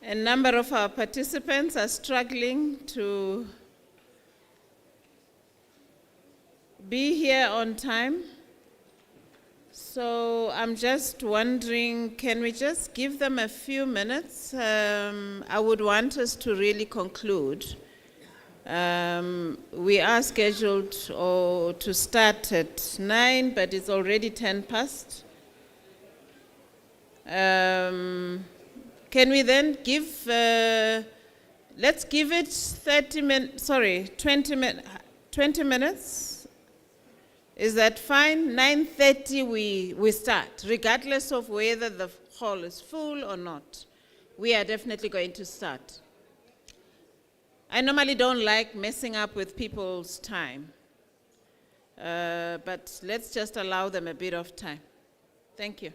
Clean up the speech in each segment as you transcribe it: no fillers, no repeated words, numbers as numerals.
A number of our participants are struggling to be here on time. So I'm just wondering, can we just give them a few minutes? I would want us to really conclude. We are scheduled to start at 9, but it's already 10 past. Can we then give, let's give it 20 minutes. Is that fine? 9:30 we start, regardless of whether the hall is full or not. We are definitely going to start. I normally don't like messing up with people's time, but let's just allow them a bit of time. Thank you.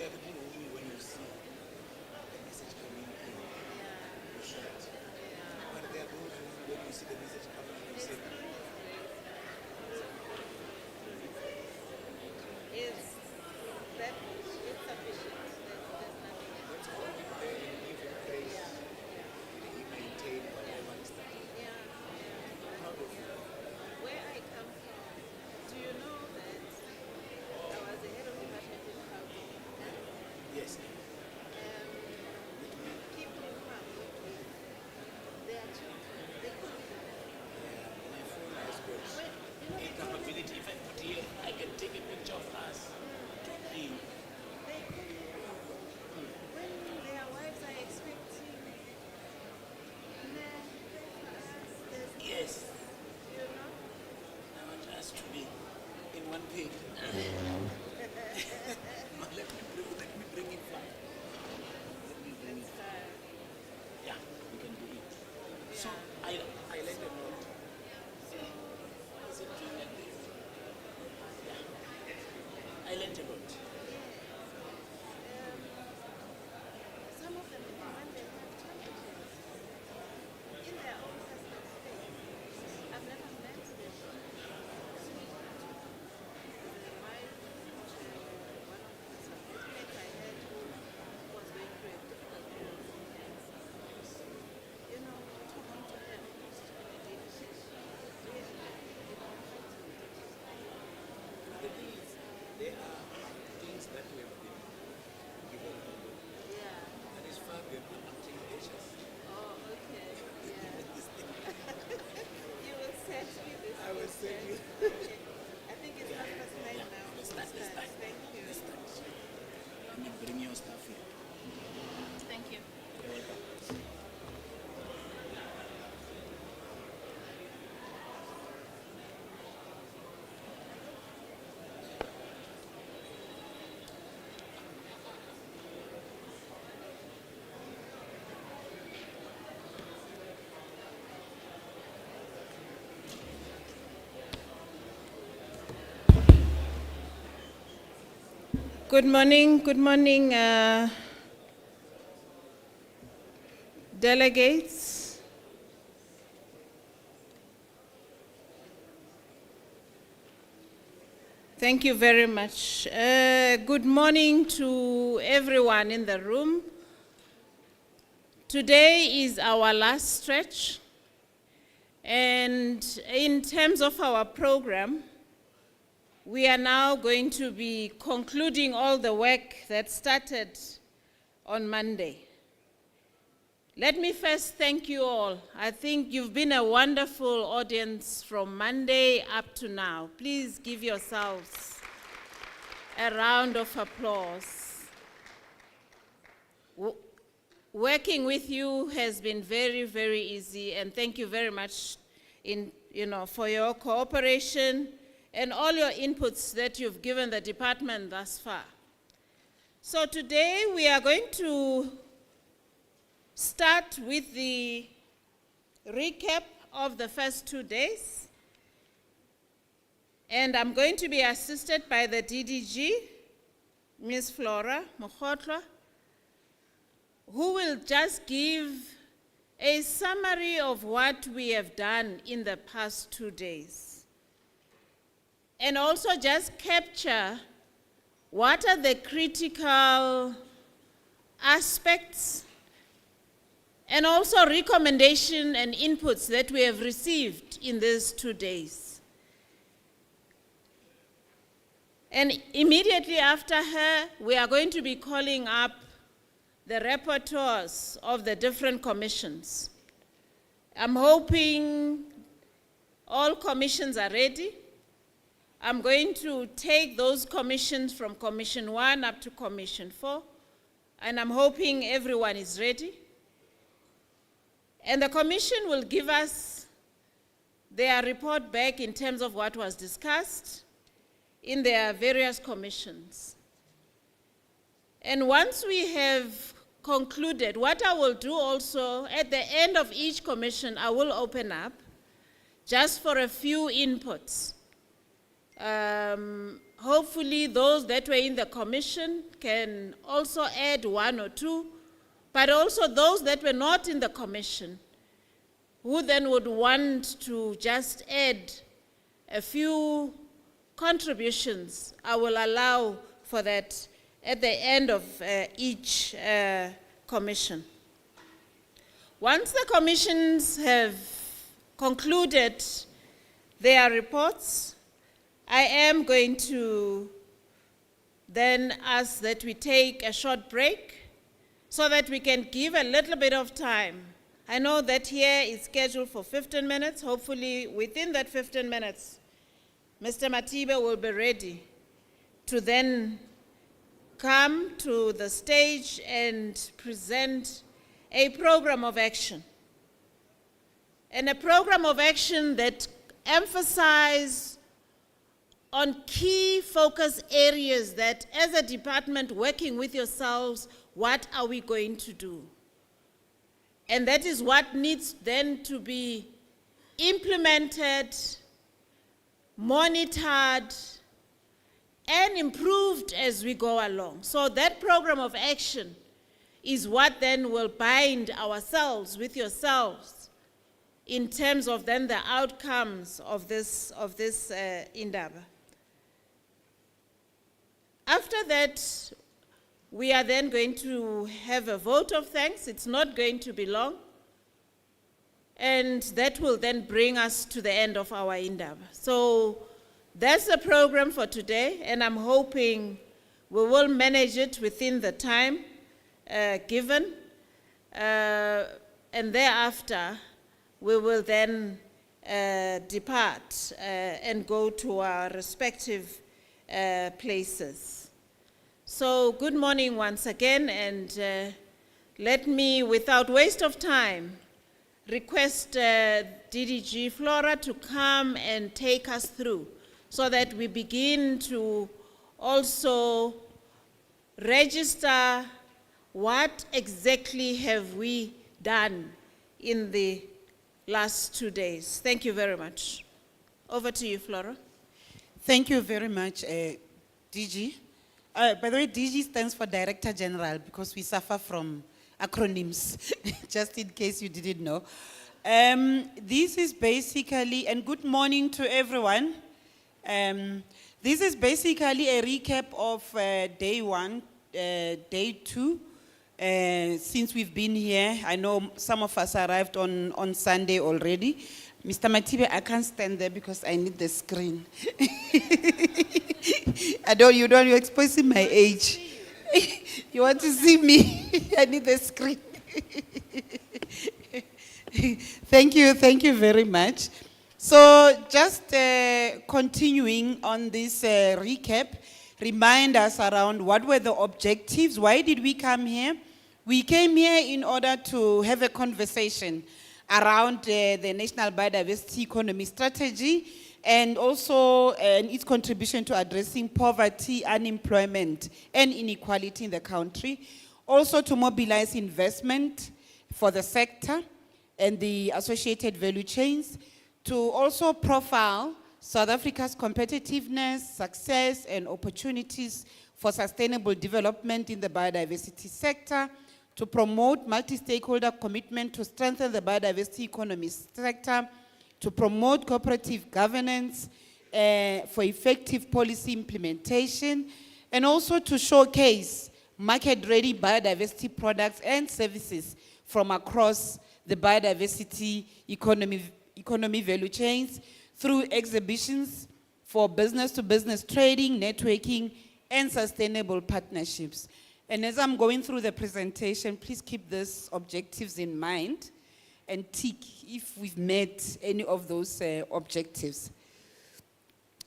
are people who, when you see the message coming in, you shout. But there are those who, when you see the message coming in, you say, let's hold him there and give him praise. He maintained whatever he started. Proud of you. Where I come from, do you know that I was the head of department in housing? Yes. People who are working, they are children. They could be My phone has got a capability. If I put here, I can take a picture of us. Talking. when their wives are expecting, nah, for us, there's, Yes. you know, I want us to be in one page. Let me bring it back. Let me bring it back. Yeah, we can do it. So I let them know. Is it doing like this? Yeah. I learned a lot. some of them, when they have challenges in their own personal space, I've never met them. The wife, one of the subordinates I had who was going through a difficult period of cancer. You know, talking to her almost on a daily basis, really, fighting. The thing is, there are things that we have been given Yeah. that is far beyond acting measures. Oh, okay. Yeah. You will send me this. I will send you. Okay. I think it's 9:09 now. Let's start. Thank you. Let's start. Let me bring your stuff here. Thank you. You're welcome. Good morning, delegates. Thank you very much. Good morning to everyone in the room. Today is our last stretch, and in terms of our program, we are now going to be concluding all the work that started on Monday. Let me first thank you all. I think you've been a wonderful audience from Monday up to now. Please give yourselves a round of applause. Working with you has been very, very easy, and thank you very much for your cooperation and all your inputs that you've given the department thus far. So today we are going to start with the recap of the first 2 days. And I'm going to be assisted by the DDG, Ms. Flora Mokhotlwa, who will just give a summary of what we have done in the past 2 days. And also just capture what are the critical aspects and also recommendation and inputs that we have received in these 2 days. And immediately after her, we are going to be calling up the rapporteurs of the different commissions. I'm hoping all commissions are ready. I'm going to take those commissions from Commission 1 up to Commission 4, and I'm hoping everyone is ready. And the Commission will give us their report back in terms of what was discussed in their various commissions. And once we have concluded, what I will do also, at the end of each commission, I will open up just for a few inputs. hopefully those that were in the commission can also add one or two, but also those that were not in the commission, who then would want to just add a few contributions, I will allow for that at the end of each commission. Once the commissions have concluded their reports, I am going to then ask that we take a short break so that we can give a little bit of time. I know that here is scheduled for 15 minutes. Hopefully within that 15 minutes, Mr. Matiba will be ready to then come to the stage and present a program of action. And a program of action that emphasizes on key focus areas that as a department working with yourselves, what are we going to do? And that is what needs then to be implemented, monitored, and improved as we go along. So that program of action is what then will bind ourselves with yourselves in terms of then the outcomes of this Indaba. After that, we are then going to have a vote of thanks. It's not going to be long. And that will then bring us to the end of our Indaba. So that's the program for today, and I'm hoping we will manage it within the time given. And thereafter, we will then depart and go to our respective places. So good morning once again, and let me, without waste of time, request DDG Flora to come and take us through so that we begin to also register what exactly have we done in the last 2 days. Thank you very much. Over to you, Flora. Thank you very much, DG. By the way, DG stands for Director General because we suffer from acronyms, just in case you didn't know. This is basically, and good morning to everyone. This is basically a recap of day one, day two, since we've been here. I know some of us arrived on Sunday already. Mr. Matibe, I can't stand there because I need the screen. You're exposing my age. You want to see me? I need the screen. Thank you very much. So just continuing on this recap, remind us around what were the objectives, why did we come here? We came here in order to have a conversation around the National Biodiversity Economy Strategy and also its contribution to addressing poverty, unemployment, and inequality in the country. Also to mobilize investment for the sector and the associated value chains, to also profile South Africa's competitiveness, success, and opportunities for sustainable development in the biodiversity sector, to promote multi-stakeholder commitment to strengthen the biodiversity economy sector, to promote cooperative governance for effective policy implementation, and also to showcase market-ready biodiversity products and services from across the biodiversity economy value chains through exhibitions for business-to-business trading, networking, and sustainable partnerships. And as I'm going through the presentation, please keep these objectives in mind and tick if we've met any of those objectives.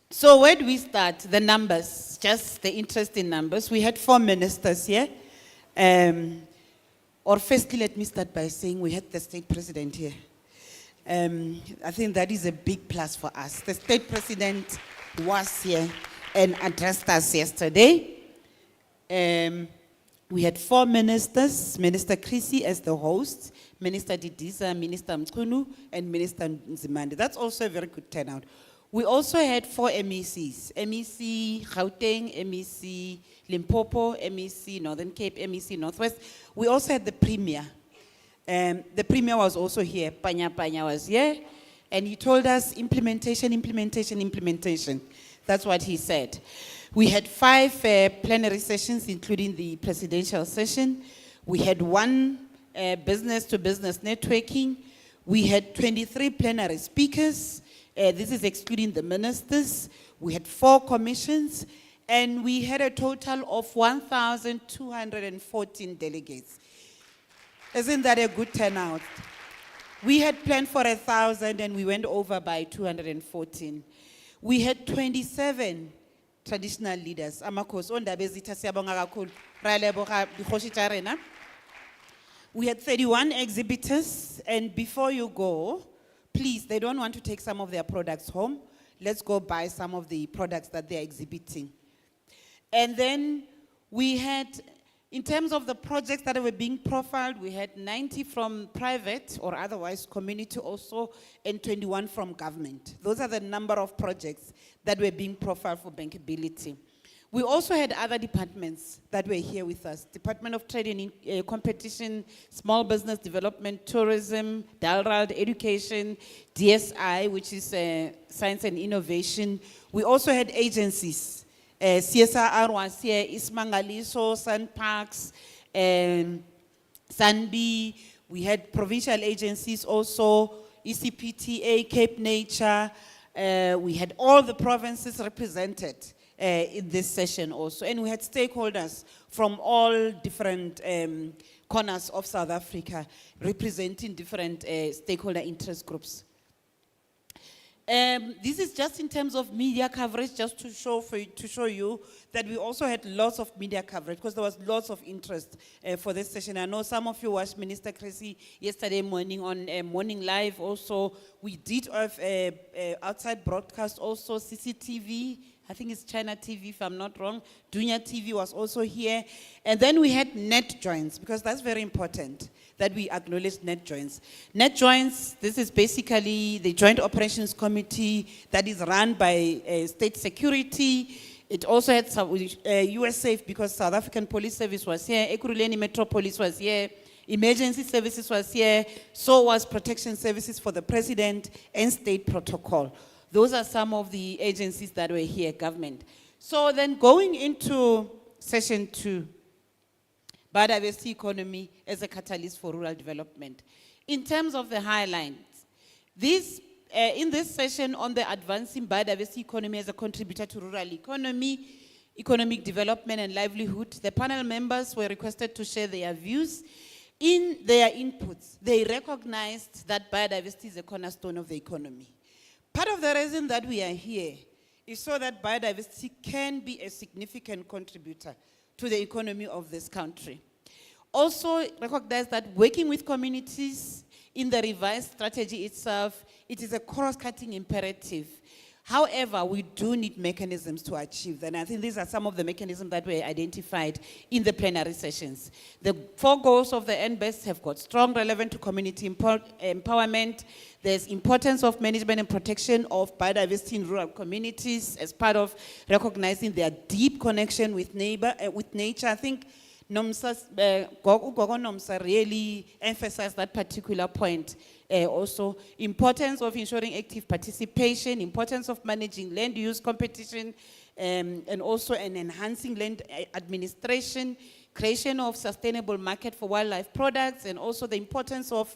So where do we start? The numbers, just the interesting numbers. We had 4 ministers here. Or firstly, let me start by saying we had the state president here. I think that is a big plus for us. The state president was here and addressed us yesterday. We had 4 ministers, Minister Krisi as the host, Minister Didiza, Minister Mchunu, and Minister Nzimande. That's also a very good turnout. We also had 4 MECs, MEC Gauteng, MEC Limpopo, MEC Northern Cape, MEC Northwest. We also had the Premier. The Premier was also here, Panya was here, and he told us implementation. That's what he said. We had 5 plenary sessions, including the presidential session. We had 1 business-to-business networking. We had 23 plenary speakers. This is excluding the ministers. We had 4 commissions, and we had a total of 1,214 delegates. Isn't that a good turnout? We had planned for 1,000, and we went over by 214. We had 27 traditional leaders. Amakhosi, ondaba ezitha siyabonga kakhulu. Ra leboga dikgosi tsa rena. We had 31 exhibitors, and before you go, please, they don't want to take some of their products home. Let's go buy some of the products that they're exhibiting. And then we had, in terms of the projects that were being profiled, we had 90 from private or otherwise community also, and 21 from government. Those are the number of projects that were being profiled for bankability. We also had other departments that were here with us. Department of Trade and Competition, Small Business Development, Tourism, DALRAD, Education, DSI, which is Science and Innovation. We also had agencies. CSR was here, Ismangaliso, Sun Parks, Sanbi. We had provincial agencies also, ECPTA, Cape Nature. We had all the provinces represented in this session also. And we had stakeholders from all different corners of South Africa representing different stakeholder interest groups. This is just in terms of media coverage, just to show you that we also had lots of media coverage because there was lots of interest for this session. I know some of you watched Minister Cressy yesterday morning on Morning Live also. We did have outside broadcast also, CCTV, I think it's China TV if I'm not wrong. Dunya TV was also here. And then we had net joins, because that's very important that we acknowledge net joins. Net joins, this is basically the Joint Operations Committee that is run by State Security. It also had some, USAF, because South African Police Service was here, Ekurhuleni Metro Police was here, Emergency Services was here, so was Protection Services for the President and State Protocol. Those are some of the agencies that were here, government. So then going into session 2, biodiversity economy as a catalyst for rural development. In terms of the highlights, in this session on the advancing biodiversity economy as a contributor to rural economy, economic development and livelihood, the panel members were requested to share their views. In their inputs, they recognized that biodiversity is a cornerstone of the economy. Part of the reason that we are here is so that biodiversity can be a significant contributor to the economy of this country. Also recognize that working with communities in the revised strategy itself, it is a cross-cutting imperative. However, we do need mechanisms to achieve that. And I think these are some of the mechanisms that were identified in the plenary sessions. The 4 goals of the NBES have got strong, relevant to community empowerment. There's importance of management and protection of biodiversity in rural communities as part of recognizing their deep connection with nature. I think Nomsa really emphasized that particular point. Also, importance of ensuring active participation, importance of managing land use competition, and also enhancing land administration, creation of sustainable market for wildlife products, and also the importance of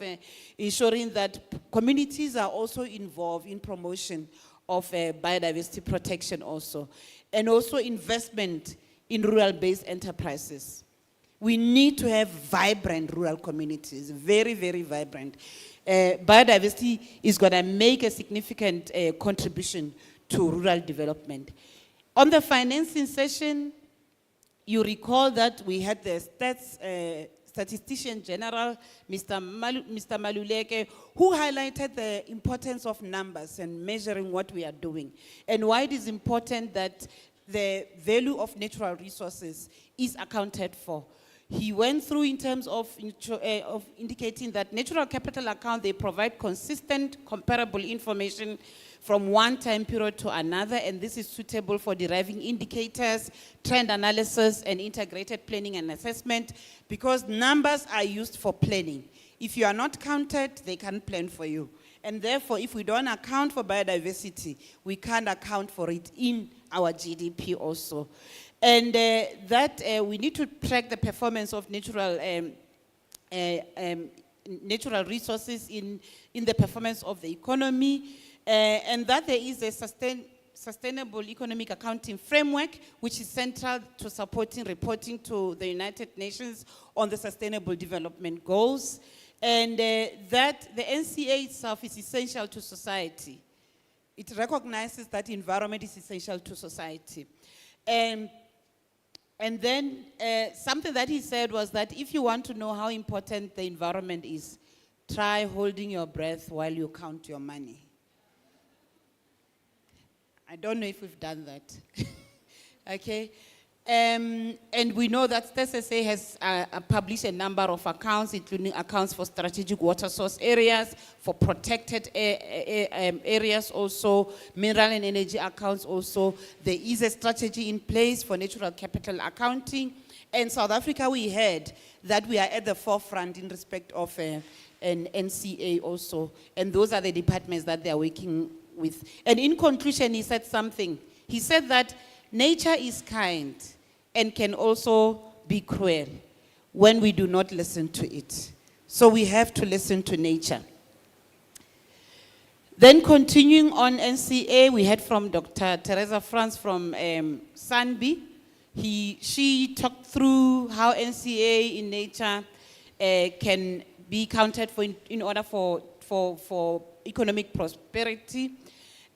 ensuring that communities are also involved in promotion of biodiversity protection also, and also investment in rural-based enterprises. We need to have vibrant rural communities, very, very vibrant. Biodiversity is going to make a significant contribution to rural development. On the financing session, you recall that we had the Statistician General, Mr. Maluleke, who highlighted the importance of numbers and measuring what we are doing, and why it is important that the value of natural resources is accounted for. He went through in terms of indicating that natural capital account, they provide consistent, comparable information from one time period to another, and this is suitable for deriving indicators, trend analysis, and integrated planning and assessment, because numbers are used for planning. If you are not counted, they can't plan for you. And therefore, if we don't account for biodiversity, we can't account for it in our GDP also. And we need to track the performance of natural resources in the performance of the economy, and that there is a sustainable economic accounting framework which is central to supporting reporting to the United Nations on the Sustainable Development Goals, and that the NCA itself is essential to society. It recognizes that environment is essential to society. And then something that he said was that if you want to know how important the environment is, try holding your breath while you count your money. I don't know if we've done that. Okay. And we know that SSA has published a number of accounts, including accounts for strategic water source areas, for protected areas also, mineral and energy accounts also. There is a strategy in place for natural capital accounting. And South Africa, we heard that we are at the forefront in respect of an NCA also. And those are the departments that they are working with. And in conclusion, he said something. He said that nature is kind and can also be cruel when we do not listen to it. So we have to listen to nature. Then continuing on NCA, we heard from Dr. Teresa Franz from Sanbi. She talked through how NCA in nature can be counted for in order for economic prosperity.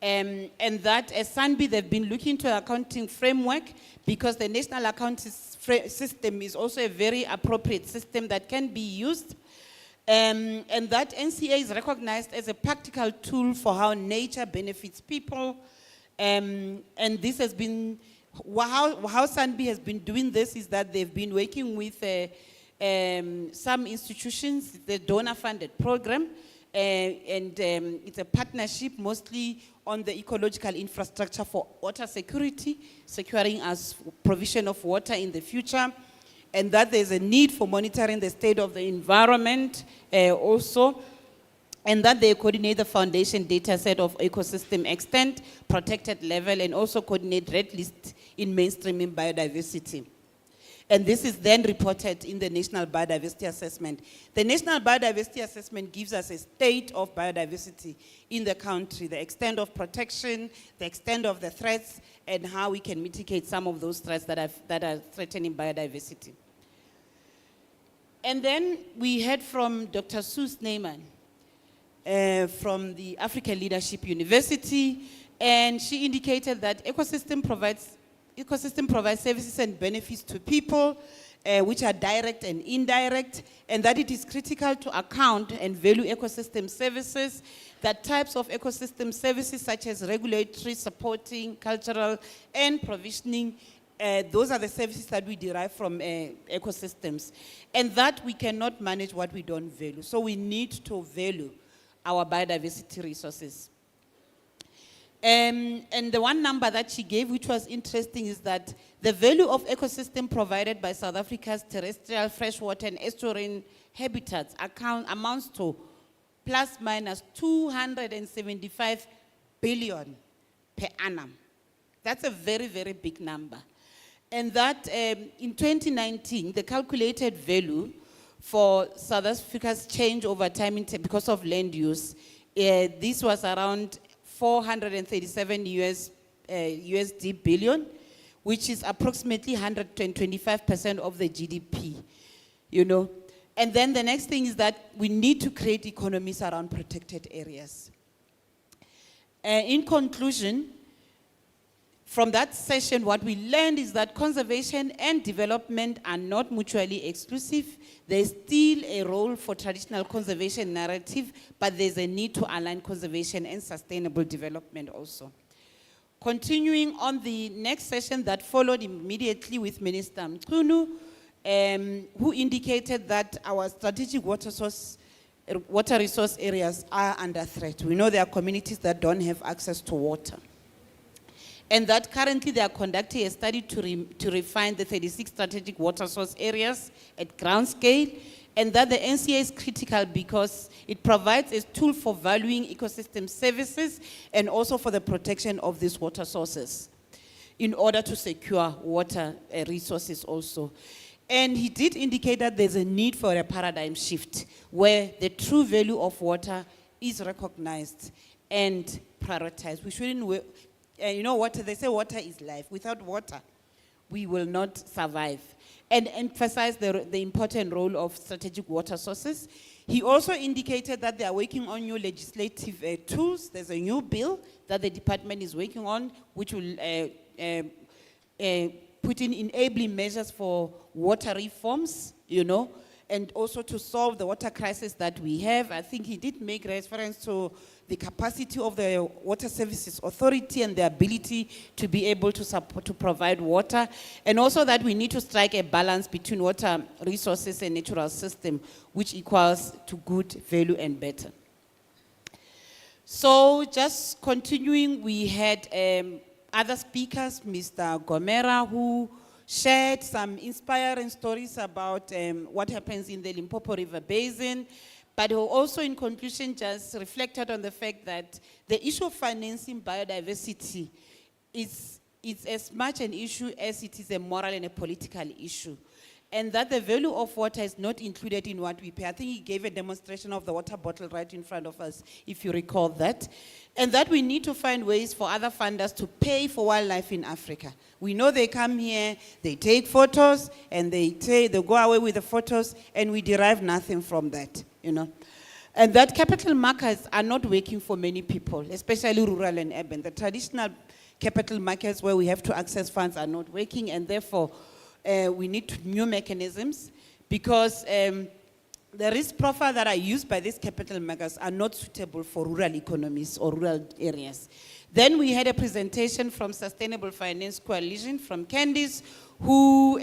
And that as Sanbi, they've been looking to accounting framework because the national accounting system is also a very appropriate system that can be used. And that NCA is recognized as a practical tool for how nature benefits people. And this has been, how Sanbi has been doing this is that they've been working with some institutions, the donor-funded program, it's a partnership mostly on the ecological infrastructure for water security, securing us provision of water in the future, and that there's a need for monitoring the state of the environment also, and that they coordinate the foundation data set of ecosystem extent, protected level, and also coordinate red list in mainstreaming biodiversity. And this is then reported in the National Biodiversity Assessment. The National Biodiversity Assessment gives us a state of biodiversity in the country, the extent of protection, the extent of the threats, and how we can mitigate some of those threats that are threatening biodiversity. And then we heard from Dr. Soos Neyman from the African Leadership University, and she indicated that ecosystem provides services and benefits to people, which are direct and indirect, and that it is critical to account and value ecosystem services, that types of ecosystem services such as regulatory, supporting, cultural, and provisioning, those are the services that we derive from ecosystems, and that we cannot manage what we don't value. So we need to value our biodiversity resources. And the one number that she gave, which was interesting, is that the value of ecosystem provided by South Africa's terrestrial, freshwater, and estuarine habitats amounts to plus minus 275 billion per annum. That's a very, very big number. And that in 2019, the calculated value for South Africa's change over time because of land use, this was around 437 USD billion, which is approximately 125% of the GDP, you know. And then the next thing is that we need to create economies around protected areas. In conclusion, from that session, what we learned is that conservation and development are not mutually exclusive. There's still a role for traditional conservation narrative, but there's a need to align conservation and sustainable development also. Continuing on the next session that followed immediately with Minister Mchunu, who indicated that our strategic water resource areas are under threat. We know there are communities that don't have access to water. And that currently they are conducting a study to refine the 36 strategic water source areas at ground scale, and that the NCA is critical because it provides a tool for valuing ecosystem services and also for the protection of these water sources in order to secure water resources also. And he did indicate that there's a need for a paradigm shift where the true value of water is recognized and prioritized. We shouldn't, you know what, they say water is life. Without water, we will not survive. And emphasize the important role of strategic water sources. He also indicated that they are working on new legislative tools. There's a new bill that the department is working on, which will put in enabling measures for water reforms, you know, and also to solve the water crisis that we have. I think he did make reference to the capacity of the Water Services Authority and the ability to be able to support, to provide water, and also that we need to strike a balance between water resources and natural system, which equals to good, value, and better. So just continuing, we had other speakers, Mr. Gomera, who shared some inspiring stories about what happens in the Limpopo River Basin, but who also in conclusion just reflected on the fact that the issue of financing biodiversity is as much an issue as it is a moral and a political issue. And that the value of water is not included in what we pay. I think he gave a demonstration of the water bottle right in front of us, if you recall that. And that we need to find ways for other funders to pay for wildlife in Africa. We know they come here, they take photos, and they go away with the photos, and we derive nothing from that, you know. And that capital markets are not working for many people, especially rural and urban. The traditional capital markets where we have to access funds are not working, and therefore, we need new mechanisms because the risk profile that are used by these capital markets are not suitable for rural economies or rural areas. Then we had a presentation from Sustainable Finance Coalition from Candice, who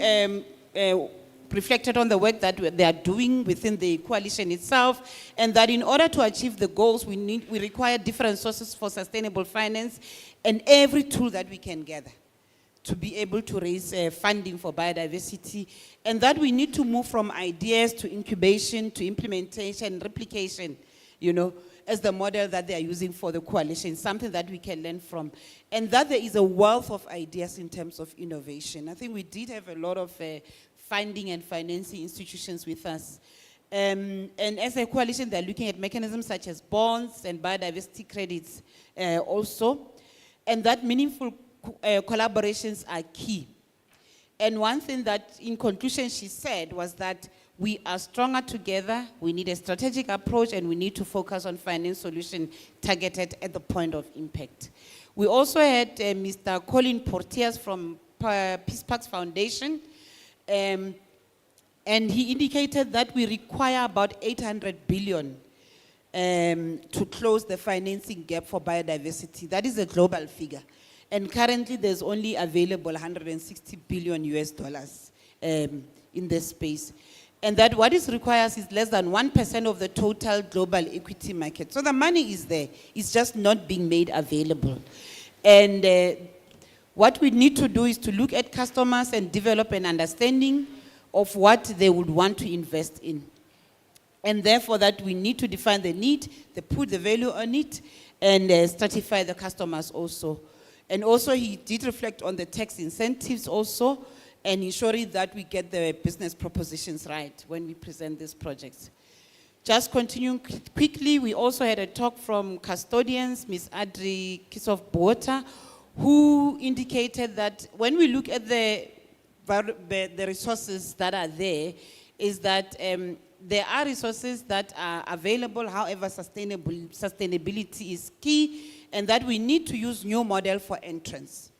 reflected on the work that they are doing within the coalition itself, and that in order to achieve the goals, we require different sources for sustainable finance and every tool that we can gather to be able to raise funding for biodiversity, and that we need to move from ideas to incubation, to implementation, replication, you know, as the model that they are using for the coalition, something that we can learn from. And that there is a wealth of ideas in terms of innovation. I think we did have a lot of funding and financing institutions with us. And as a coalition, they're looking at mechanisms such as bonds and biodiversity credits also, and that meaningful collaborations are key. And one thing that, in conclusion, she said was that we are stronger together, we need a strategic approach, and we need to focus on finance solutions targeted at the point of impact. We also had Mr. Colin Portiers from Peace Parks Foundation, and he indicated that we require about 800 billion to close the financing gap for biodiversity. That is a global figure. And currently there's only available 160 billion US dollars in this space. And that what is required is less than 1% of the total global equity market. So the money is there, it's just not being made available. And what we need to do is to look at customers and develop an understanding of what they would want to invest in. And therefore that we need to define the need, put the value on it, and stratify the customers also. And also he did reflect on the tax incentives also, and ensuring that we get the business propositions right when we present these projects. Just continuing quickly, we also had a talk from custodians, Ms. Adri Kisof-Buota, who indicated that when we look at the resources that are there, is that there are resources that are available, however sustainability is key, and that we need to use new model for entrance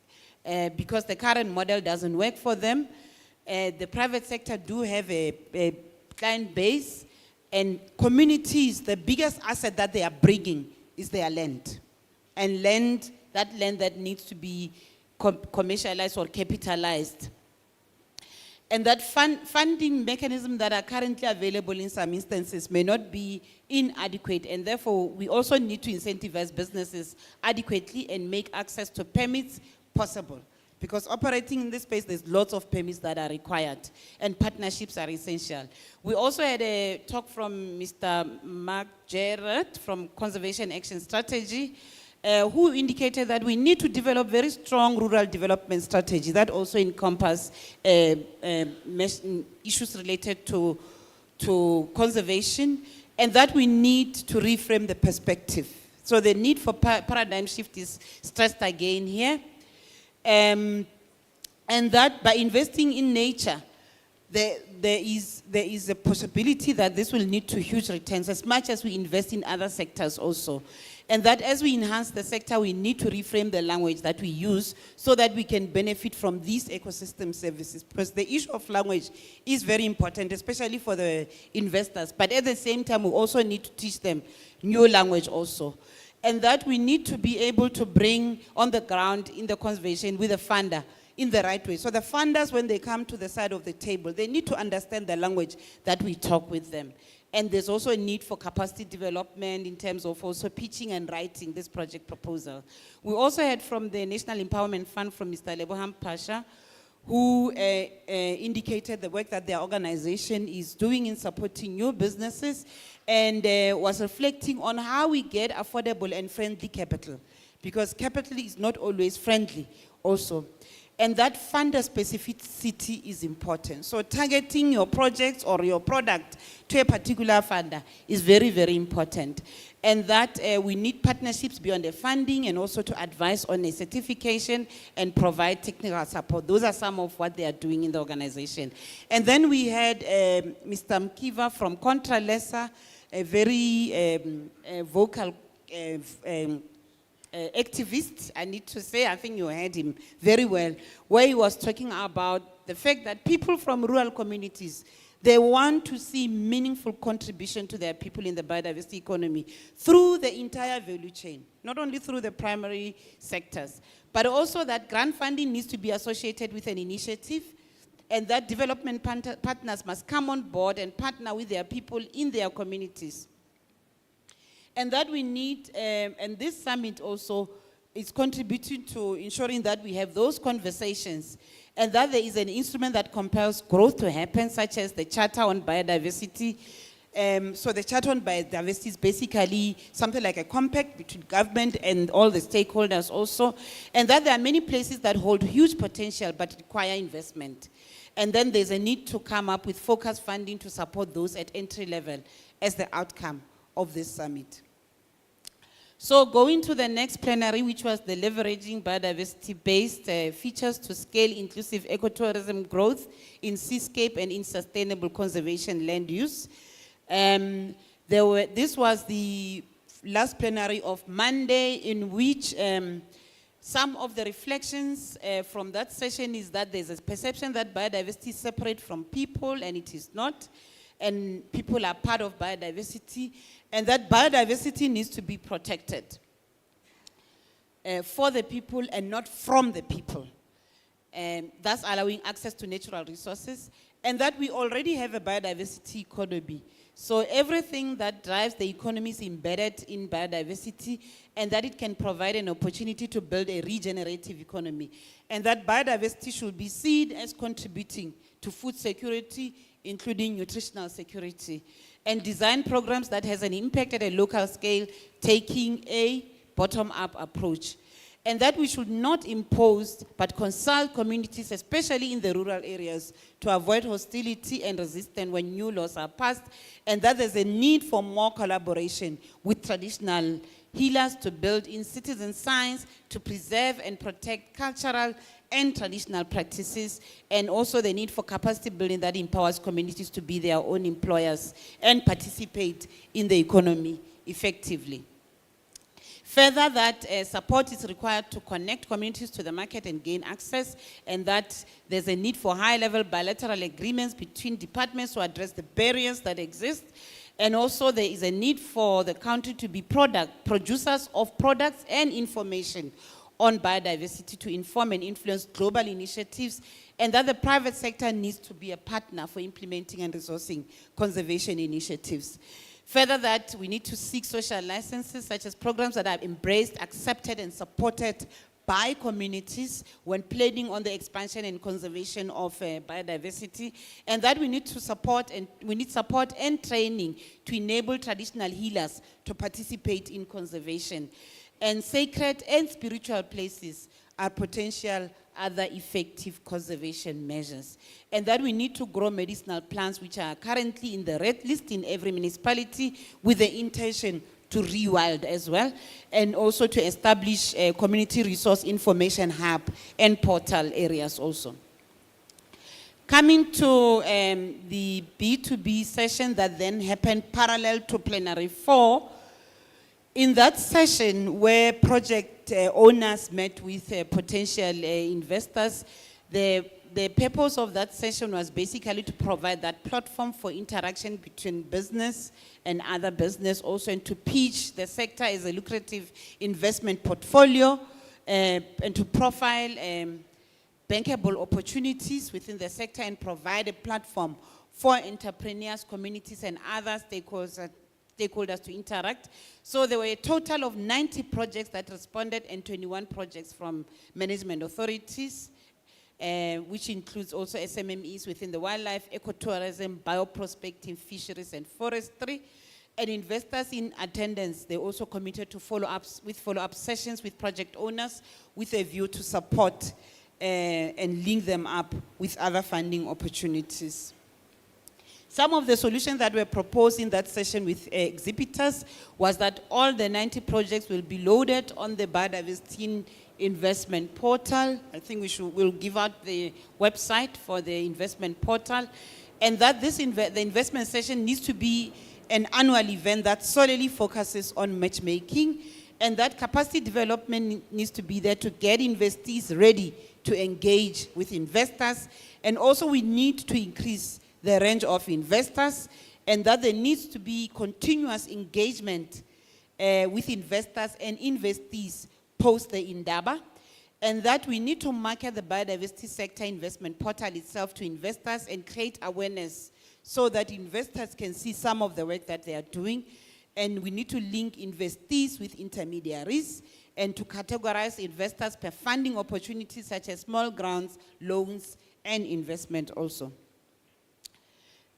because the current model doesn't work for them. The private sector do have a client base, and communities, the biggest asset that they are bringing is their land. And that land that needs to be commercialized or capitalized. And that funding mechanisms that are currently available in some instances may not be inadequate, and therefore we also need to incentivize businesses adequately and make access to permits possible. Because operating in this space, there's lots of permits that are required, and partnerships are essential. We also had a talk from Mr. Mark Jarrett from Conservation Action Strategy, who indicated that we need to develop very strong rural development strategy that also encompass issues related to conservation, and that we need to reframe the perspective. So the need for paradigm shift is stressed again here. And that by investing in nature, there is a possibility that this will lead to huge returns as much as we invest in other sectors also. And that as we enhance the sector, we need to reframe the language that we use so that we can benefit from these ecosystem services. Because the issue of language is very important, especially for the investors. But at the same time, we also need to teach them new language also. And that we need to be able to bring on the ground in the conservation with the funder in the right way. So the funders, when they come to the side of the table, they need to understand the language that we talk with them. And there's also a need for capacity development in terms of also pitching and writing this project proposal. We also heard from the National Empowerment Fund from Mr. Leboham Pasha, who indicated the work that their organization is doing in supporting new businesses, and was reflecting on how we get affordable and friendly capital, because capital is not always friendly also. And that funder specificity is important. So targeting your projects or your product to a particular funder is very, very important. And that we need partnerships beyond the funding, and also to advise on a certification and provide technical support. Those are some of what they are doing in the organization. And then we had Mr. Mkiva from Contralesa, a very vocal activist, I need to say. I think you heard him very well, where he was talking about the fact that people from rural communities, they want to see meaningful contribution to their people in the biodiversity economy through the entire value chain, not only through the primary sectors, but also that grant funding needs to be associated with an initiative, and that development partners must come on board and partner with their people in their communities. And that we need, and this summit also is contributing to ensuring that we have those conversations, and that there is an instrument that compels growth to happen, such as the Charter on Biodiversity. So the Charter on Biodiversity is basically something like a compact between government and all the stakeholders also, and that there are many places that hold huge potential but require investment. And then there's a need to come up with focused funding to support those at entry level as the outcome of this summit. So going to the next plenary, which was the leveraging biodiversity-based features to scale inclusive ecotourism growth in seascape and in sustainable conservation land use. This was the last plenary of Monday, in which some of the reflections from that session is that there's a perception that biodiversity is separate from people, and it is not. And people are part of biodiversity, and that biodiversity needs to be protected for the people and not from the people. Thus allowing access to natural resources, and that we already have a biodiversity economy. So everything that drives the economy is embedded in biodiversity, and that it can provide an opportunity to build a regenerative economy. And that biodiversity should be seen as contributing to food security, including nutritional security, and design programs that has an impact at a local scale, taking a bottom-up approach. And that we should not impose, but consult communities, especially in the rural areas, to avoid hostility and resistance when new laws are passed, and that there's a need for more collaboration with traditional healers to build in citizen science to preserve and protect cultural and traditional practices, and also the need for capacity building that empowers communities to be their own employers and participate in the economy effectively. Further, that support is required to connect communities to the market and gain access, and that there's a need for high-level bilateral agreements between departments to address the barriers that exist. And also there is a need for the country to be producers of products and information on biodiversity to inform and influence global initiatives, and that the private sector needs to be a partner for implementing and resourcing conservation initiatives. Further, that we need to seek social licenses, such as programs that are embraced, accepted, and supported by communities when planning on the expansion and conservation of biodiversity, and that we need to support and training to enable traditional healers to participate in conservation. And sacred and spiritual places are potential other effective conservation measures. And that we need to grow medicinal plants which are currently in the red list in every municipality, with the intention to rewild as well, and also to establish a community resource information hub and portal areas also. Coming to the B2B session that then happened parallel to plenary 4, in that session where project owners met with potential investors, the purpose of that session was basically to provide that platform for interaction between business and other business also, and to pitch the sector as a lucrative investment portfolio, and to profile bankable opportunities within the sector and provide a platform for entrepreneurs, communities, and other stakeholders to interact. So there were a total of 90 projects that responded, and 21 projects from management authorities, which includes also SMMEs within the wildlife, ecotourism, bioprospecting, fisheries, and forestry. And investors in attendance, they also committed to follow-up sessions with project owners with a view to support and link them up with other funding opportunities. Some of the solutions that were proposed in that session with exhibitors was that all the 90 projects will be loaded on the biodiversity investment portal. I think we'll give out the website for the investment portal, and that the investment session needs to be an annual event that solely focuses on matchmaking, and that capacity development needs to be there to get investees ready to engage with investors. And also we need to increase the range of investors, and that there needs to be continuous engagement with investors and investees post the Indaba, and that we need to market the biodiversity sector investment portal itself to investors and create awareness so that investors can see some of the work that they are doing. And we need to link investees with intermediaries and to categorize investors per funding opportunities such as small grants, loans, and investment also.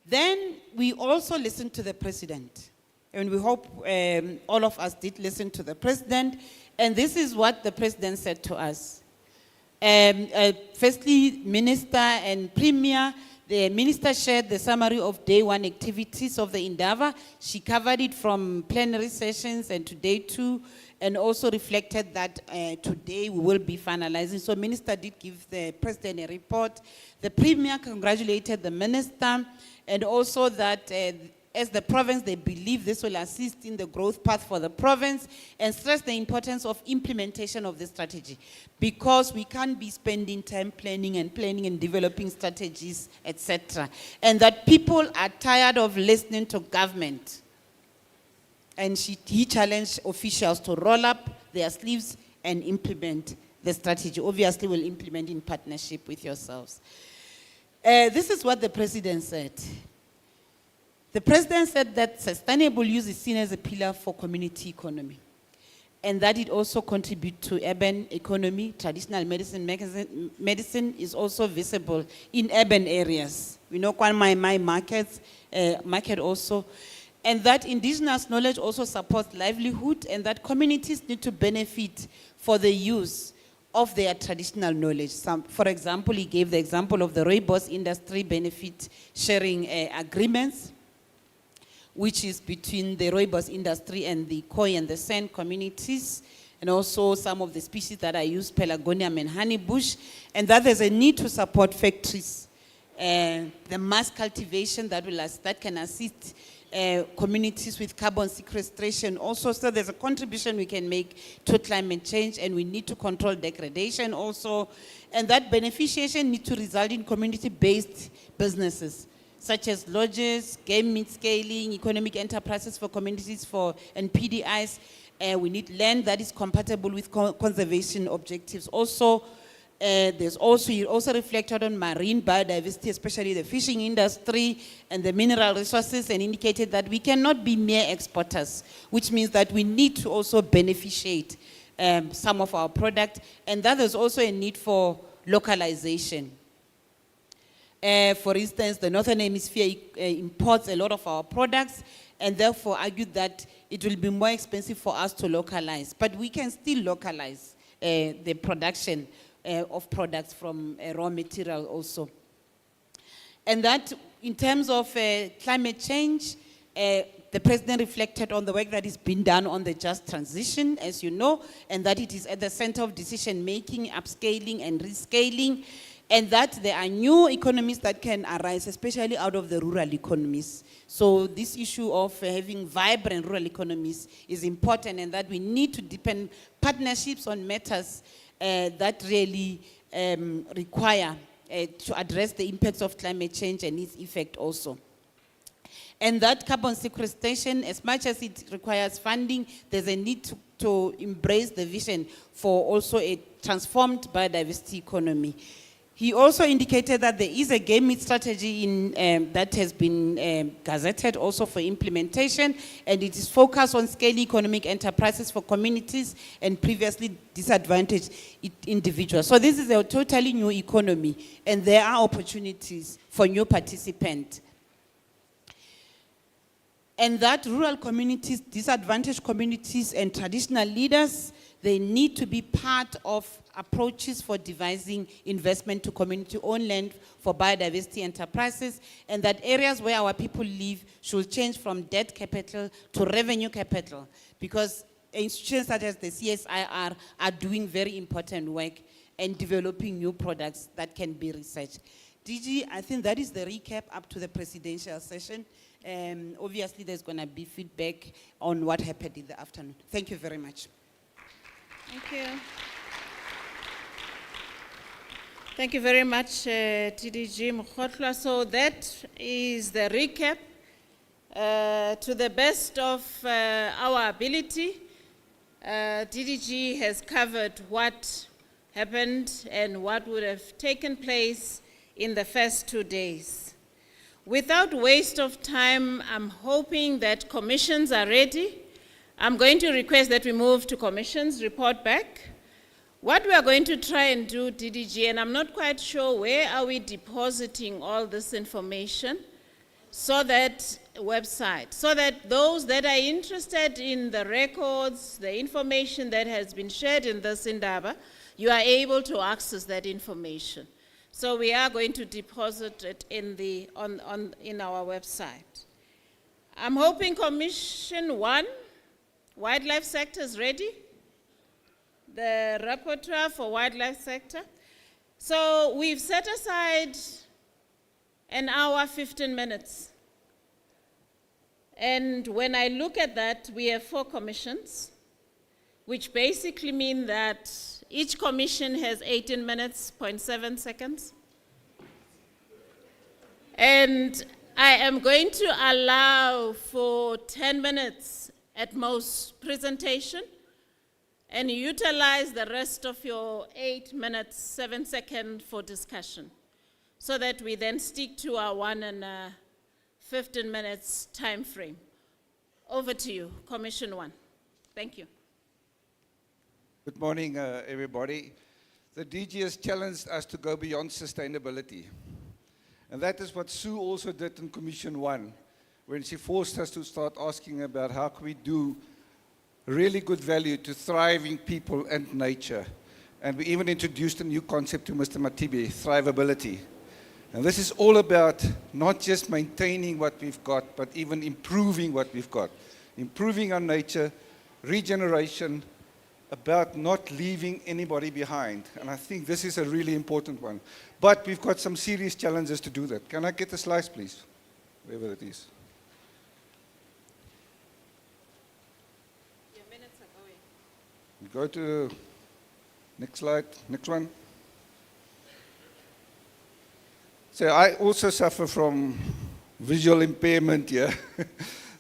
Then we also listened to the president, and we hope all of us did listen to the president, and this is what the president said to us. Firstly, Minister and Premier, the Minister shared the summary of day 1 activities of the Indaba. She covered it from plenary sessions and to day 2, and also reflected that today we will be finalizing. So Minister did give the President a report. The Premier congratulated the Minister, and also that as the province, they believe this will assist in the growth path for the province, and stress the importance of implementation of the strategy, because we can't be spending time planning and developing strategies, etc. And that people are tired of listening to government. And he challenged officials to roll up their sleeves and implement the strategy. Obviously, we'll implement in partnership with yourselves. This is what the president said. The president said that sustainable use is seen as a pillar for community economy, and that it also contributes to urban economy. Traditional medicine is also visible in urban areas. We know Kwan Mai Mai market also, and that indigenous knowledge also supports livelihood, and that communities need to benefit for the use of their traditional knowledge. For example, he gave the example of the rooibos industry benefit sharing agreements, which is between the rooibos industry and the Khoi and the San communities, and also some of the species that are used, pelargonium and honeybush, and that there's a need to support factories, the mass cultivation that can assist communities with carbon sequestration also. So there's a contribution we can make to climate change, and we need to control degradation also, and that beneficiation needs to result in community-based businesses such as lodges, game meat scaling, economic enterprises for communities and PDIs. We need land that is compatible with conservation objectives. Also, you also reflected on marine biodiversity, especially the fishing industry and the mineral resources, and indicated that we cannot be mere exporters, which means that we need to also beneficiate some of our product, and that there's also a need for localization. For instance, the Northern Hemisphere imports a lot of our products, and therefore argued that it will be more expensive for us to localize. But we can still localize the production of products from raw material also. And that, in terms of climate change, the president reflected on the work that is being done on the just transition, as you know, and that it is at the center of decision-making, upscaling and rescaling, and that there are new economies that can arise, especially out of the rural economies. So this issue of having vibrant rural economies is important, and that we need to deepen partnerships on matters that really require to address the impacts of climate change and its effect also. And that carbon sequestration, as much as it requires funding, there's a need to embrace the vision for also a transformed biodiversity economy. He also indicated that there is a game meat strategy that has been gazetted also for implementation, and it is focused on scaling economic enterprises for communities and previously disadvantaged individuals. So this is a totally new economy, and there are opportunities for new participants. And that rural communities, disadvantaged communities, and traditional leaders, they need to be part of approaches for devising investment to community-owned land for biodiversity enterprises, and that areas where our people live should change from debt capital to revenue capital, because institutions such as the CSIR are doing very important work and developing new products that can be researched. DG, I think that is the recap up to the presidential session. Obviously, there's going to be feedback on what happened in the afternoon. Thank you very much. Thank you. Thank you very much, TDG Mokhotlwa. So that is the recap. To the best of our ability, TDG has covered what happened and what would have taken place in the first 2 days. Without waste of time, I'm hoping that commissions are ready. I'm going to request that we move to commissions, report back. What we are going to try and do, DDG, and I'm not quite sure where are we depositing all this information, so that website, so that those that are interested in the records, the information that has been shared in this Indaba, you are able to access that information. So we are going to deposit it in our website. I'm hoping Commission 1, Wildlife Sector is ready. The rapporteur for Wildlife Sector. So we've set aside an hour, 15 minutes. And when I look at that, we have 4 commissions, which basically mean that each commission has 18 minutes, 0.7 seconds. And I am going to allow for 10 minutes at most presentation, and utilize the rest of your 8 minutes, 7 seconds for discussion, so that we then stick to our 1 and 15 minutes time frame. Over to you, Commission 1. Thank you. Good morning, everybody. The DG has challenged us to go beyond sustainability. And that is what Sue also did in Commission 1, when she forced us to start asking about how can we do really good value to thriving people and nature. And we even introduced a new concept to Mr. Matibe, thrivability. And this is all about not just maintaining what we've got, but even improving what we've got. Improving our nature, regeneration, about not leaving anybody behind. And I think this is a really important one. But we've got some serious challenges to do that. Can I get the slides, please? Wherever it is. Your minutes are going. Go to next slide, next one. So I also suffer from visual impairment here.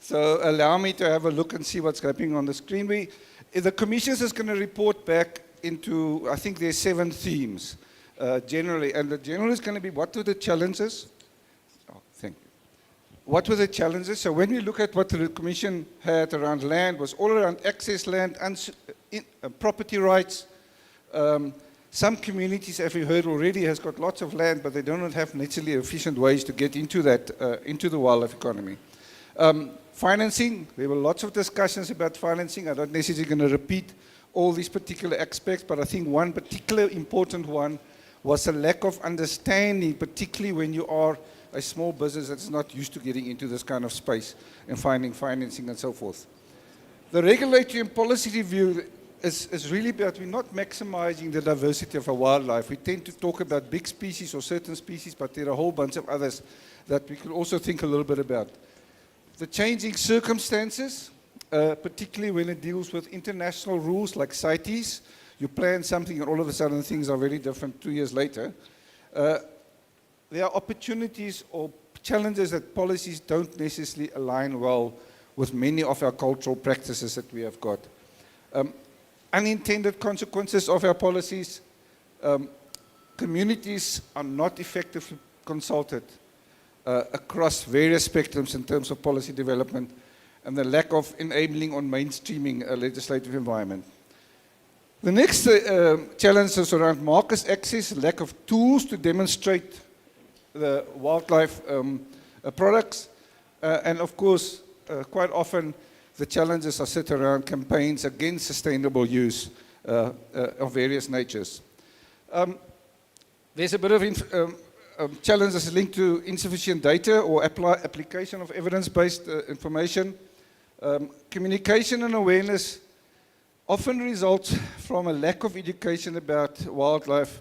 So allow me to have a look and see what's happening on the screen. The Commission is going to report back into, I think there's 7 themes generally. And the general is going to be, what are the challenges? Oh, thank you. What were the challenges? So when we look at what the Commission had around land, was all around access land, property rights. Some communities, as we heard already, has got lots of land, but they don't have necessarily efficient ways to get into that, into the wildlife economy. Financing, there were lots of discussions about financing. I'm not necessarily going to repeat all these particular aspects, but I think one particular important one was a lack of understanding, particularly when you are a small business that's not used to getting into this kind of space and finding financing and so forth. The regulatory and policy review is really about, we're not maximizing the diversity of our wildlife. We tend to talk about big species or certain species, but there are a whole bunch of others that we can also think a little bit about. The changing circumstances, particularly when it deals with international rules like CITES. You plan something and all of a sudden things are very different 2 years later. There are opportunities or challenges that policies don't necessarily align well with many of our cultural practices that we have got. Unintended consequences of our policies. Communities are not effectively consulted across various spectrums in terms of policy development, and the lack of enabling on mainstreaming a legislative environment. The next challenge is around market access, lack of tools to demonstrate the wildlife products, and of course, quite often the challenges are set around campaigns against sustainable use of various natures. There's a bit of challenges linked to insufficient data or application of evidence-based information. Communication and awareness often results from a lack of education about wildlife,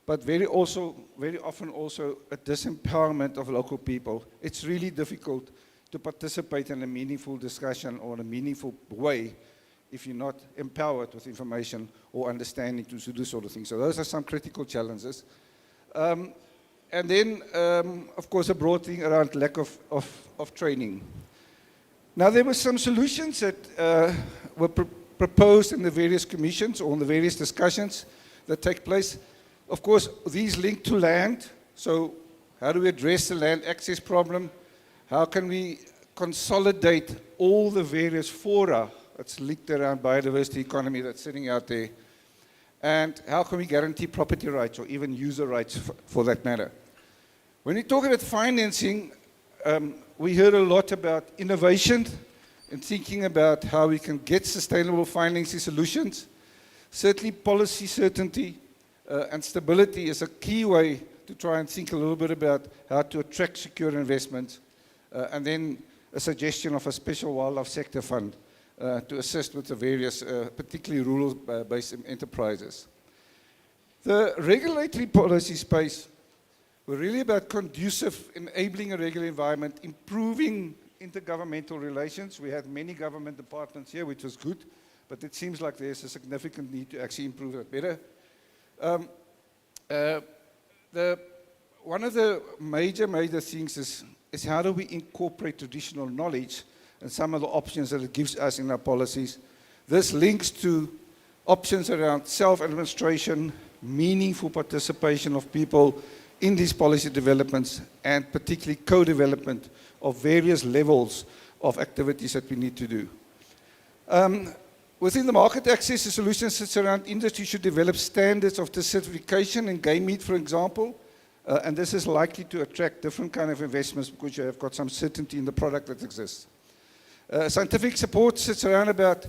but very often also a disempowerment of local people. It's really difficult to participate in a meaningful discussion or in a meaningful way if you're not empowered with information or understanding to do sort of things. So those are some critical challenges. And then, of course, a broad thing around lack of training. Now, there were some solutions that were proposed in the various commissions or in the various discussions that take place. Of course, these link to land. So how do we address the land access problem? How can we consolidate all the various fora that's linked around biodiversity economy that's sitting out there? And how can we guarantee property rights or even user rights for that matter? When we talk about financing, we heard a lot about innovation and thinking about how we can get sustainable financing solutions. Certainly policy certainty and stability is a key way to try and think a little bit about how to attract secure investments. And then a suggestion of a special wildlife sector fund to assist with the various, particularly rural-based enterprises. The regulatory policy space were really about conducive, enabling a regular environment, improving intergovernmental relations. We had many government departments here, which was good, but it seems like there's a significant need to actually improve that better. One of the major things is how do we incorporate traditional knowledge and some of the options that it gives us in our policies. This links to options around self-administration, meaningful participation of people in these policy developments, and particularly co-development of various levels of activities that we need to do. Within the market access, the solution sits around industry should develop standards of desertification in game meat, for example, and this is likely to attract different kind of investments because you have got some certainty in the product that exists. Scientific support sits around about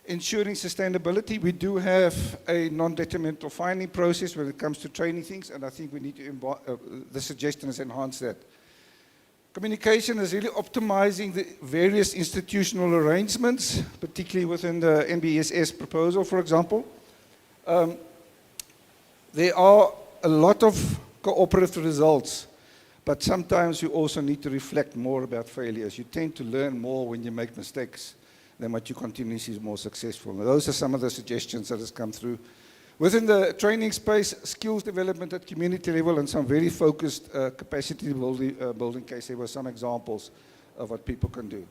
ensuring sustainability. We do have a non-detrimental finding process when it comes to training things, and I think we need to, the suggestion is enhance that. Communication is really optimizing the various institutional arrangements, particularly within the NBSS proposal, for example. There are a lot of cooperative results, but sometimes you also need to reflect more about failures. You tend to learn more when you make mistakes than what you continuously is more successful. Now, those are some of the suggestions that has come through Within the training space, skills development at community level and some very focused capacity building case. There were some examples of what people can do.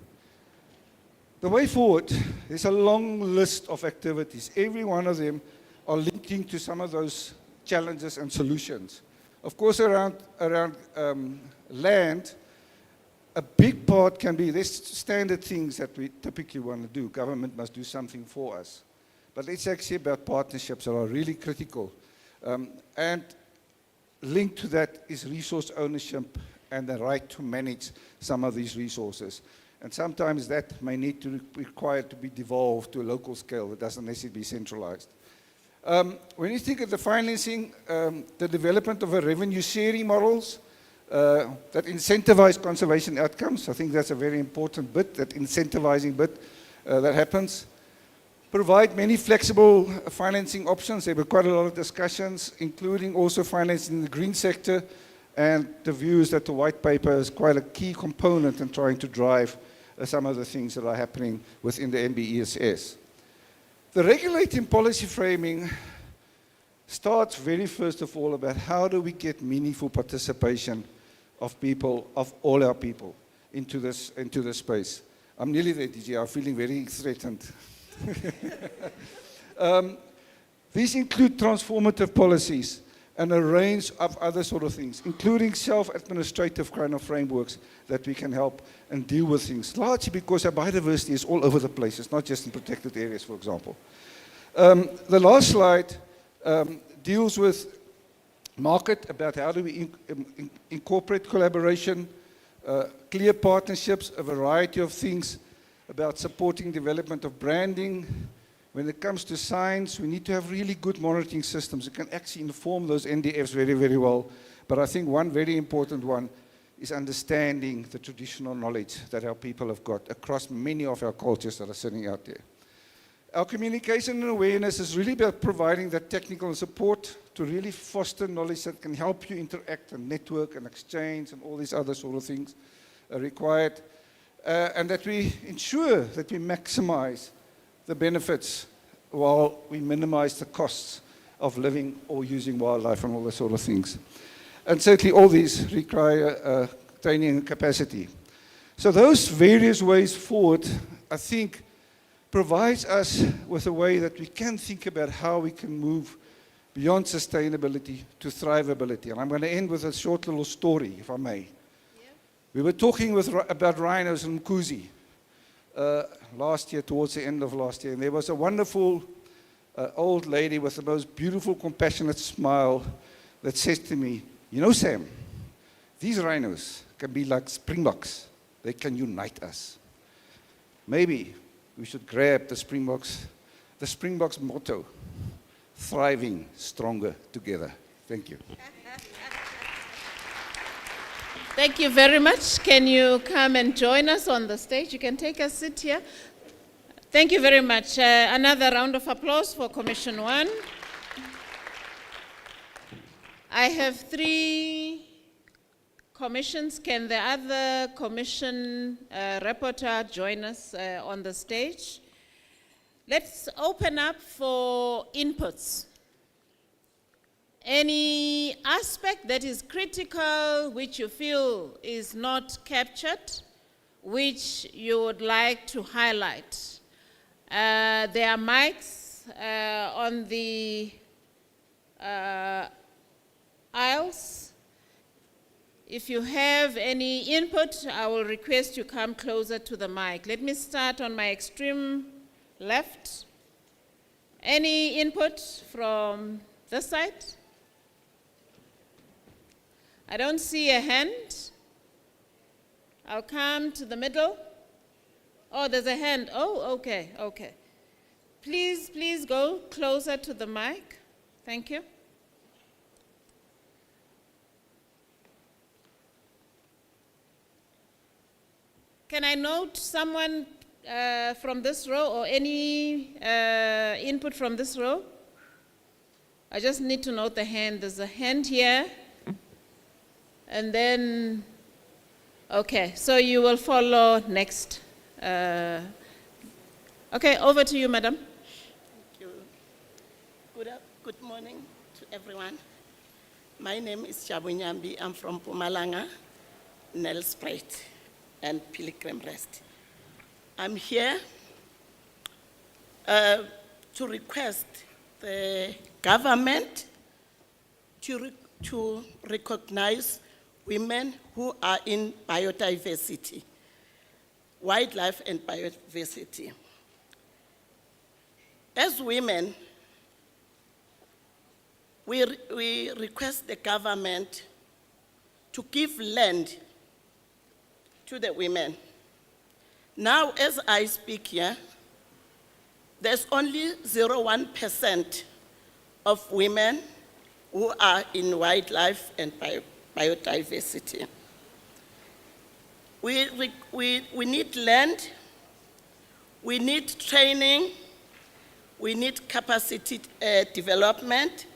The way forward, there's a long list of activities. Every one of them are linking to some of those challenges and solutions. Of course, around land, a big part can be, there's standard things that we typically want to do. Government must do something for us. But it's actually about partnerships that are really critical. And linked to that is resource ownership and the right to manage some of these resources. And sometimes that may need to require to be devolved to a local scale. It doesn't necessarily be centralized. When you think of the financing, the development of a revenue sharing models that incentivize conservation outcomes, I think that's a very important bit, that incentivizing bit that happens. Provide many flexible financing options. There were quite a lot of discussions, including also financing the green sector, and the view is that the white paper is quite a key component in trying to drive some of the things that are happening within the MBESS. The regulating policy framing starts very first of all about how do we get meaningful participation of people, of all our people, into this space. I'm nearly there, DJ. I'm feeling very threatened. These include transformative policies and a range of other sort of things, including self-administrative kind of frameworks that we can help and deal with things, largely because our biodiversity is all over the place. It's not just in protected areas, for example. The last slide deals with market, about how do we incorporate collaboration, clear partnerships, a variety of things, about supporting development of branding. When it comes to science, we need to have really good monitoring systems that can actually inform those NDFs very, very well. But I think one very important one is understanding the traditional knowledge that our people have got across many of our cultures that are sitting out there. Our communication and awareness is really about providing that technical support to really foster knowledge that can help you interact and network and exchange and all these other sort of things are required. And that we ensure that we maximize the benefits while we minimize the costs of living or using wildlife and all those sort of things. And certainly all these require training and capacity. So those various ways forward, I think, provides us with a way that we can think about how we can move beyond sustainability to thrivability. And I'm going to end with a short little story, if I may. We were talking about rhinos in Mkuzi last year, towards the end of last year, and there was a wonderful old lady with the most beautiful, compassionate smile that says to me, "You know, Sam, these rhinos can be like springboks. They can unite us. Maybe we should grab the Springboks motto, thriving stronger together." Thank you. Thank you very much. Can you come and join us on the stage? You can take a seat here. Thank you very much. Another round of applause for Commission 1. I have 3 commissions. Can the other commission rapporteur join us on the stage? Let's open up for inputs. Any aspect that is critical, which you feel is not captured, which you would like to highlight. There are mics on the aisles. If you have any input, I will request you come closer to the mic. Let me start on my extreme left. Any input from this side? I don't see a hand. I'll come to the middle. Oh, there's a hand. Oh, okay, okay. Please go closer to the mic. Thank you. Can I note someone from this row or any input from this row? I just need to note the hand. There's a hand here. And then, okay, so you will follow next. Okay, over to you, madam. Thank you. Good morning to everyone. My name is Chabunyambi. I'm from Pumalanga, Nelspruit, and Pilgrim Rest. I'm here to request the government to recognize women who are in biodiversity, wildlife and biodiversity. As women, we request the government to give land to the women. Now, as I speak here, there's only 0.1% of women who are in wildlife and biodiversity. We need land, we need training, we need capacity development,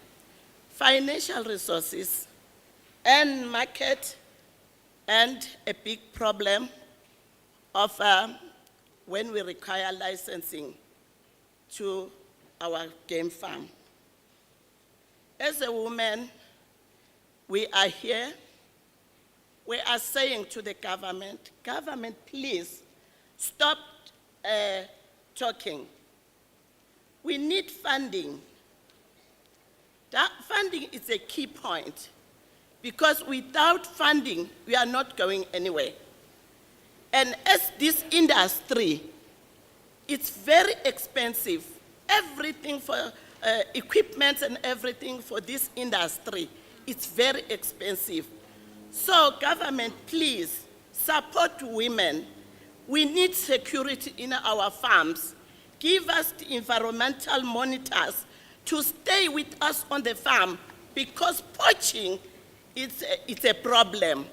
financial resources, and market, and a big problem of when we require licensing to our game farm. As a woman, we are here, we are saying to the government, please stop talking. We need funding. That funding is a key point, because without funding, we are not going anywhere. And as this industry, it's very expensive. Everything for equipment and everything for this industry, it's very expensive. So government, please support women. We need security in our farms. Give us the environmental monitors to stay with us on the farm, because poaching it's a problem.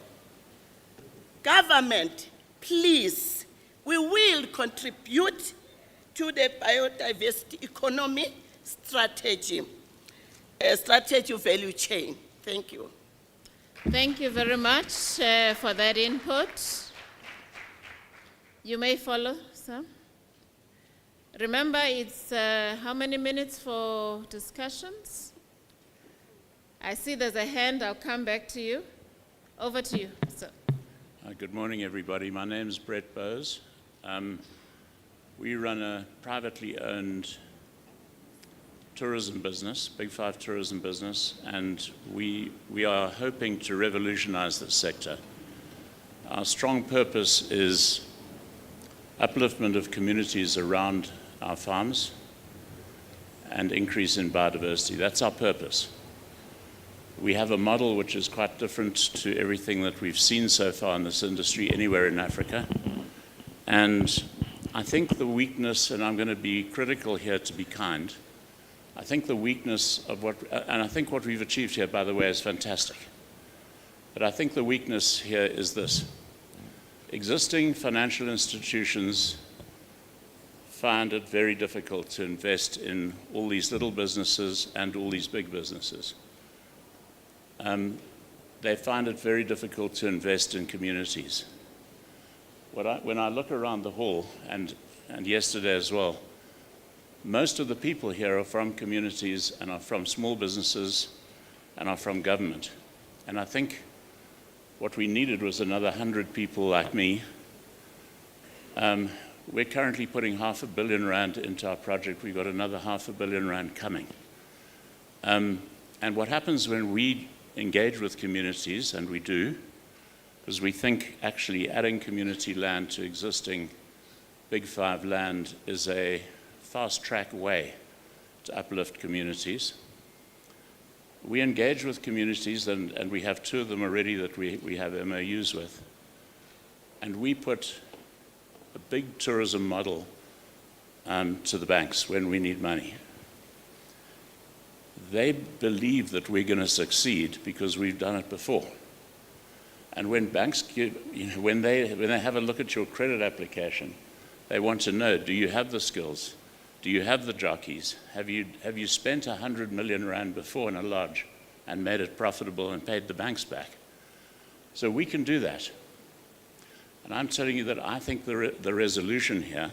Government, please, we will contribute to the biodiversity economy strategy value chain. Thank you. Thank you very much for that input. You may follow, sir. Remember, it's how many minutes for discussions? I see there's a hand. I'll come back to you. Over to you, sir. Good morning, everybody. My name is Brett Bowes. We run a privately owned tourism business, Big Five tourism business, and we are hoping to revolutionize this sector. Our strong purpose is upliftment of communities around our farms and increase in biodiversity. That's our purpose. We have a model which is quite different to everything that we've seen so far in this industry anywhere in Africa. And I think the weakness, and I'm going to be critical here to be kind, I think the weakness of and I think what we've achieved here, by the way, is fantastic. But I think the weakness here is this. Existing financial institutions find it very difficult to invest in all these little businesses and all these big businesses. They find it very difficult to invest in communities. When I look around the hall, and yesterday as well, most of the people here are from communities and are from small businesses and are from government. And I think what we needed was another 100 people like me. We're currently putting R500 million into our project. We've got another R500 million coming. And what happens when we engage with communities, and we do, because we think actually adding community land to existing Big Five land is a fast-track way to uplift communities. We engage with communities, and we have 2 of them already that we have MOUs with. And we put a big tourism model to the banks when we need money. They believe that we're going to succeed because we've done it before. And when banks when they have a look at your credit application, they want to know, do you have the skills? Do you have the jockeys? Have you spent 100 million rand before in a lodge and made it profitable and paid the banks back? So we can do that. And I'm telling you that I think the resolution here,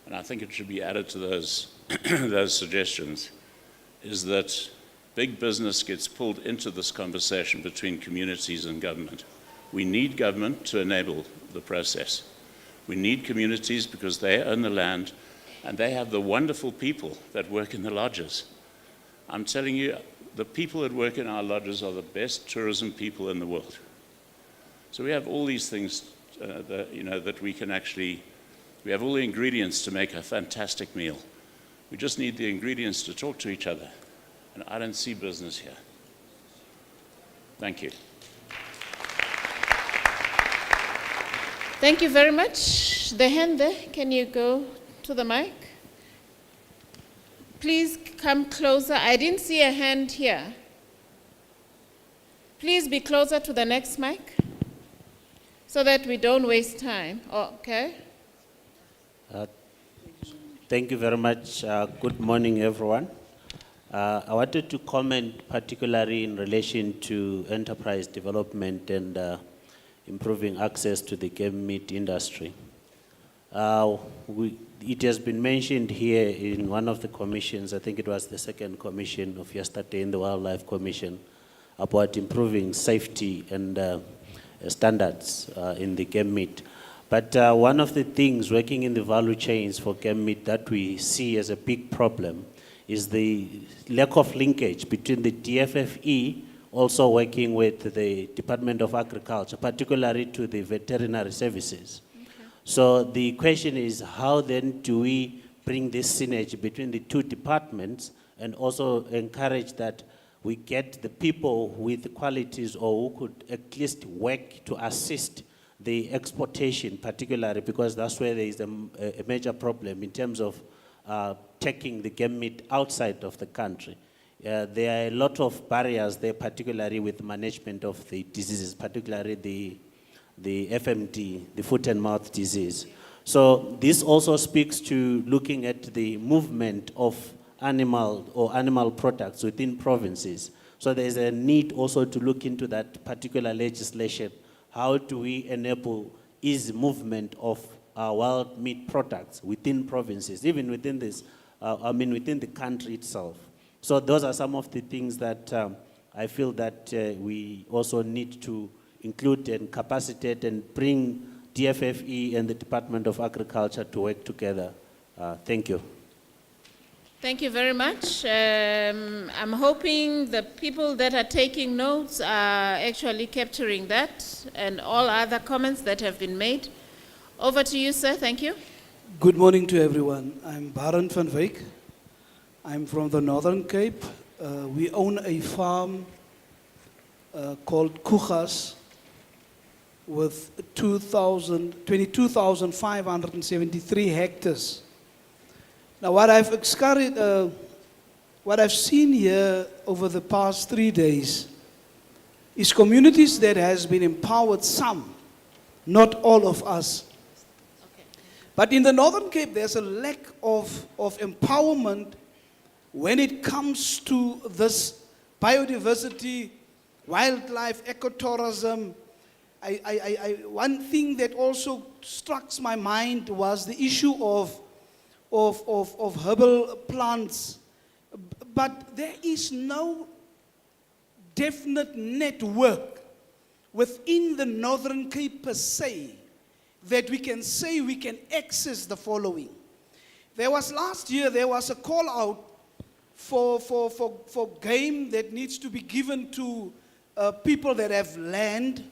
and I think it should be added to those those suggestions, is that big business gets pulled into this conversation between communities and government. We need government to enable the process. We need communities because they own the land and they have the wonderful people that work in the lodges. I'm telling you, the people that work in our lodges are the best tourism people in the world. So we have all these things that we can actually, we have all the ingredients to make a fantastic meal. We just need the ingredients to talk to each other. And I don't see business here. Thank you. Thank you very much. The hand there, can you go to the mic? Please come closer. I didn't see a hand here. Please be closer to the next mic so that we don't waste time. Okay. Thank you very much. Good morning, everyone. I wanted to comment particularly in relation to enterprise development and improving access to the game meat industry. It has been mentioned here in one of the commissions, I think it was the second commission of yesterday in the Wildlife Commission, about improving safety and standards in the game meat. But one of the things working in the value chains for game meat that we see as a big problem is the lack of linkage between the DFFE also working with the Department of Agriculture, particularly to the veterinary services. Okay. So the question is, how then do we bring this synergy between the two departments and also encourage that we get the people with qualities or who could at least work to assist the exportation, particularly because that's where there is a major problem in terms of taking the game meat outside of the country. There are a lot of barriers there, particularly with management of the diseases, particularly the FMD, the foot and mouth disease. So this also speaks to looking at the movement of animal products within provinces. So there's a need also to look into that particular legislation. How do we enable easy movement of wild meat products within provinces, even within this, within the country itself? So those are some of the things that I feel that we also need to include and capacitate and bring DFFE and the Department of Agriculture to work together. Thank you. Thank you very much. I'm hoping the people that are taking notes are actually capturing that and all other comments that have been made. Over to you, sir. Thank you. Good morning to everyone. I'm Baron van Wyk. I'm from the Northern Cape. We own a farm called Kuchas with 22,573 hectares. Now, what I've seen here over the past 3 days is communities that has been empowered, some, not all of us. But in the Northern Cape, there's a lack of empowerment when it comes to this biodiversity, wildlife, ecotourism. One thing that also struck my mind was the issue of herbal plants. But there is no definite network within the Northern Cape per se that we can say we can access the following. Last year, there was a call out for game that needs to be given to people that have land.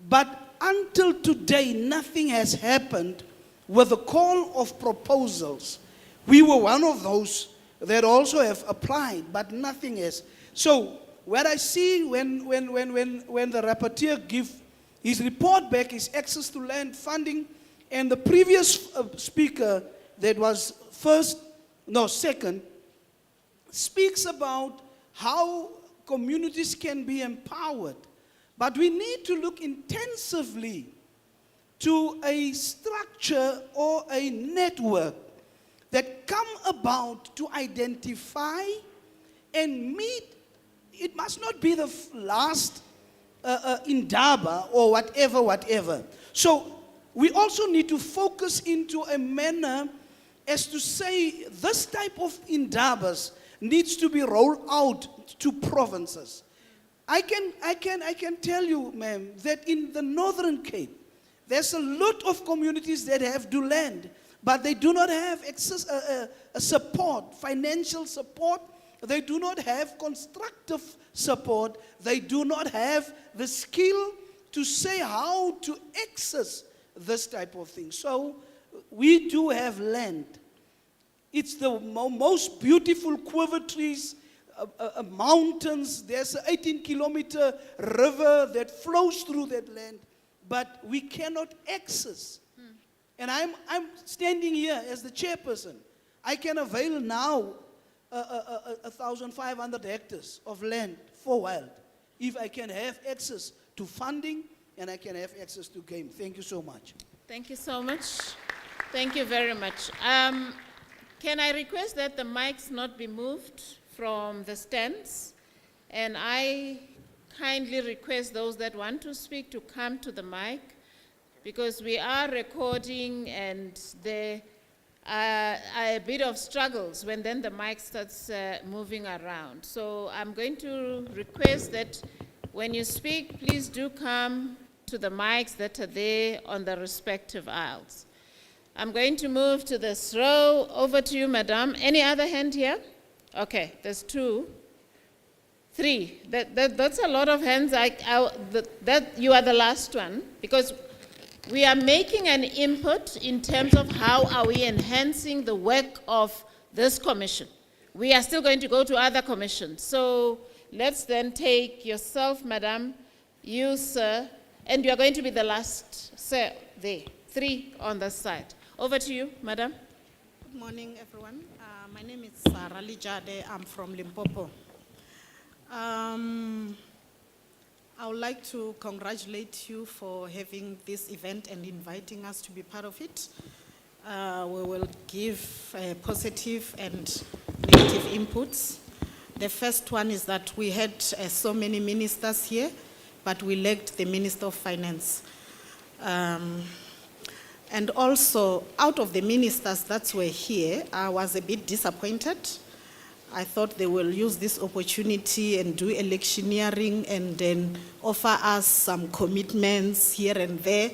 But until today, nothing has happened with the call of proposals. We were one of those that also have applied, but nothing has. So what I see when the rapporteur gives his report back is access to land funding, and the previous speaker that was second, speaks about how communities can be empowered. But we need to look intensively to a structure or a network that come about to identify and meet. It must not be the last Indaba or whatever. So we also need to focus into a manner as to say this type of Indabas, needs to be rolled out to provinces. I can tell you, ma'am, that in the Northern Cape, there's a lot of communities that have do land, but they do not have access, support, financial support. They do not have constructive support. They do not have the skill to say how to access this type of thing. So we do have land. It's the most beautiful quiver trees, mountains. There's an 18-kilometer river that flows through that land, but we cannot access. And I'm standing here as the chairperson. I can avail now 1,500 hectares of land for wild if I can have access to funding and I can have access to game. Thank you so much. Thank you so much. Thank you very much. Can I request that the mics not be moved from the stands? And I kindly request those that want to speak to come to the mic, because we are recording and there are a bit of struggles when then the mic starts moving around. So I'm going to request that when you speak, please do come to the mics that are there on the respective aisles. I'm going to move to this row. Over to you, madam. Any other hand here? Okay, there's 2, 3. That's a lot of hands. That you are the last one, because we are making an input in terms of how are we enhancing the work of this commission. We are still going to go to other commissions. So let's then take yourself, madam, you, sir, and you are going to be the last, sir, there. 3 on the side. Over to you, madam. Good morning, everyone. My name is Sarah Lijade. I'm from Limpopo. I would like to congratulate you for having this event and inviting us to be part of it. We will give positive and negative inputs. The first one is that we had so many ministers here, but we lacked the Minister of Finance. And also, out of the ministers that were here, I was a bit disappointed. I thought they will use this opportunity and do electioneering and then offer us some commitments here and there.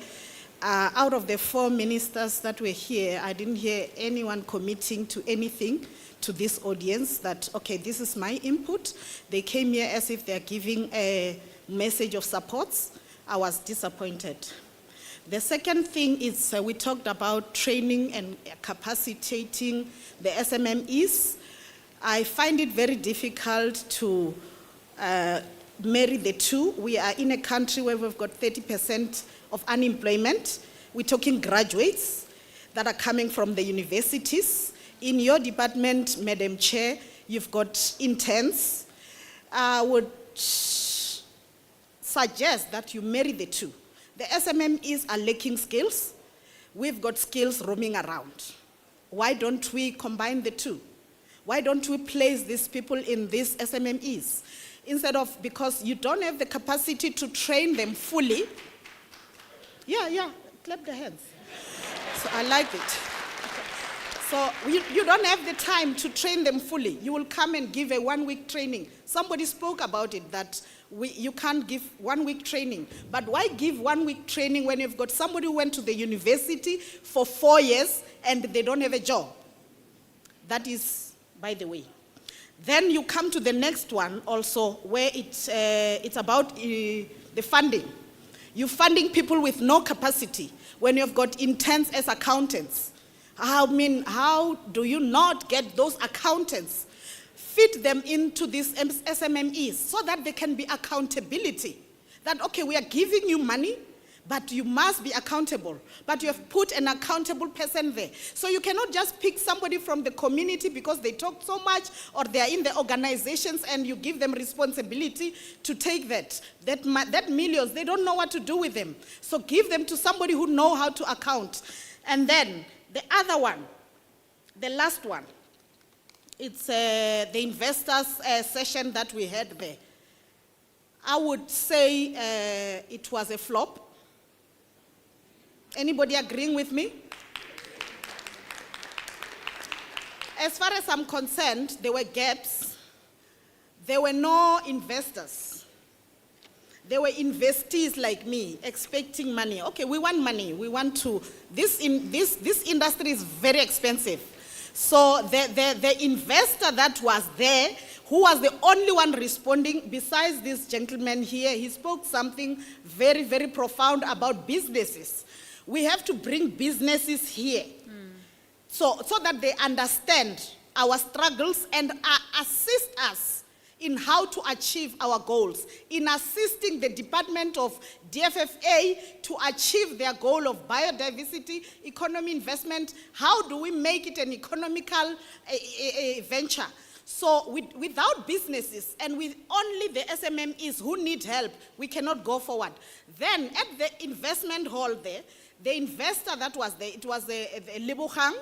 Out of the 4 ministers that were here, I didn't hear anyone committing to anything to this audience that, okay, this is my input. They came here as if they're giving a message of support. I was disappointed. The second thing is we talked about training and capacitating the SMMEs. I find it very difficult to marry the two. We are in a country where we've got 30% of unemployment. We're talking graduates that are coming from the universities. In your department, Madam Chair, you've got interns. I would suggest that you marry the two. The SMMEs are lacking skills. We've got skills roaming around. Why don't we combine the two? Why don't we place these people in these SMMEs? Instead of, because you don't have the capacity to train them fully. Yeah, clap the hands. So I like it. So you don't have the time to train them fully. You will come and give a 1-week training. Somebody spoke about it, that you can't give 1-week training. But why give 1-week training when you've got somebody who went to the university for 4 years and they don't have a job? That is, by the way. Then you come to the next one also, where it's about the funding. You're funding people with no capacity when you've got interns as accountants. How do you not get those accountants, fit them into these SMMEs so that there can be accountability? That, okay, we are giving you money, but you must be accountable. But you have put an accountable person there. So you cannot just pick somebody from the community because they talk so much or they are in the organizations and you give them responsibility to take that millions. They don't know what to do with them. So give them to somebody who know how to account. And then the other one, the last one, it's the investors session that we had there. I would say it was a flop. Anybody agreeing with me? as far as I'm concerned, there were gaps. There were no investors. There were investees like me expecting money. Okay, we want money. We want to. This industry is very expensive. So the investor that was there, who was the only one responding, besides this gentleman here, he spoke something very, very profound about businesses. We have to bring businesses here so that they understand our struggles and assist us in how to achieve our goals, in assisting the Department of DFFA to achieve their goal of biodiversity, economy investment. How do we make it an economical venture? So without businesses and with only the SMMEs who need help, we cannot go forward. Then at the investment hall there, the investor that was there, it was Lebogang,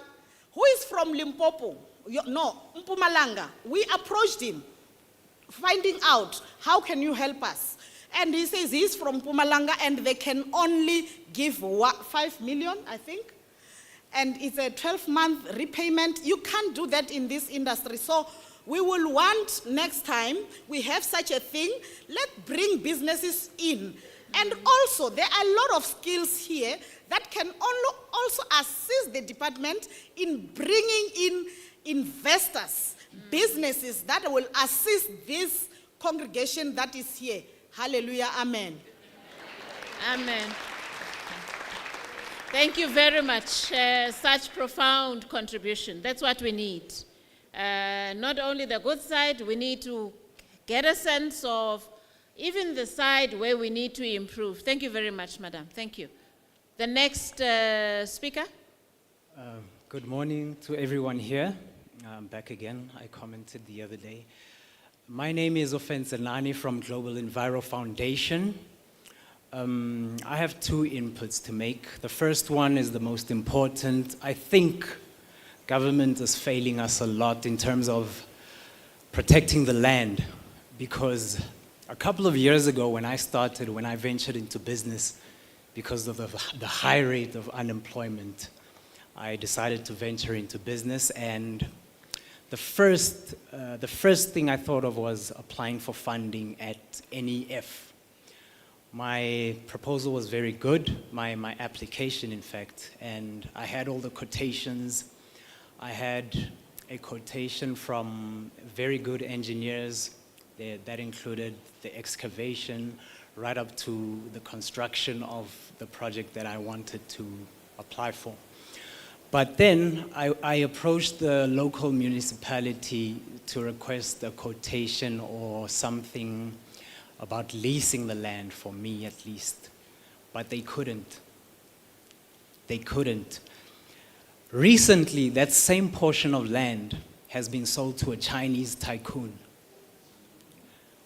who is from Limpopo, Mpumalanga. We approached him, finding out, how can you help us? And he says he's from Mpumalanga and they can only give 5 million, I think. And it's a 12-month repayment. You can't do that in this industry. So we will want next time we have such a thing, let's bring businesses in. And also, there are a lot of skills here that can also assist the department in bringing in investors, businesses that will assist this congregation that is here. Hallelujah, amen. Amen. Thank you very much. Such profound contribution. That's what we need. Not only the good side, we need to get a sense of even the side where we need to improve. Thank you very much, madam. Thank you. The next speaker. Good morning to everyone here. I'm back again. I commented the other day. My name is Ofenselani from Global Enviro Foundation. I have two inputs to make. The first one is the most important. I think government is failing us a lot in terms of protecting the land, because a couple of years ago when I ventured into business, because of the high rate of unemployment, I decided to venture into business, and the first thing I thought of was applying for funding at NEF. My proposal was very good, my application in fact, and I had all the quotations. I had a quotation from very good engineers that included the excavation right up to the construction of the project that I wanted to apply for. But then I approached the local municipality to request a quotation or something about leasing the land, for me at least. But they couldn't. They couldn't. Recently, that same portion of land has been sold to a Chinese tycoon.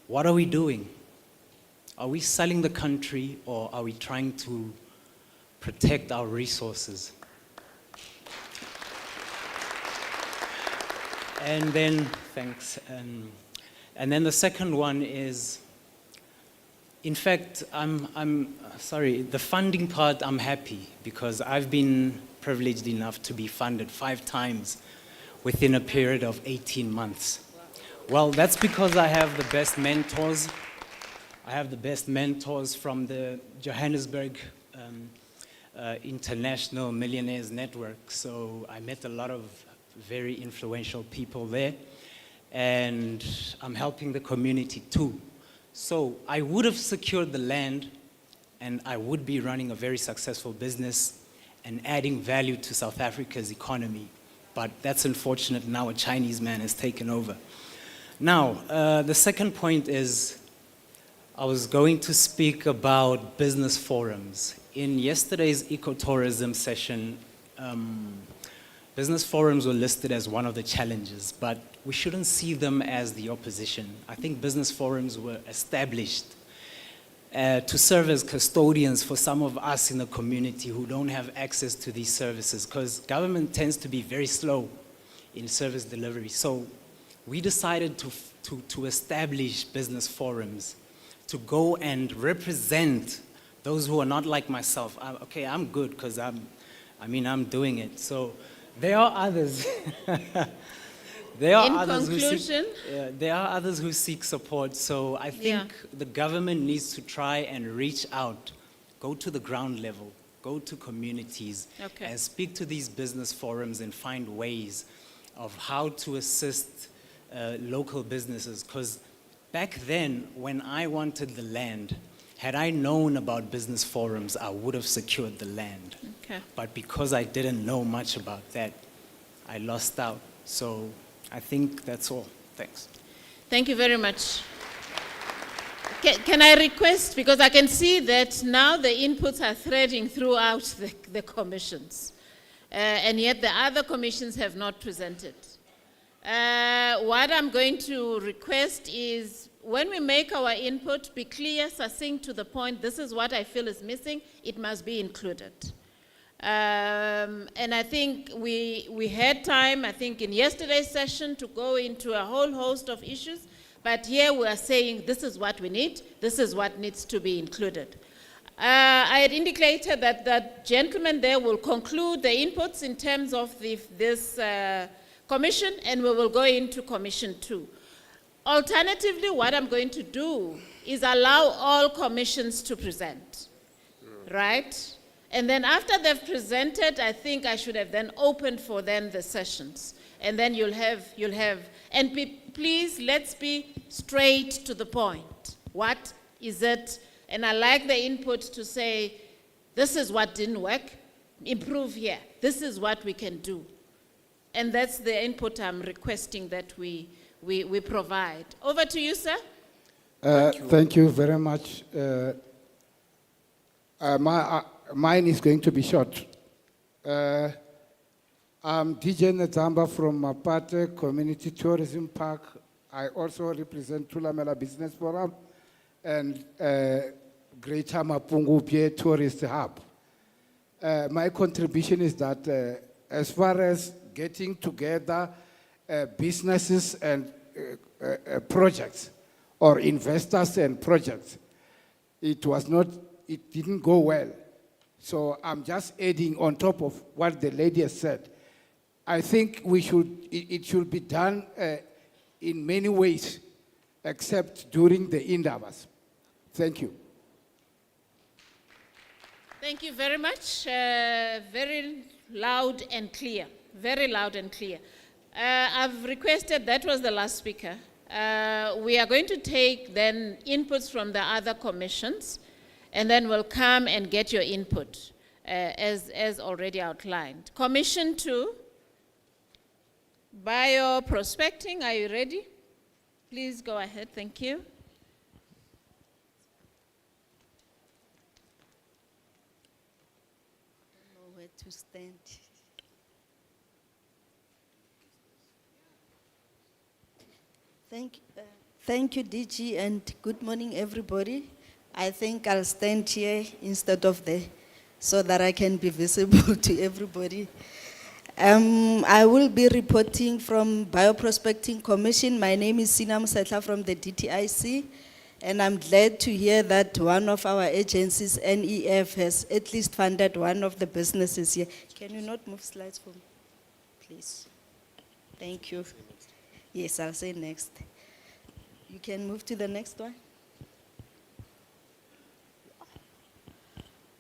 What are we doing? Are we selling the country, or are we trying to protect our resources? And then, thanks. And then the second one is, in fact, I'm sorry, the funding part, I'm happy, because I've been privileged enough to be funded 5 times within a period of 18 months. Well, that's because I have the best mentors. I have the best mentors from the Johannesburg International Millionaires Network. So I met a lot of very influential people there, and I'm helping the community too. So I would have secured the land, and I would be running a very successful business and adding value to South Africa's economy. But that's unfortunate. Now a Chinese man has taken over. Now, the second point is, I was going to speak about business forums. In yesterday's ecotourism session, business forums were listed as one of the challenges, but we shouldn't see them as the opposition. I think business forums were established to serve as custodians for some of us in the community who don't have access to these services, because government tends to be very slow in service delivery. So we decided to establish business forums to go and represent those who are not like myself. Okay, I'm good because I'm doing it. So there are others. There are In others conclusion? there are others who seek support. So I think the government needs to try and reach out, go to the ground level, go to communities, Okay. and speak to these business forums and find ways of how to assist local businesses. Because back then, when I wanted the land, had I known about business forums, I would have secured the land. Okay. But because I didn't know much about that, I lost out. So I think that's all. Thanks. Thank you very much. Can I request, because I can see that now the inputs are threading throughout the commissions, and yet the other commissions have not presented. What I'm going to request is, when we make our input, be clear, succinct, to the point. This is what I feel is missing. It must be included. And I think we had time, I think in yesterday's session, to go into a whole host of issues, but here we are saying this is what we need, this is what needs to be included. I had indicated that the gentleman there will conclude the inputs in terms of this commission, and we will go into commission 2. Alternatively, what I'm going to do is allow all commissions to present, right? And then after they've presented, I think I should have then opened for them the sessions. And then you'll have, and please, let's be straight to the point. What is it? And I like the input to say, this is what didn't work, improve here. This is what we can do. And that's the input I'm requesting that we provide. Over to you, sir. Thank you very much. Mine is going to be short. I'm DJ Nzamba from Mapate Community Tourism Park. I also represent Tulamela Business Forum and Greater Mapungubwe Tourist Hub. My contribution is that as far as getting together businesses and projects, or investors and projects, it didn't go well. So I'm just adding on top of what the lady has said. I think it should be done in many ways, except during the Indabas. Thank you. Thank you very much. Very loud and clear. Very loud and clear. I've requested, that was the last speaker. We are going to take then inputs from the other commissions, and then we'll come and get your input as already outlined. Commission 2, bioprospecting, are you ready? Please go ahead, thank you. I don't know where to stand. Thank you, DG, and good morning, everybody. I think I'll stand here instead of there so that I can be visible to everybody. I will be reporting from Bioprospecting Commission. My name is Sinam Setla from the DTIC, and I'm glad to hear that one of our agencies, NEF, has at least funded one of the businesses here. Can you not move slides for me, please? Thank you. Yes, I'll say next. You can move to the next one.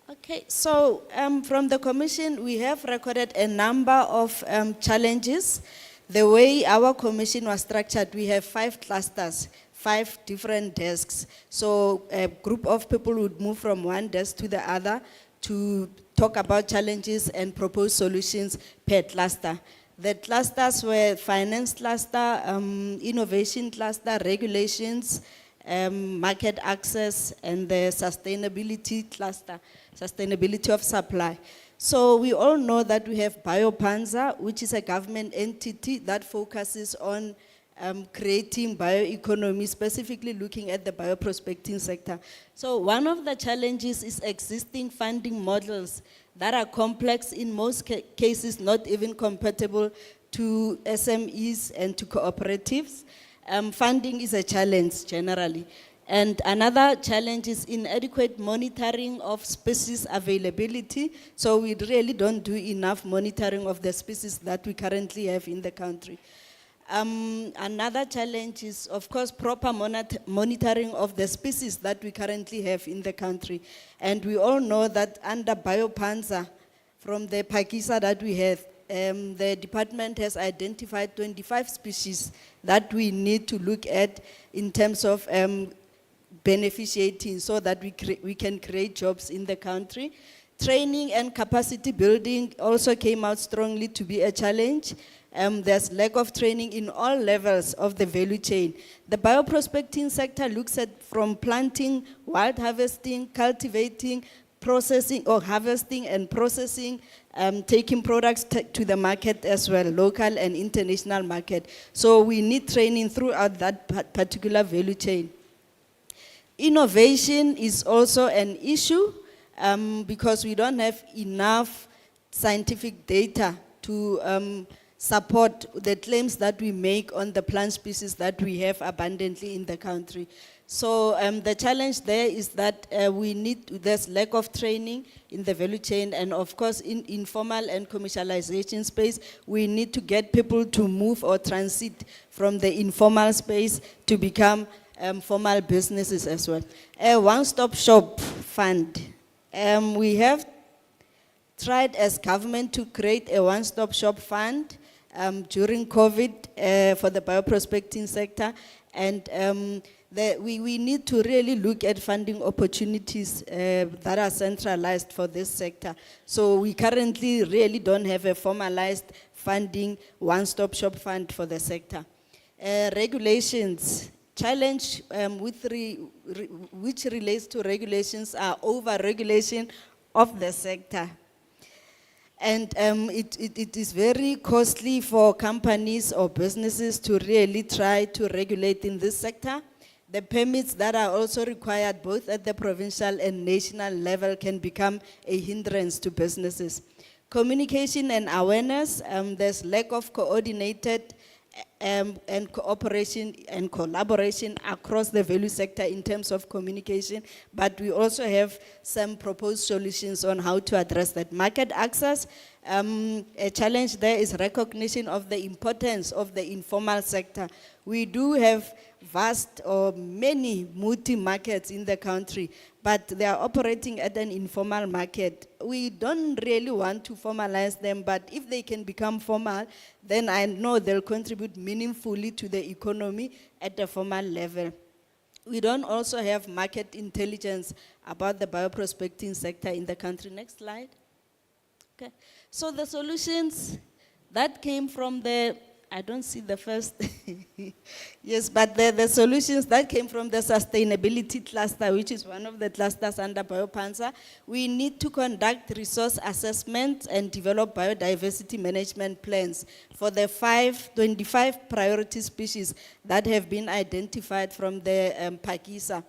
Okay, so from the commission, we have recorded a number of challenges. The way our commission was structured, we have 5 clusters, 5 different desks. So a group of people would move from one desk to the other to talk about challenges and propose solutions per cluster. The clusters were finance cluster, innovation cluster, regulations, market access, and the sustainability cluster, sustainability of supply. So we all know that we have BioPanza, which is a government entity that focuses on creating bioeconomy, specifically looking at the bioprospecting sector. So one of the challenges is existing funding models that are complex, in most cases not even compatible to SMEs and to cooperatives. Funding is a challenge generally. And another challenge is inadequate monitoring of species availability. So we really don't do enough monitoring of the species that we currently have in the country. Another challenge is, of course, proper monitoring of the species that we currently have in the country. And we all know that under Biopanza, from the Pakisa that we have, the department has identified 25 species that we need to look at in terms of beneficiating so that we can create jobs in the country. Training and capacity building also came out strongly to be a challenge. There's lack of training in all levels of the value chain. The bioprospecting sector looks at from planting, wild harvesting, cultivating, processing or harvesting and processing, taking products to the market as well, local and international market. So we need training throughout that particular value chain. Innovation is also an issue because we don't have enough scientific data to support the claims that we make on the plant species that we have abundantly in the country. So the challenge there is that there's lack of training in the value chain, and of course in informal and commercialization space, we need to get people to move or transit from the informal space to become formal businesses as well. A one-stop shop fund. We have tried as government to create a one-stop shop fund during COVID for the bioprospecting sector, and we need to really look at funding opportunities that are centralized for this sector. So we currently really don't have a formalized funding one-stop shop fund for the sector. Regulations. Challenge which relates to regulations are over-regulation of the sector. And it is very costly for companies or businesses to really try to regulate in this sector. The permits that are also required both at the provincial and national level can become a hindrance to businesses. Communication and awareness, there's lack of coordinated and cooperation and collaboration across the value sector in terms of communication, but we also have some proposed solutions on how to address that. Market access, a challenge there is recognition of the importance of the informal sector. We do have vast or many multi-markets in the country, but they are operating at an informal market. We don't really want to formalize them, but if they can become formal, then I know they'll contribute meaningfully to the economy at a formal level. We don't also have market intelligence about the bioprospecting sector in the country. Next slide. Okay. So the solutions that came from I don't see the first. Yes, but the solutions that came from the sustainability cluster, which is one of the clusters under Biopanza, we need to conduct resource assessments and develop biodiversity management plans for the 25 priority species that have been identified from the Pakisa.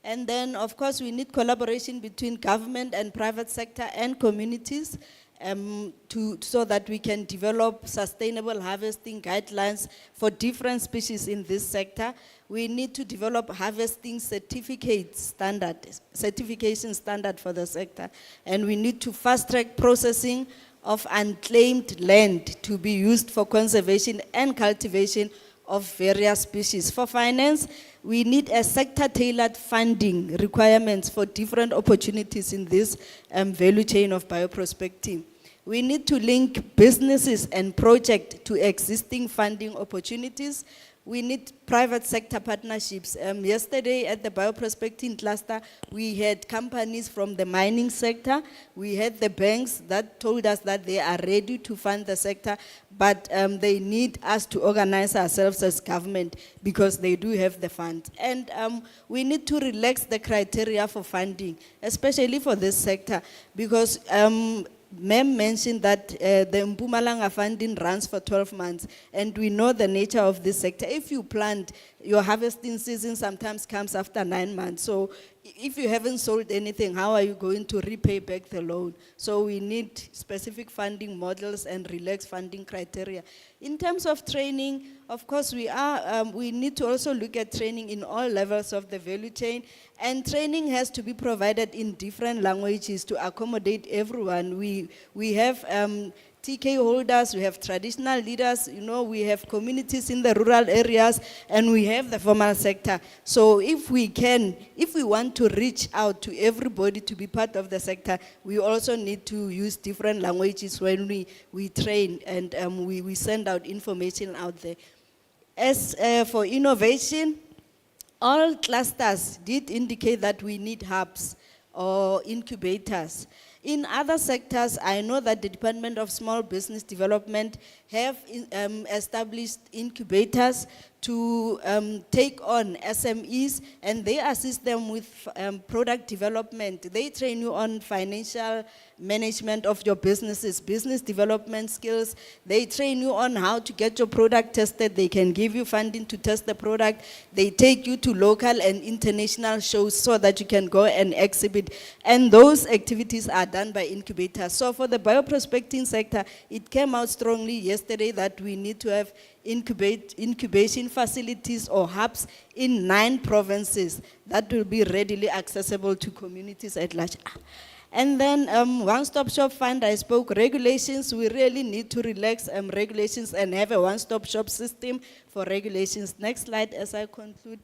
And then, of course, we need collaboration between government and private sector and communities so that we can develop sustainable harvesting guidelines for different species in this sector. We need to develop harvesting certification standard for the sector. And we need to fast-track processing of unclaimed land to be used for conservation and cultivation of various species. For finance, we need a sector-tailored funding requirements for different opportunities in this value chain of bioprospecting. We need to link businesses and projects to existing funding opportunities. We need private sector partnerships. Yesterday at the bioprospecting cluster, we had companies from the mining sector. We had the banks that told us that they are ready to fund the sector, but they need us to organize ourselves as government because they do have the funds. And we need to relax the criteria for funding, especially for this sector, because Ma'am mentioned that the Mpumalanga funding runs for 12 months, and we know the nature of this sector. If you plant, your harvesting season sometimes comes after 9 months. So if you haven't sold anything, how are you going to repay back the loan? So we need specific funding models and relaxed funding criteria. In terms of training, of course, we need to also look at training in all levels of the value chain, and training has to be provided in different languages to accommodate everyone. We have TK holders, we have traditional leaders, you know, we have communities in the rural areas, and we have the formal sector. So if we want to reach out to everybody to be part of the sector, we also need to use different languages when we train and we send out information out there. As for innovation, all clusters did indicate that we need hubs or incubators. In other sectors, I know that the Department of Small Business Development have established incubators to take on SMEs, and they assist them with product development. They train you on financial management of your businesses, business development skills. They train you on how to get your product tested. They can give you funding to test the product. They take you to local and international shows so that you can go and exhibit. And those activities are done by incubators. So for the bioprospecting sector, it came out strongly yesterday that we need to have incubation facilities or hubs in 9 provinces that will be readily accessible to communities at large. And then one-stop shop fund, I spoke regulations. We really need to relax regulations and have a one-stop shop system for regulations. Next slide as I conclude.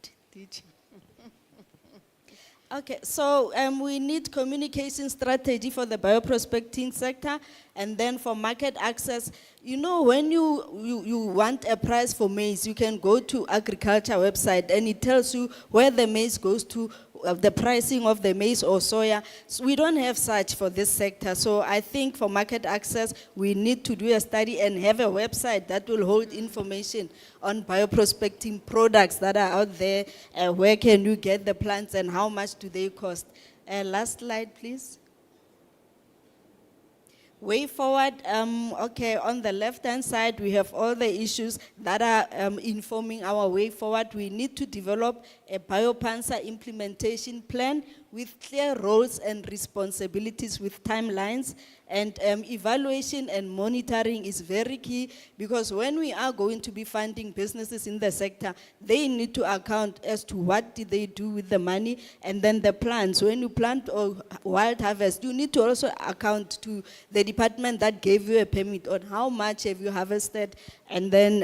Okay, so we need communication strategy for the bioprospecting sector, and then for market access. You know, when you want a price for maize, you can go to agriculture website and it tells you where the maize goes to, the pricing of the maize or soya. So we don't have such for this sector. So I think for market access, we need to do a study and have a website that will hold information on bioprospecting products that are out there. Where can you get the plants and how much do they cost? Last slide, please. Way forward, okay, on the left-hand side, we have all the issues that are informing our way forward. We need to develop a biopansa implementation plan with clear roles and responsibilities with timelines. And evaluation and monitoring is very key, because when we are going to be funding businesses in the sector, they need to account as to what did they do with the money, and then the plants. When you plant or wild harvest, you need to also account to the department that gave you a permit on how much have you harvested, and then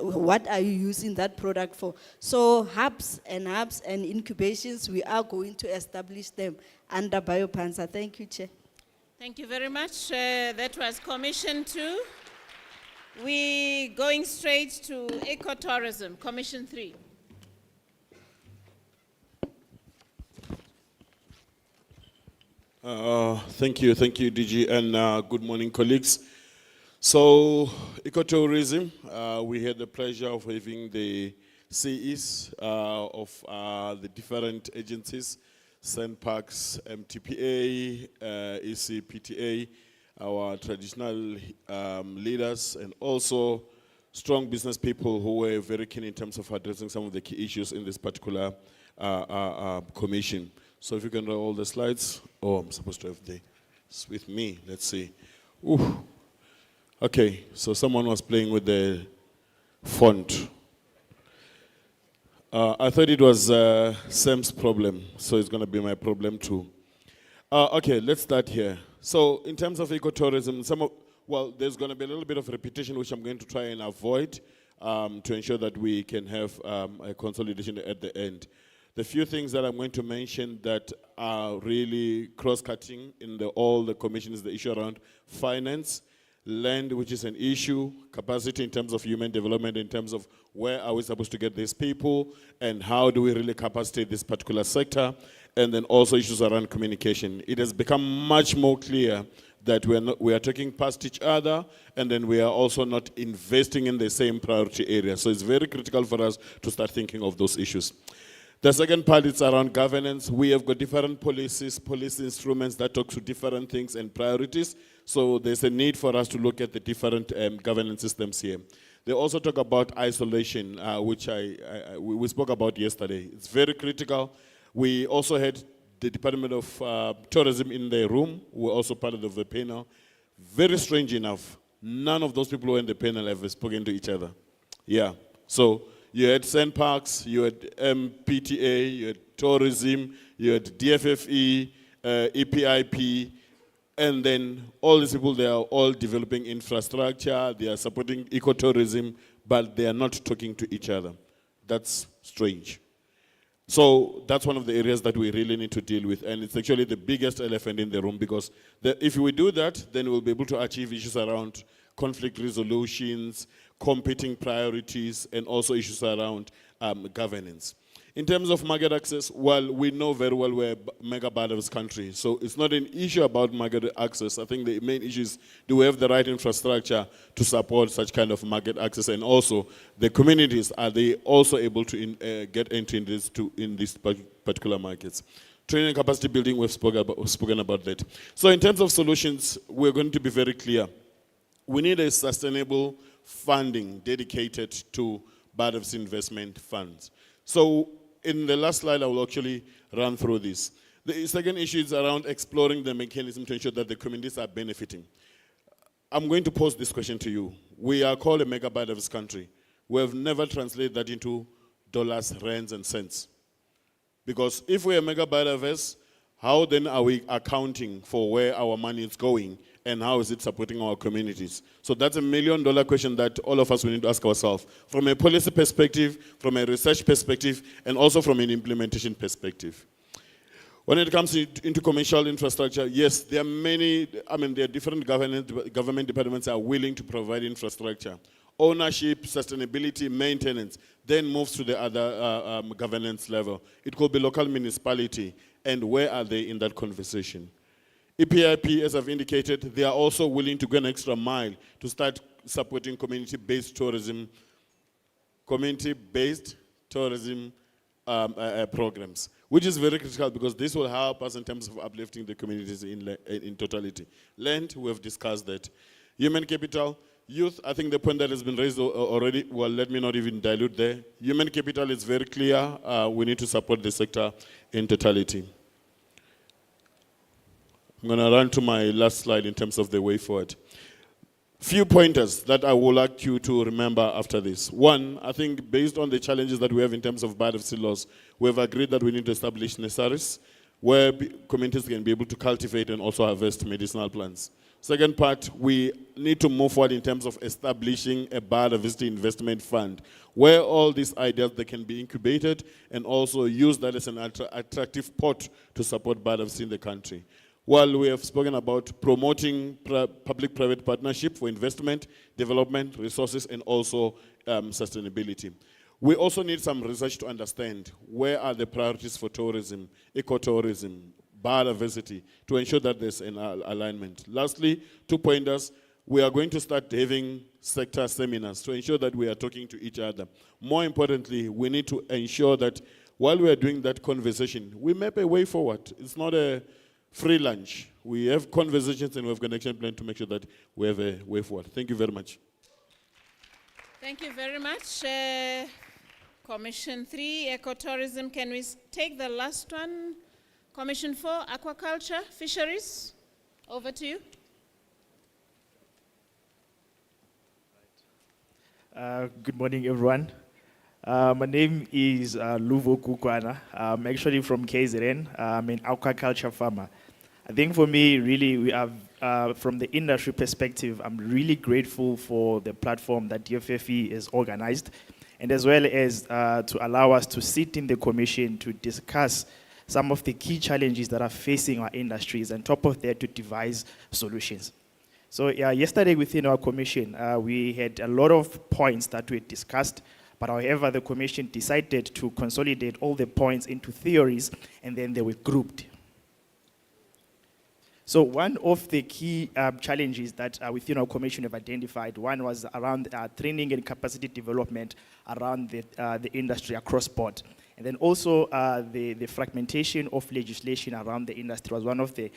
what are you using that product for. So hubs and incubations, we are going to establish them under Biopansa. Thank you, Chair. Thank you very much. That was Commission 2. We're going straight to ecotourism, Commission 3. Thank you, DG, and good morning, colleagues. So, ecotourism, we had the pleasure of having the CEs of the different agencies, SANParks, MTPA, ECPTA, our traditional leaders, and also strong business people who were very keen in terms of addressing some of the key issues in this particular commission. So if you can roll all the slides. Oh, I'm supposed to have this with me. Let's see. Ooh. Okay, so someone was playing with the font. I thought it was Sam's problem, so it's going to be my problem too. Okay, let's start here. So in terms of ecotourism, there's going to be a little bit of repetition, which I'm going to try and avoid to ensure that we can have a consolidation at the end. The few things that I'm going to mention that are really cross-cutting in all the commissions, the issue around finance, land, which is an issue, capacity in terms of human development, in terms of where are we supposed to get these people, and how do we really capacitate this particular sector, and then also issues around communication. It has become much more clear that we are talking past each other, and then we are also not investing in the same priority area. So it's very critical for us to start thinking of those issues. The second part is around governance. We have got different policies, policy instruments that talk to different things and priorities. So there's a need for us to look at the different governance systems here. They also talk about isolation, which we spoke about yesterday. It's very critical. We also had the Department of Tourism in the room. We're also part of the panel. Very strange enough, none of those people who were in the panel have spoken to each other. Yeah, so you had SANParks, you had PTA, you had tourism, you had DFFE, EPIP, And then all these people, they are all developing infrastructure, they are supporting ecotourism, but they are not talking to each other. That's strange. So that's one of the areas that we really need to deal with, and it's actually the biggest elephant in the room, because if we do that, then we'll be able to achieve issues around conflict resolutions, competing priorities, and also issues around governance. In terms of market access, well, we know very well we're a mega biodiverse country, so it's not an issue about market access. I think the main issue is, do we have the right infrastructure to support such kind of market access, and also the communities, are they also able to get entry in these particular markets? Training and capacity building, we've spoken about that. So in terms of solutions, we're going to be very clear. We need a sustainable funding dedicated to biodiversity investment funds. So in the last slide, I will actually run through this. The second issue is around exploring the mechanism to ensure that the communities are benefiting. I'm going to pose this question to you. We are called a mega biodiverse country. We have never translated that into dollars, rands, and cents. Because if we are mega biodiverse, how then are we accounting for where our money is going, and how is it supporting our communities? So that's $1 million question that all of us will need to ask ourselves, from a policy perspective, from a research perspective, and also from an implementation perspective. When it comes into commercial infrastructure, yes, there are many, there are different government departments that are willing to provide infrastructure. Ownership, sustainability, maintenance, then moves to the other governance level. It could be local municipality, and where are they in that conversation? EPIP, as I've indicated, they are also willing to go an extra mile to start supporting community-based tourism programs, which is very critical, because this will help us in terms of uplifting the communities in totality. Land, we have discussed that. Human capital, youth, I think the point that has been raised already, well, let me not even dilute there. Human capital is very clear. We need to support the sector in totality. I'm going to run to my last slide in terms of the way forward. Few pointers that I would like you to remember after this. One, I think based on the challenges that we have in terms of biodiversity loss, we have agreed that we need to establish nurseries where communities can be able to cultivate and also harvest medicinal plants. Second part, we need to move forward in terms of establishing a biodiversity investment fund where all these ideas, they can be incubated and also use that as an attractive pot to support biodiversity in the country. While we have spoken about promoting public-private partnership for investment, development, resources, and also sustainability. We also need some research to understand where are the priorities for tourism, ecotourism, biodiversity, to ensure that there's an alignment. Lastly, 2 pointers. We are going to start having sector seminars to ensure that we are talking to each other. More importantly, we need to ensure that while we are doing that conversation, we map a way forward. It's not a free lunch. We have conversations and we have an action plan to make sure that we have a way forward. Thank you very much. Thank you very much. Commission 3, ecotourism. Can we take the last one? Commission 4, aquaculture, fisheries. Over to you. Good morning, everyone. My name is Luvo Kukwana. I'm actually from KZN. I'm an aquaculture farmer. I think for me, really, we have, from the industry perspective, I'm really grateful for the platform that DFFE has organized, and as well as to allow us to sit in the commission to discuss some of the key challenges that are facing our industries, and top of that, to devise solutions. So yesterday within our commission, we had a lot of points that we discussed, but however, the commission decided to consolidate all the points into theories, and then they were grouped. So one of the key challenges that within our commission have identified, one was around training and capacity development around the industry across board. And then also the fragmentation of legislation around the industry was one of the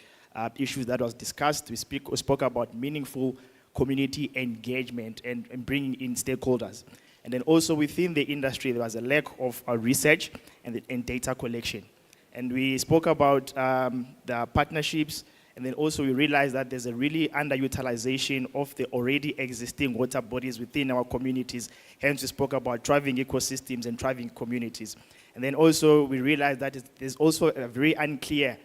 issues that was discussed. We spoke about meaningful community engagement and bringing in stakeholders. And then also within the industry, there was a lack of research and data collection. And we spoke about the partnerships, and then also we realized that there's a really underutilization of the already existing water bodies within our communities. Hence, we spoke about thriving ecosystems and thriving communities. And then also we realized that there's also a very unclear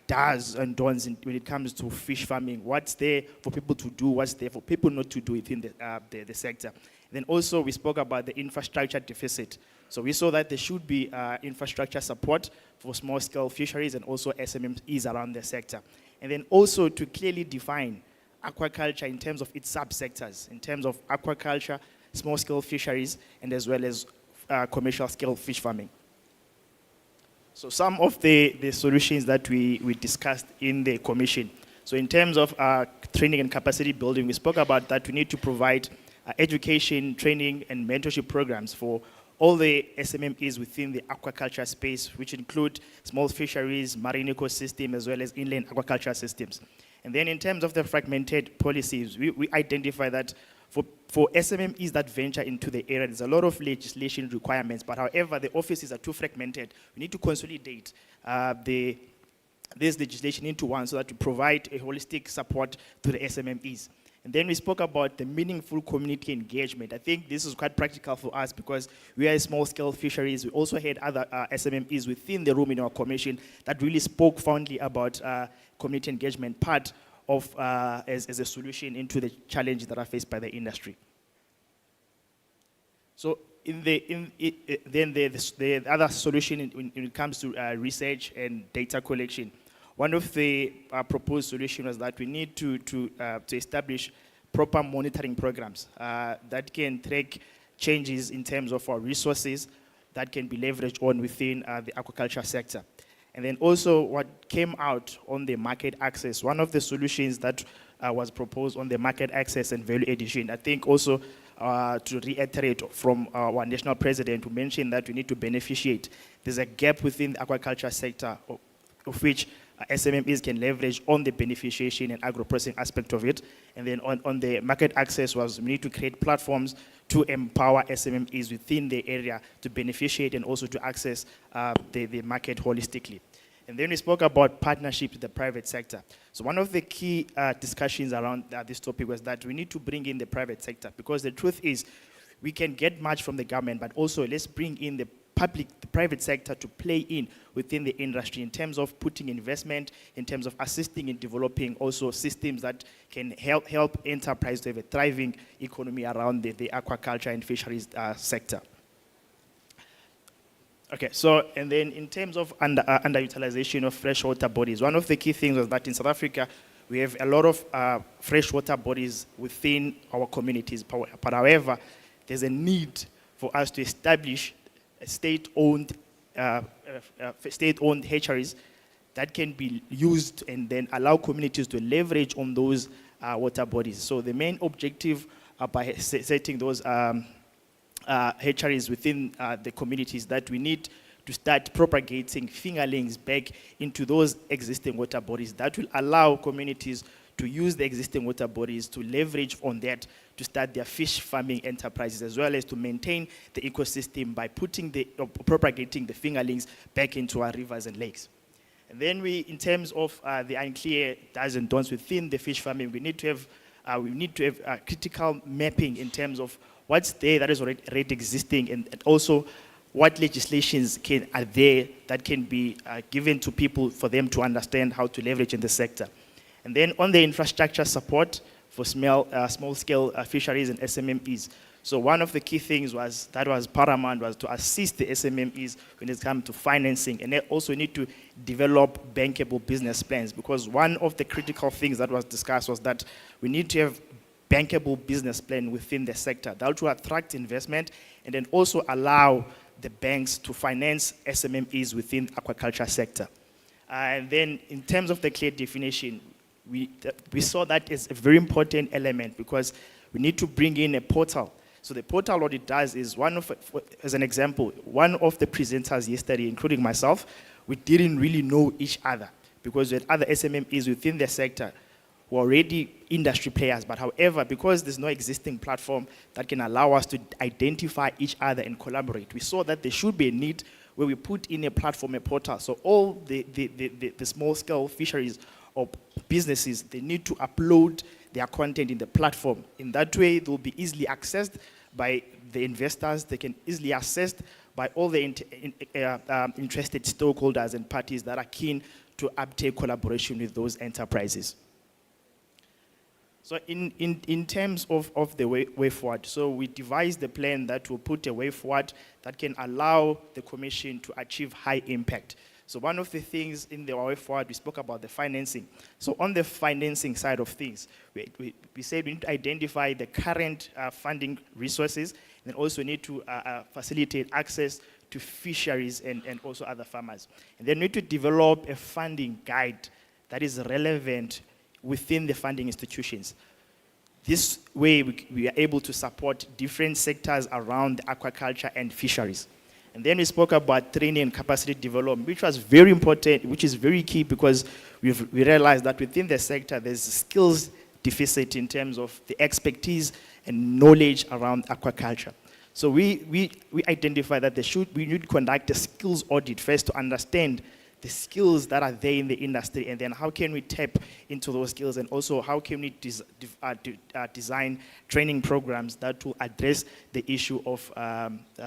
does and don'ts when it comes to fish farming. What's there for people to do, what's there for people not to do within the sector. Then also we spoke about the infrastructure deficit. So we saw that there should be infrastructure support for small-scale fisheries and also SMMEs around the sector. And then also to clearly define aquaculture in terms of its subsectors, in terms of aquaculture, small-scale fisheries, and as well as commercial-scale fish farming. So some of the solutions that we discussed in the commission. So in terms of training and capacity building, we spoke about that we need to provide education, training, and mentorship programs for all the SMMEs within the aquaculture space, which include small fisheries, marine ecosystem, as well as inland aquaculture systems. And then in terms of the fragmented policies, we identify that for SMMEs that venture into the area, there's a lot of legislation requirements, but however, the offices are too fragmented. We need to consolidate this legislation into one so that to provide a holistic support to the SMMEs. And then we spoke about the meaningful community engagement. I think this is quite practical for us because we are a small-scale fisheries. We also had other SMMEs within the room in our commission that really spoke fondly about community engagement part of as a solution into the challenges that are faced by the industry. So then the other solution when it comes to research and data collection, one of the proposed solutions was that we need to establish proper monitoring programs that can track changes in terms of our resources that can be leveraged on within the aquaculture sector. And then also what came out on the market access, one of the solutions that was proposed on the market access and value addition, I think also to reiterate from our national president who mentioned that we need to beneficiate. There's a gap within the aquaculture sector of which SMMEs can leverage on the beneficiation and agro-processing aspect of it. And then on the market access was we need to create platforms to empower SMMEs within the area to beneficiate and also to access the market holistically. And then we spoke about partnership with the private sector. So one of the key discussions around this topic was that we need to bring in the private sector because the truth is we can get much from the government, but also let's bring in the private sector to play in within the industry in terms of putting investment, in terms of assisting in developing also systems that can help enterprise to have a thriving economy around the aquaculture and fisheries sector. Okay, so, and then in terms of underutilization of freshwater bodies, one of the key things was that in South Africa, we have a lot of freshwater bodies within our communities, but however, there's a need for us to establish state-owned hatcheries that can be used and then allow communities to leverage on those water bodies. So the main objective by setting those hatcheries within the communities that we need to start propagating fingerlings back into those existing water bodies. That will allow communities to use the existing water bodies to leverage on that to start their fish farming enterprises as well as to maintain the ecosystem by propagating the fingerlings back into our rivers and lakes. And then in terms of the unclear do's and don'ts within the fish farming, we need to have critical mapping in terms of what's there that is already existing and also what legislations are there that can be given to people for them to understand how to leverage in the sector. And then on the infrastructure support for small-scale fisheries and SMMEs. So one of the key things was paramount was to assist the SMMEs when it comes to financing, and they also need to develop bankable business plans because one of the critical things that was discussed was that we need to have bankable business plan within the sector that will attract investment and then also allow the banks to finance SMMEs within the aquaculture sector. And then in terms of the clear definition, we saw that as a very important element because we need to bring in a portal. So the portal, what it does is as an example, one of the presenters yesterday, including myself, we didn't really know each other because we had other SMMEs within the sector who are already industry players. But however, because there's no existing platform that can allow us to identify each other and collaborate, we saw that there should be a need where we put in a platform, a portal. So all the small-scale fisheries or businesses, they need to upload their content in the platform. In that way, they'll be easily accessed by the investors. They can easily accessed by all the interested stakeholders and parties that are keen to uptake collaboration with those enterprises. So in terms of the way forward, so we devised a plan that will put a way forward that can allow the Commission to achieve high impact. So one of the things in the way forward, we spoke about the financing. So on the financing side of things, we said we need to identify the current funding resources, and also need to facilitate access to fisheries and also other farmers. And then we need to develop a funding guide that is relevant within the funding institutions. This way, we are able to support different sectors around aquaculture and fisheries. And then we spoke about training and capacity development, which was very important, which is very key, because we realized that within the sector, there's skills deficit in terms of the expertise and knowledge around aquaculture. So we identified that we need to conduct a skills audit first to understand the skills that are there in the industry, and then how can we tap into those skills, and also how can we design training programs that will address the issue of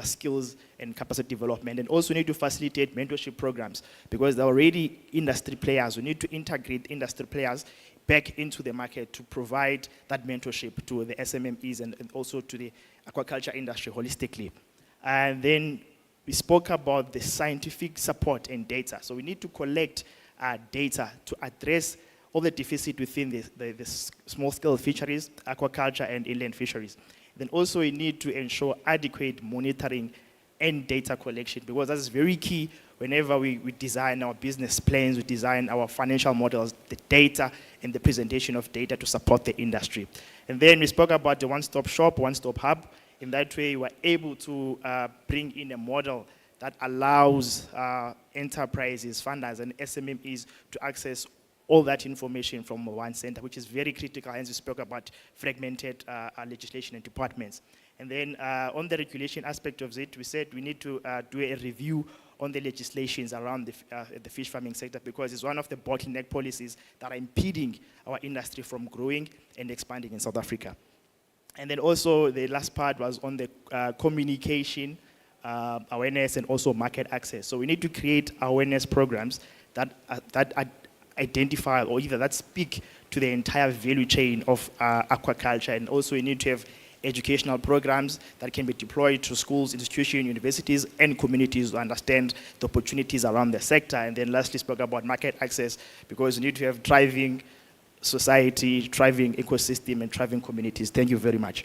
skills and capacity development. And also need to facilitate mentorship programs, because there are already industry players. We need to integrate industry players back into the market to provide that mentorship to the SMMEs and also to the aquaculture industry holistically. And then we spoke about the scientific support and data. So we need to collect data to address all the deficit within the small-scale fisheries, aquaculture, and inland fisheries. Then also we need to ensure adequate monitoring and data collection, because that's very key whenever we design our business plans, we design our financial models, the data and the presentation of data to support the industry. And then we spoke about the one-stop shop, one-stop hub. In that way, we're able to bring in a model that allows enterprises, funders, and SMMEs to access all that information from one center, which is very critical. Hence, we spoke about fragmented legislation and departments. And then on the regulation aspect of it, we said we need to do a review on the legislations around the fish farming sector, because it's one of the bottleneck policies that are impeding our industry from growing and expanding in South Africa. And then also the last part was on the communication, awareness, and also market access. So we need to create awareness programs that identify, or either that speak to the entire value chain of aquaculture. And also we need to have educational programs that can be deployed to schools, institutions, universities, and communities to understand the opportunities around the sector. And then lastly, spoke about market access, because we need to have thriving society, thriving ecosystem, and thriving communities. Thank you very much.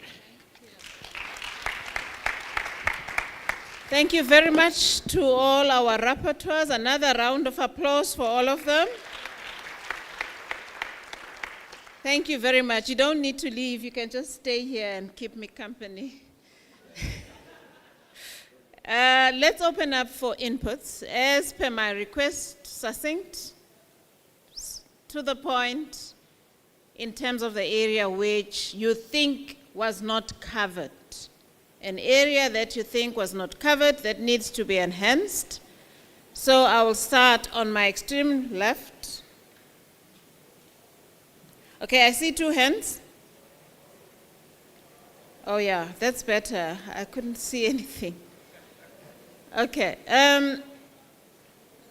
Thank you very much to all our rapporteurs. Another round of applause for all of them. Thank you very much. You don't need to leave. You can just stay here and keep me company. Let's open up for inputs. As per my request, succinct, to the point, in terms of the area which you think was not covered. An area that you think was not covered that needs to be enhanced. So I will start on my extreme left. Okay, I see 2 hands. Oh yeah, that's better. I couldn't see anything. Okay,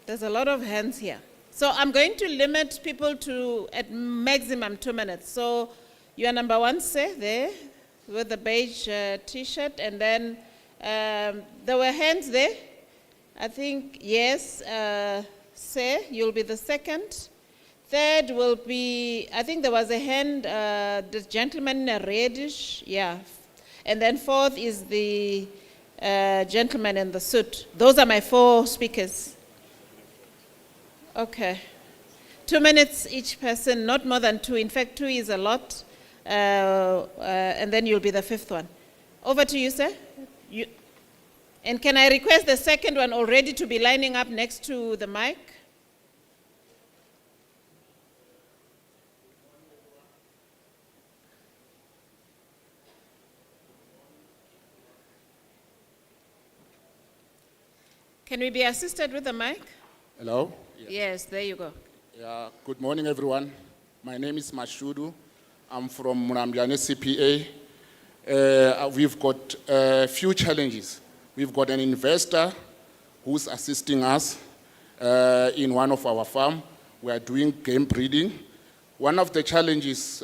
there's a lot of hands here. So I'm going to limit people to at maximum 2 minutes. So you are number 1, say, there, with the beige t-shirt, and then there were hands there. I think, yes, say, you'll be the second. Third will be, I think there was a hand, the gentleman in a reddish, yeah. And then fourth is the gentleman in the suit. Those are my 4 speakers. Okay. 2 minutes each person, not more than 2. In fact, 2 is a lot. And then you'll be the 5th one. Over to you, sir. And can I request the second one already to be lining up next to the mic? Can we be assisted with the mic? Hello? Yes, there you go. Yeah, good morning, everyone. My name is Mashudu. I'm from Munambiane CPA. We've got a few challenges. We've got an investor who's assisting us in one of our farms. we are doing game breeding. One of the challenges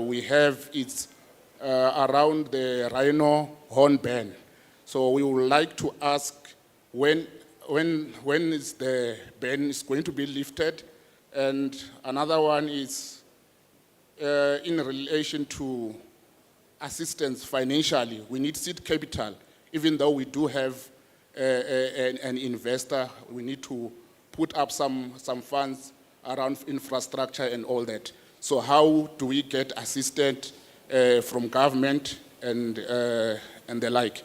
we have is around the rhino horn ban. So we would like to ask when is the ban is going to be lifted? And another one is in relation to assistance financially. We need seed capital. Even though we do have an investor, we need to put up some funds around infrastructure and all that. So how do we get assistance from government and the like?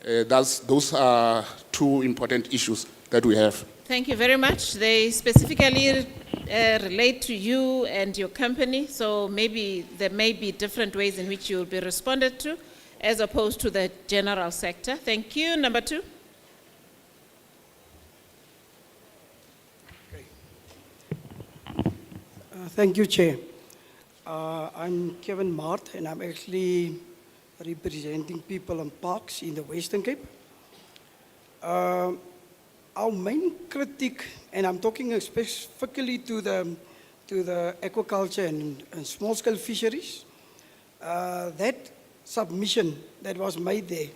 Those are two important issues that we have. Thank you very much. They specifically relate to you and your company, so maybe there may be different ways in which you will be responded to as opposed to the general sector. Thank you. Number 2. Thank you, Chair. I'm Kevin Mart, and I'm actually representing people and parks in the Western Cape. Our main critique, and I'm talking specifically to the aquaculture and small-scale fisheries, that submission that was made there,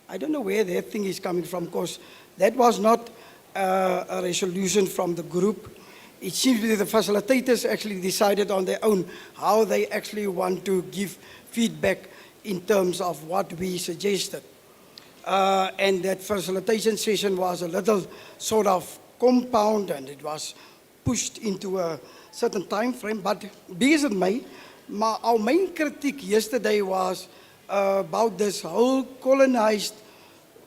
I don't know where that thing is coming from, because that was not a resolution from the group. It seems that the facilitators actually decided on their own how they actually want to give feedback in terms of what we suggested. And that facilitation session was a little sort of compound, and it was pushed into a certain time frame. But be as it may, our main critique yesterday was about this whole colonized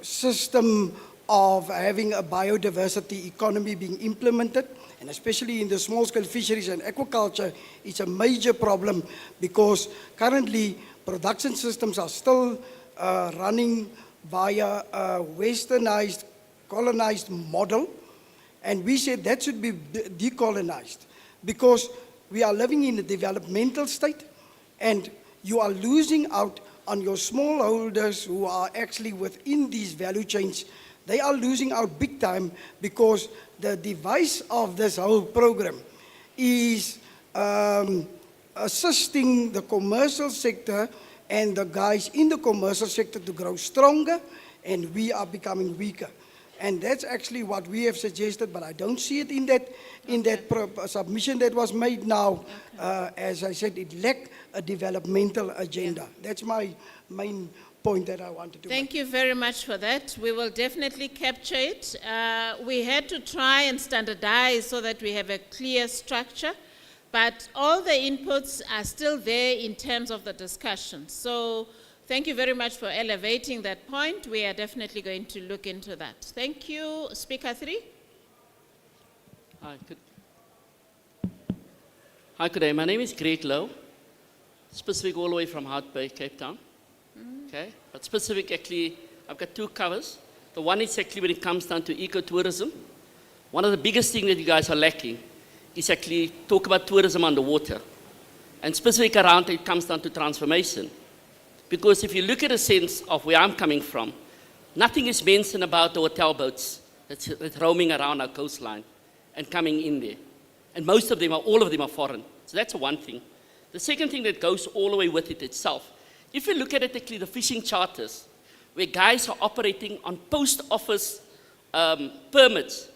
system of having a biodiversity economy being implemented, and especially in the small-scale fisheries and aquaculture, it's a major problem because currently production systems are still running via a westernized, colonized model, and we said that should be decolonized because we are living in a developmental state, and you are losing out on your smallholders who are actually within these value chains. They are losing out big time because the device of this whole program is assisting the commercial sector and the guys in the commercial sector to grow stronger, and we are becoming weaker. And that's actually what we have suggested, but I don't see it in that submission that was made now. As I said, it lacked a developmental agenda. That's my main point that I wanted to make. Thank you very much for that. We will definitely capture it. We had to try and standardize so that we have a clear structure, but all the inputs are still there in terms of the discussion. So thank you very much for elevating that point. We are definitely going to look into that. Thank you. Speaker 3. Hi, good day. My name is Greg Lowe, specific all the way from Hout Bay, Cape Town. Okay, but specific actually, I've got 2 covers. The one is actually when it comes down to ecotourism. One of the biggest things that you guys are lacking is actually talk about tourism underwater. And specific around it comes down to transformation. Because if you look at a sense of where I'm coming from, nothing is mentioned about the hotel boats that's roaming around our coastline and coming in there. And most of them all of them are foreign. So that's one thing. The second thing that goes all the way with it itself, if you look at it, actually the fishing charters, where guys are operating on post office permits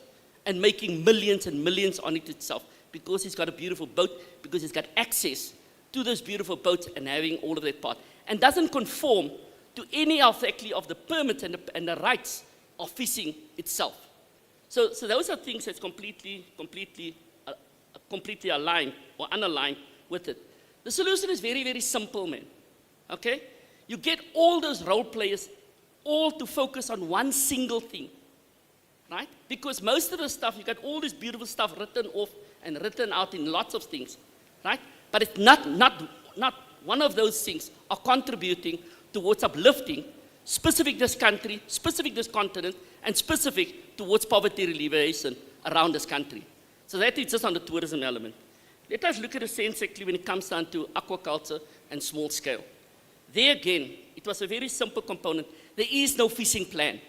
and making millions and millions on it itself, because he's got a beautiful boat, because he's got access to those beautiful boats and having all of that part, and doesn't conform to any of the permits and the rights of fishing itself. So those are things that's completely aligned or unaligned with it. The solution is very, very simple, man. Okay? You get all those role players all to focus on one single thing, right? Because most of the stuff, you got all this beautiful stuff written off and written out in lots of things, right? But it's not one of those things are contributing towards uplifting specific this country, specific this continent, and specific towards poverty alleviation around this country. So that is just on the tourism element. Let us look at the sense actually when it comes down to aquaculture and small scale. There again, it was a very simple component. There is no fishing plan.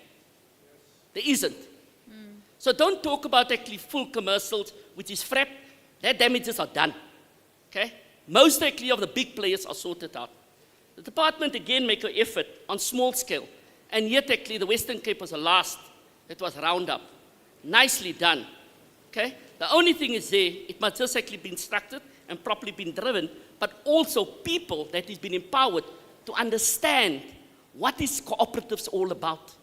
There isn't. So don't talk about actually full commercials, which is FRAP, Their damages are done. Okay? Most likely of the big players are sorted out. The department again make an effort on small scale, and yet actually the Western Cape was the last that was round up. Nicely done. Okay? The only thing is there, it must just actually be instructed and properly been driven, but also people that has been empowered to understand what is cooperatives all about.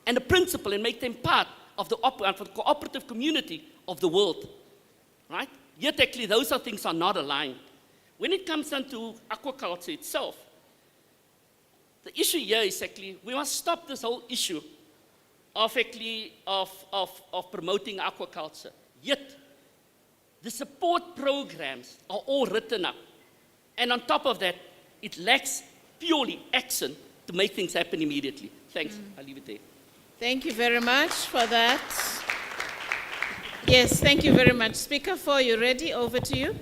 And the principle, and make them part of the cooperative community of the world. Right? Yet actually those are things are not aligned. When it comes down to aquaculture itself, the issue here is actually, we must stop this whole issue of actually of promoting aquaculture. Yet, the support programs are all written up. And on top of that, it lacks purely action to make things happen immediately. Thanks, I'll leave it there. Thank you very much for that. Yes, thank you very much. Speaker 4, you ready? Over to you.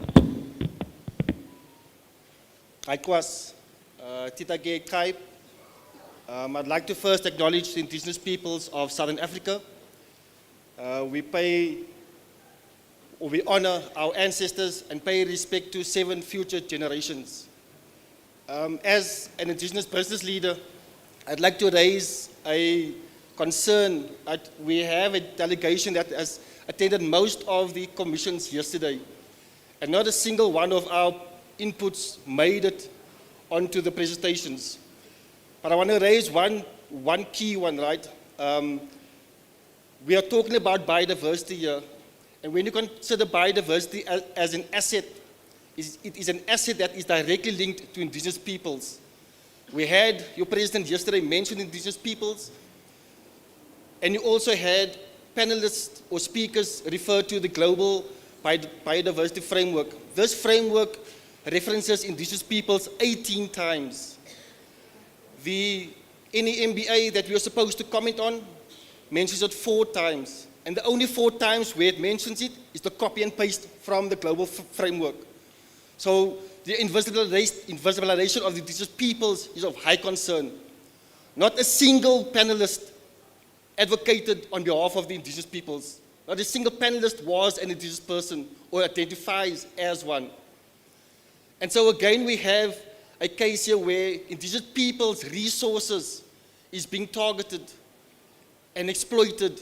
Aikwas, Tita Gay Kaip. I'd like to first acknowledge the indigenous peoples of Southern Africa. We honor our ancestors and pay respect to 7 future generations. As an indigenous business leader, I'd like to raise a concern that we have a delegation that has attended most of the commissions yesterday, and not a single one of our inputs made it onto the presentations. But I want to raise one key one, right? We are talking about biodiversity here, and when you consider biodiversity as an asset, it is an asset that is directly linked to indigenous peoples. We had your president yesterday mention indigenous peoples, and you also had panelists or speakers refer to the global biodiversity framework. This framework references indigenous peoples 18 times. The NEMBA that we are supposed to comment on mentions it 4 times. And the only 4 times where it mentions it is the copy and paste from the global framework. So the invisibilization of the indigenous peoples is of high concern. Not a single panelist advocated on behalf of the indigenous peoples. Not a single panelist was an indigenous person or identifies as one. And so again, we have a case here where indigenous peoples' resources is being targeted and exploited,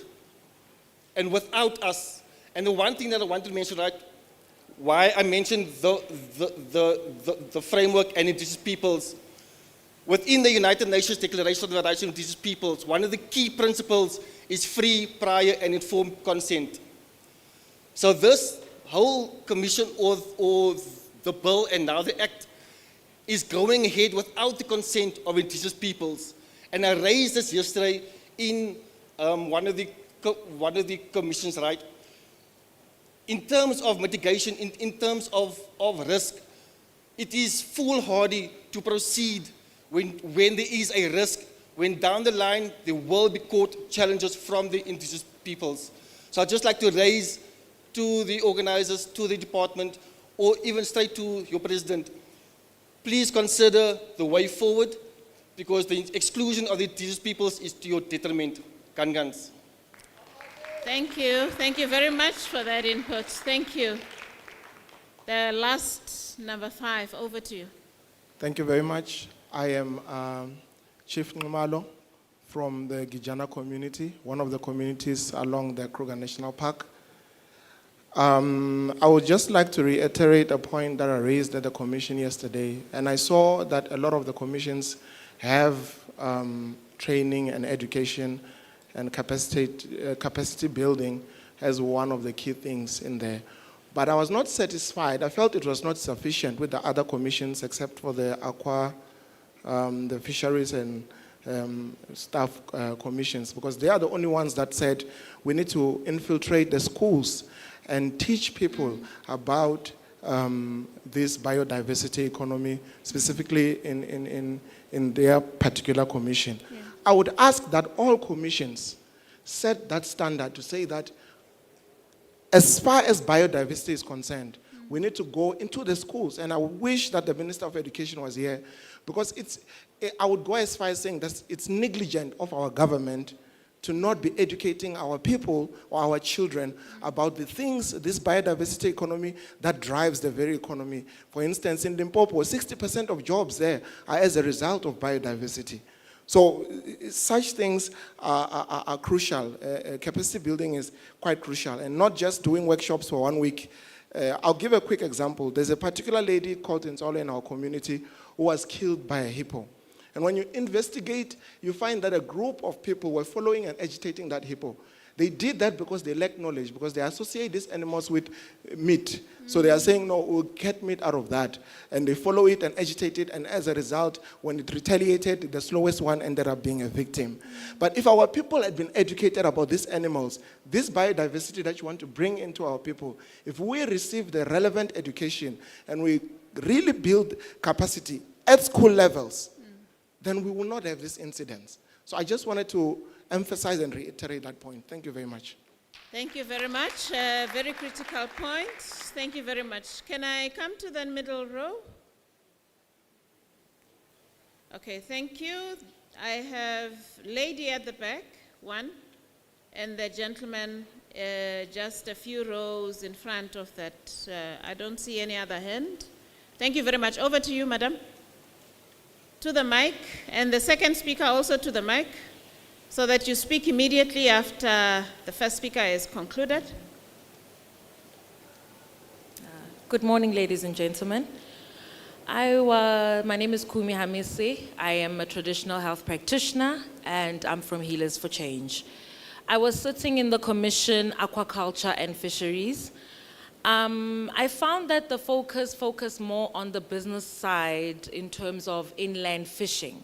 and without us. And the one thing that I want to mention, right, why I mentioned the framework and indigenous peoples, within the United Nations Declaration of the Rights of Indigenous Peoples, one of the key principles is free, prior, and informed consent. So this whole commission or the bill and now the act is going ahead without the consent of indigenous peoples. And I raised this yesterday in one of the commissions, right? In terms of mitigation, in terms of risk, it is foolhardy to proceed when there is a risk, when down the line there will be court challenges from the indigenous peoples. So I'd just like to raise to the organizers, to the department, or even straight to your president, please consider the way forward, because the exclusion of the indigenous peoples is to your detriment. Gangans. Thank you. Thank you very much for that input. Thank you. The last, number 5, over to you. Thank you very much. I am Chief Ngumalo from the Gijana community, one of the communities along the Kruger National Park. I would just like to reiterate a point that I raised at the commission yesterday, and I saw that a lot of the commissions have training and education and capacity building as one of the key things in there. But I was not satisfied. I felt it was not sufficient with the other commissions except for the the fisheries and staff commissions, because they are the only ones that said we need to infiltrate the schools and teach people about this biodiversity economy, specifically in their particular commission. Yeah. I would ask that all commissions set that standard to say that as far as biodiversity is concerned, we need to go into the schools. And I wish that the Minister of Education was here, because I would go as far as saying that it's negligent of our government to not be educating our people or our children about the things, this biodiversity economy that drives the very economy. For instance, in Limpopo, 60% of jobs there are as a result of biodiversity. So such things are crucial. Capacity building is quite crucial, and not just doing workshops for 1 week. I'll give a quick example. There's a particular lady called Insolo in our community who was killed by a hippo. And when you investigate, you find that a group of people were following and agitating that hippo. They did that because they lack knowledge, because they associate these animals with meat. So they are saying, no, we'll get meat out of that. And they follow it and agitate it, and as a result, when it retaliated, the slowest one ended up being a victim. But if our people had been educated about these animals, this biodiversity that you want to bring into our people, if we receive the relevant education and we really build capacity at school levels, then we will not have these incidents. So I just wanted to emphasize and reiterate that point. Thank you very much. Thank you very much. Very critical point. Thank you very much. Can I come to the middle row? Okay, thank you. I have lady at the back, one, and the gentleman just a few rows in front of that. I don't see any other hand. Thank you very much. Over to you, madam. To the mic, and the second speaker also to the mic, so that you speak immediately after the first speaker is concluded. Good morning, ladies and gentlemen. My name is Kumi Hamise. I am a traditional health practitioner, and I'm from Healers for Change. I was sitting in the Commission Aquaculture and Fisheries. I found that the focused more on the business side in terms of inland fishing.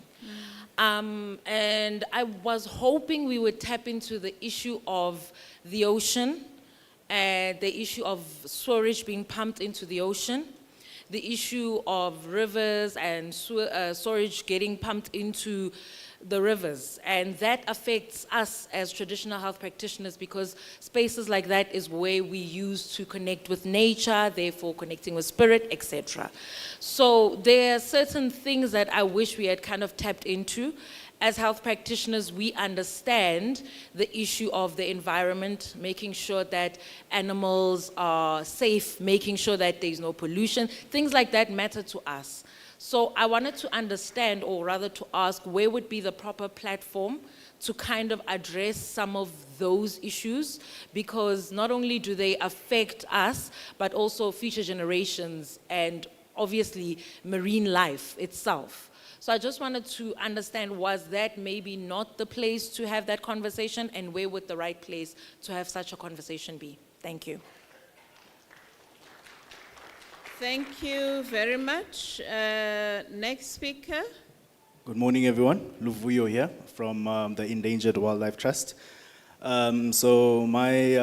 And I was hoping we would tap into the issue of the ocean, the issue of storage being pumped into the ocean, the issue of rivers and storage getting pumped into the rivers, and that affects us as traditional health practitioners because spaces like that is where we use to connect with nature, therefore connecting with spirit, etc. So there are certain things that I wish we had kind of tapped into. As health practitioners, we understand the issue of the environment, making sure that animals are safe, making sure that there's no pollution. Things like that matter to us. So I wanted to understand, or rather to ask, where would be the proper platform to kind of address some of those issues, because not only do they affect us, but also future generations and obviously marine life itself. So I just wanted to understand, was that maybe not the place to have that conversation, and where would the right place to have such a conversation be? Thank you. Thank you very much. Next speaker. Good morning, everyone. Luvuyo here from the Endangered Wildlife Trust. So my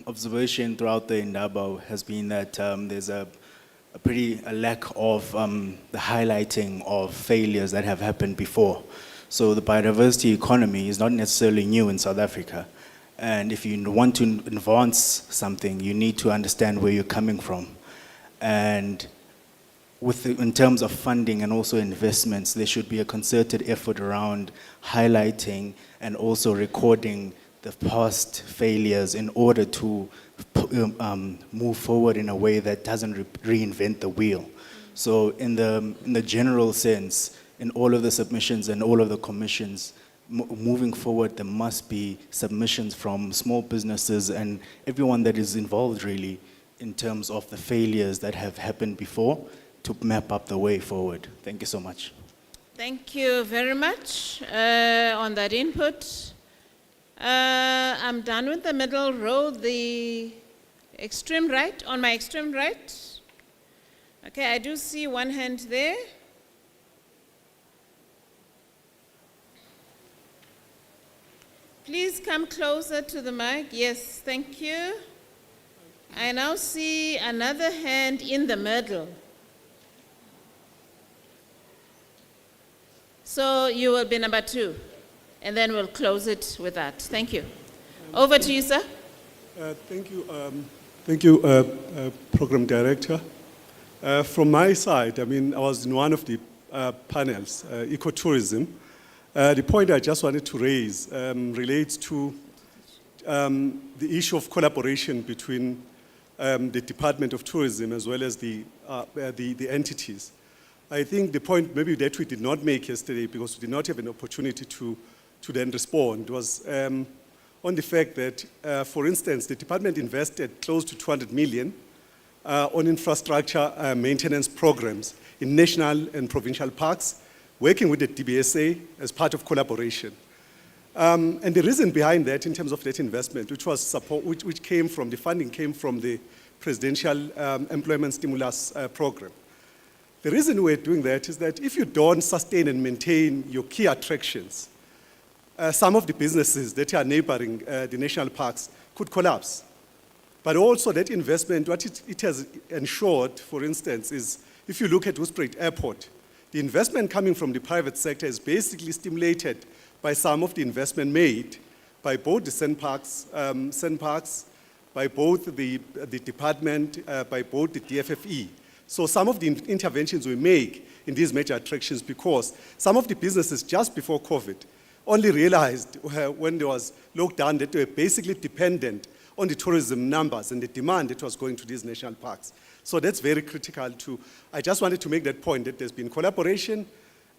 observation throughout the Indaba has been that there's a lack of the highlighting of failures that have happened before. So the biodiversity economy is not necessarily new in South Africa. And if you want to advance something, you need to understand where you're coming from. And in terms of funding and also investments, there should be a concerted effort around highlighting and also recording the past failures in order to move forward in a way that doesn't reinvent the wheel. So in the general sense, in all of the submissions and all of the commissions, moving forward, there must be submissions from small businesses and everyone that is involved really in terms of the failures that have happened before to map up the way forward. Thank you so much. Thank you very much on that input. I'm done with the middle row, the extreme right, on my extreme right. Okay, I do see one hand there. Please come closer to the mic. Yes, thank you. I now see another hand in the middle. So you will be number 2, and then we'll close it with that. Thank you. Over to you, sir. Thank you, Program Director. From my side, I mean, I was in one of the panels, ecotourism, The point I just wanted to raise relates to the issue of collaboration between the Department of Tourism as well as the entities. I think the point maybe that we did not make yesterday, because we did not have an opportunity to then respond, was on the fact that, for instance, the department invested close to 200 million on infrastructure maintenance programs in national and provincial parks, working with the DBSA as part of collaboration. And the reason behind that, in terms of that investment, which came from, the funding came from the Presidential Employment Stimulus Program. The reason we're doing that is that if you don't sustain and maintain your key attractions, some of the businesses that are neighboring the national parks could collapse. But also that investment, what it has ensured, for instance, is if you look at Hoedspruit Airport, the investment coming from the private sector is basically stimulated by some of the investment made by both the SANParks, by both the department, by both the DFFE. So some of the interventions we make in these major attractions, because some of the businesses just before COVID only realized when there was lockdown that they were basically dependent on the tourism numbers and the demand that was going to these national parks. So that's very critical too. I just wanted to make that point that there's been collaboration,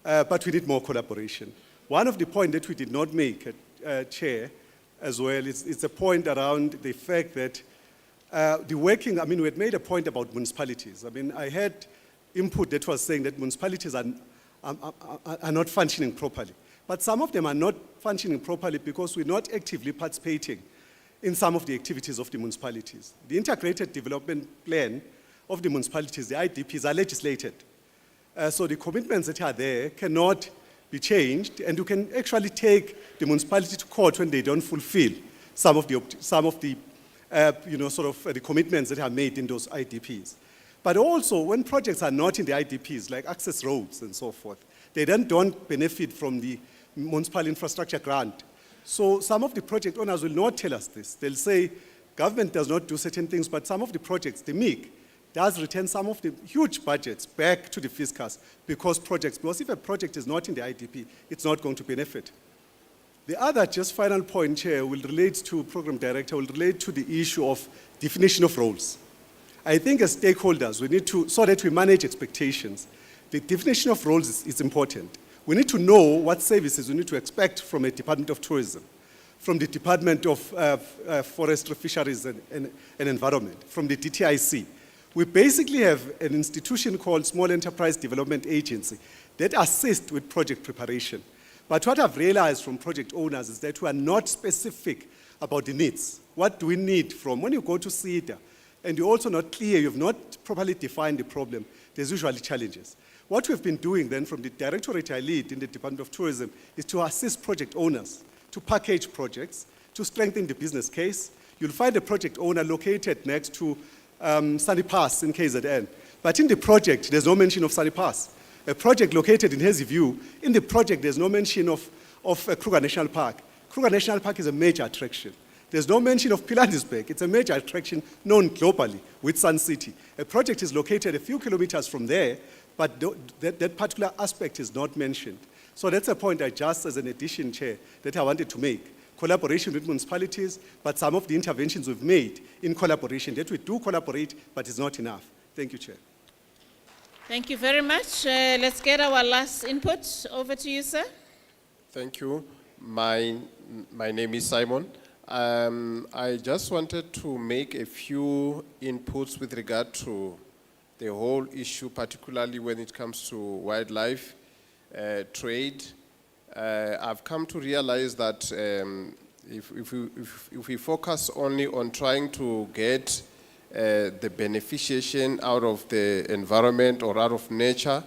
but we need more collaboration. One of the points that we did not make, Chair, as well, it's a point around the fact that we had made a point about municipalities. I mean, I had input that was saying that municipalities are not functioning properly. But some of them are not functioning properly because we're not actively participating in some of the activities of the municipalities. The integrated development plan of the municipalities, the IDPs, are legislated. So the commitments that are there cannot be changed, and you can actually take the municipality to court when they don't fulfill some of the the commitments that are made in those IDPs. But also, when projects are not in the IDPs, like access roads and so forth, they then don't benefit from the municipal infrastructure grant. So some of the project owners will not tell us this. They'll say, government does not do certain things, but some of the projects, the MIC, does return some of the huge budgets back to the fiscus because if a project is not in the IDP, it's not going to benefit. The other just final point, Chair, will relate to Program Director, will relate to the issue of definition of roles. I think as stakeholders, we need to, so that we manage expectations, the definition of roles is important. We need to know what services we need to expect from a Department of Tourism, from the Department of Forestry, Fisheries and Environment, from the DTIC. We basically have an institution called Small Enterprise Development Agency that assists with project preparation. But what I've realized from project owners is that we are not specific about the needs. What do we need from, when you go to CEDA, and you're also not clear, you've not properly defined the problem, there's usually challenges. What we've been doing then from the directorate I lead in the Department of Tourism is to assist project owners to package projects, to strengthen the business case. You'll find a project owner located next to Sunny Pass in KZN. But in the project, there's no mention of Sunny Pass. A project located in Hazy View, in the project, there's no mention of Kruger National Park. Kruger National Park is a major attraction. There's no mention of Pilanesberg. It's a major attraction known globally with Sun City. A project is located a few kilometers from there, but that particular aspect is not mentioned. So that's a point I just, as an addition, Chair, that I wanted to make. Collaboration with municipalities, but some of the interventions we've made in collaboration, that we do collaborate, but it's not enough. Thank you, Chair. Thank you very much. Let's get our last input. Over to you, sir. Thank you. My name is Simon. I just wanted to make a few inputs with regard to the whole issue, particularly when it comes to wildlife trade. I've come to realize that if we focus only on trying to get the beneficiation out of the environment or out of nature,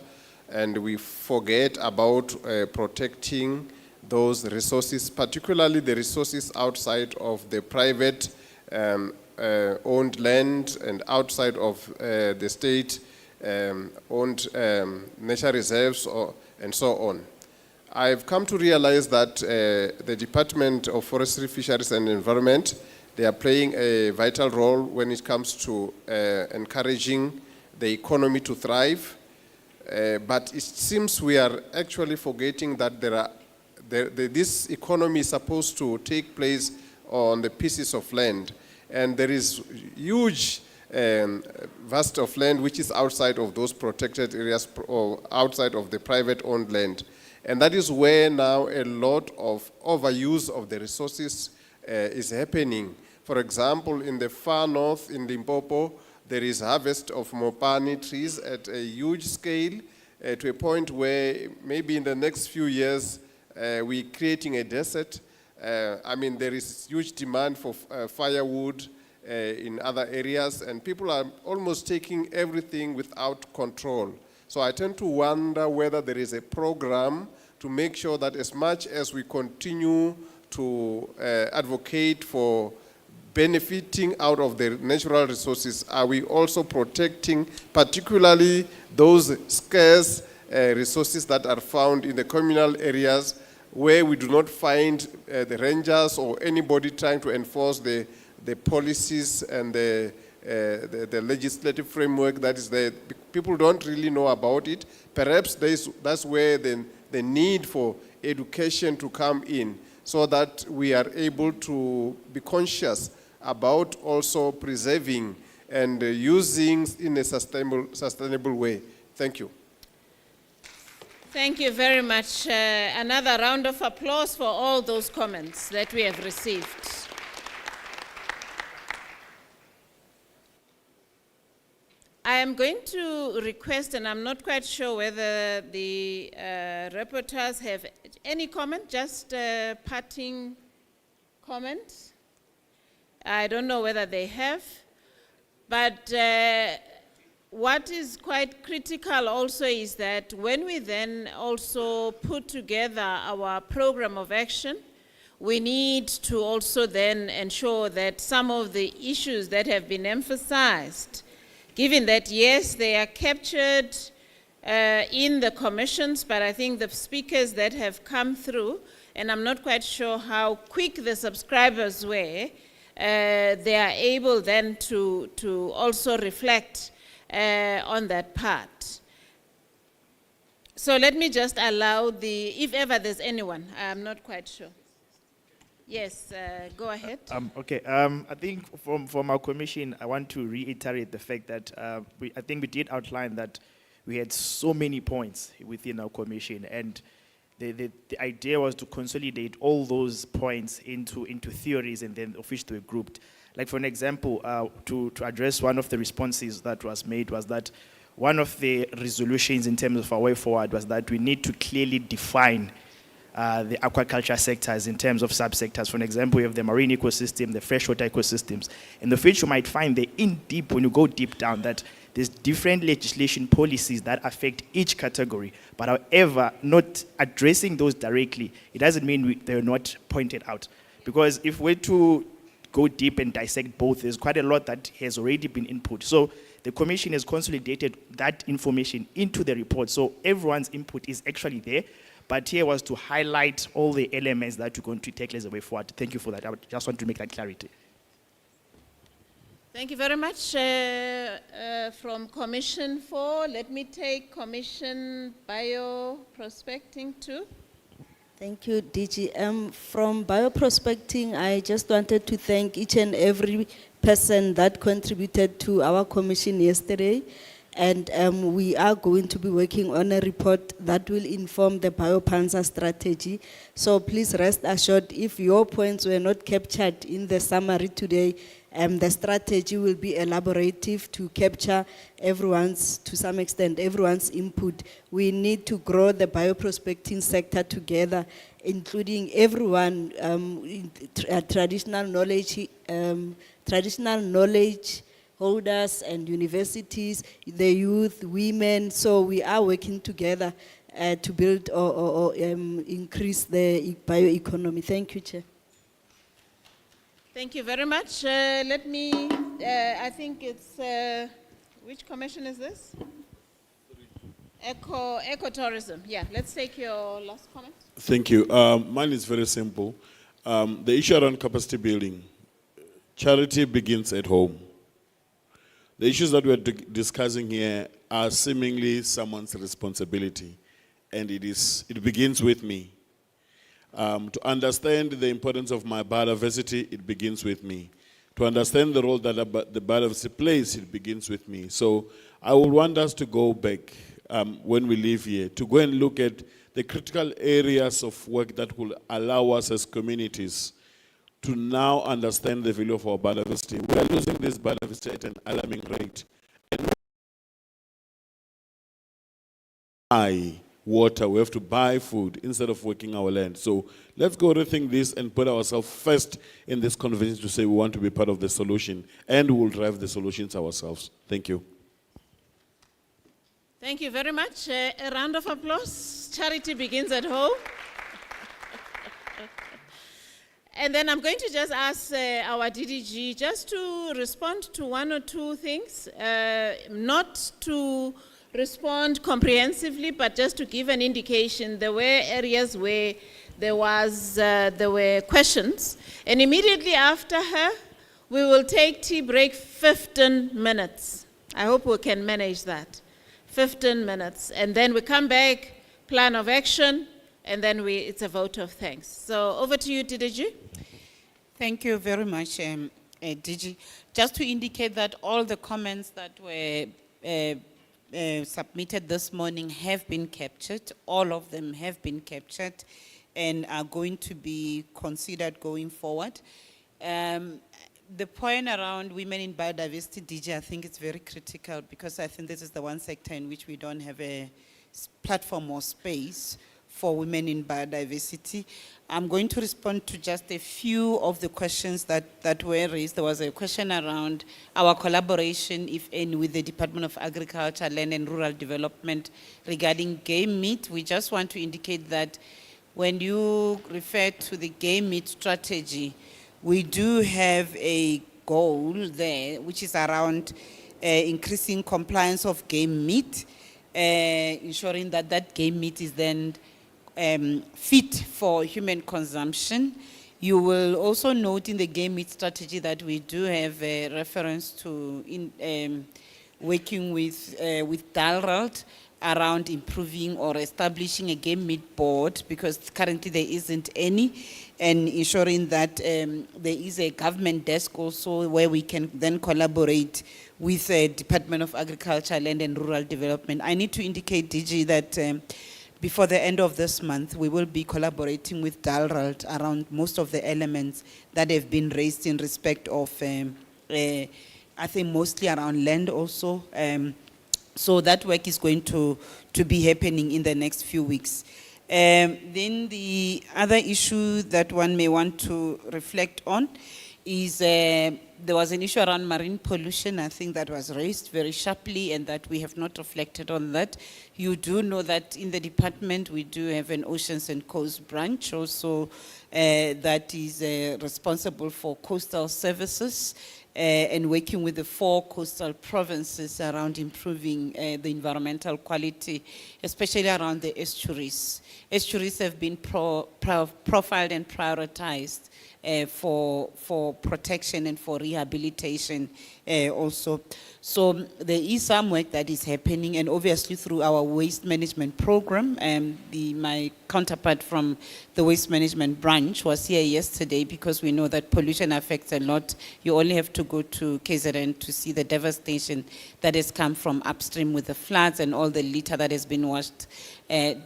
and we forget about protecting those resources, particularly the resources outside of the private owned land and outside of the state owned nature reserves and so on. I've come to realize that the Department of Forestry, Fisheries and Environment, they are playing a vital role when it comes to encouraging the economy to thrive. But it seems we are actually forgetting that this economy is supposed to take place on the pieces of land, and there is huge vast of land which is outside of those protected areas or outside of the private-owned land. And that is where now a lot of overuse of the resources is happening. For example, in the far north, in Limpopo, there is harvest of mopani trees at a huge scale, to a point where maybe in the next few years, we're creating a desert. I mean, there is huge demand for firewood in other areas, and people are almost taking everything without control. So I tend to wonder whether there is a program to make sure that as much as we continue to advocate for benefiting out of the natural resources, are we also protecting particularly those scarce resources that are found in the communal areas where we do not find the rangers or anybody trying to enforce the policies and the legislative framework that is there. People don't really know about it. Perhaps that's where the need for education to come in, so that we are able to be conscious about also preserving and using in a sustainable way. Thank you. Thank you very much. Another round of applause for all those comments that we have received. I am going to request, and I'm not quite sure whether the rapporteurs have any comment, just a parting comment. I don't know whether they have, but what is quite critical also is that when we then also put together our program of action, we need to also then ensure that some of the issues that have been emphasized, given that, yes, they are captured in the commissions, but I think the speakers that have come through, and I'm not quite sure how quick the subscribers were, they are able then to also reflect on that part. So let me just allow if ever there's anyone, I'm not quite sure. Yes, go ahead. Okay, I think from our commission, I want to reiterate the fact that I think we did outline that we had so many points within our commission, and the idea was to consolidate all those points into theories and then officially grouped. Like for an example, to address one of the responses that was made was that one of the resolutions in terms of our way forward was that we need to clearly define the aquaculture sectors in terms of subsectors. For an example, we have the marine ecosystem, the freshwater ecosystems, and the which you might find when you go deep down, that there's different legislation policies that affect each category, but however, not addressing those directly, it doesn't mean they're not pointed out. Because if we're to go deep and dissect both, there's quite a lot that has already been input. So the commission has consolidated that information into the report, so everyone's input is actually there. But here was to highlight all the elements that we're going to take as a way forward. Thank you for that. I just want to make that clarity. Thank you very much. From Commission 4, let me take Commission Bioprospecting 2. Thank you, DG. From Bioprospecting, I just wanted to thank each and every person that contributed to our commission yesterday. And we are going to be working on a report that will inform the Biopanza strategy. So please rest assured, if your points were not captured in the summary today, the strategy will be elaborative to capture to some extent, everyone's input. We need to grow the bioprospecting sector together, including everyone, traditional knowledge holders and universities, the youth, women. So we are working together to build or increase the bioeconomy. Thank you, Chair. Thank you very much. Let me, I think it's, which commission is this? Ecotourism. Yeah, let's take your last comment. Thank you. Mine is very simple. The issue around capacity building, charity begins at home. The issues that we're discussing here are seemingly someone's responsibility, and it begins with me. To understand the importance of my biodiversity, it begins with me. To understand the role that the biodiversity plays, it begins with me. So I would want us to go back when we leave here, to go and look at the critical areas of work that will allow us as communities to now understand the value of our biodiversity. We are losing this biodiversity at an alarming rate. And buy water, we have to buy food instead of working our land. So let's go rethink this and put ourselves first in this conversation to say we want to be part of the solution, and we will drive the solutions ourselves. Thank you. Thank you very much. A round of applause. Charity begins at home. And then I'm going to just ask our DDG just to respond to one or two things, not to respond comprehensively, but just to give an indication. There were areas where there were questions. And immediately after her, we will take tea break 15 minutes. I hope we can manage that. 15 minutes. And then we come back, plan of action, and then it's a vote of thanks. So over to you, DDG. Thank you very much, DG. Just to indicate that all the comments that were submitted this morning have been captured. All of them have been captured and are going to be considered going forward. The point around women in biodiversity, DG, I think it's very critical because I think this is the one sector in which we don't have a platform or space for women in biodiversity. I'm going to respond to just a few of the questions that were raised. There was a question around our collaboration, if any, with the Department of Agriculture, Land and Rural Development regarding game meat. We just want to indicate that when you refer to the game meat strategy, we do have a goal there, which is around increasing compliance of game meat, ensuring that that game meat is then fit for human consumption. You will also note in the game meat strategy that we do have a reference to working with DALRAD around improving or establishing a game meat board, because currently there isn't any, and ensuring that there is a government desk also where we can then collaborate with the Department of Agriculture, Land and Rural Development. I need to indicate, DG, that before the end of this month, we will be collaborating with DALRAD around most of the elements that have been raised in respect of, I think mostly around land also. So that work is going to be happening in the next few weeks. Then the other issue that one may want to reflect on is there was an issue around marine pollution, I think that was raised very sharply, and that we have not reflected on that. You do know that in the department we do have an Oceans and Coast branch also that is responsible for coastal services and working with the 4 coastal provinces around improving the environmental quality, especially around the estuaries. Estuaries have been profiled and prioritized for protection and for rehabilitation also. So there is some work that is happening, and obviously through our waste management program, my counterpart from the waste management branch was here yesterday, because we know that pollution affects a lot. You only have to go to KZN to see the devastation that has come from upstream with the floods and all the litter that has been washed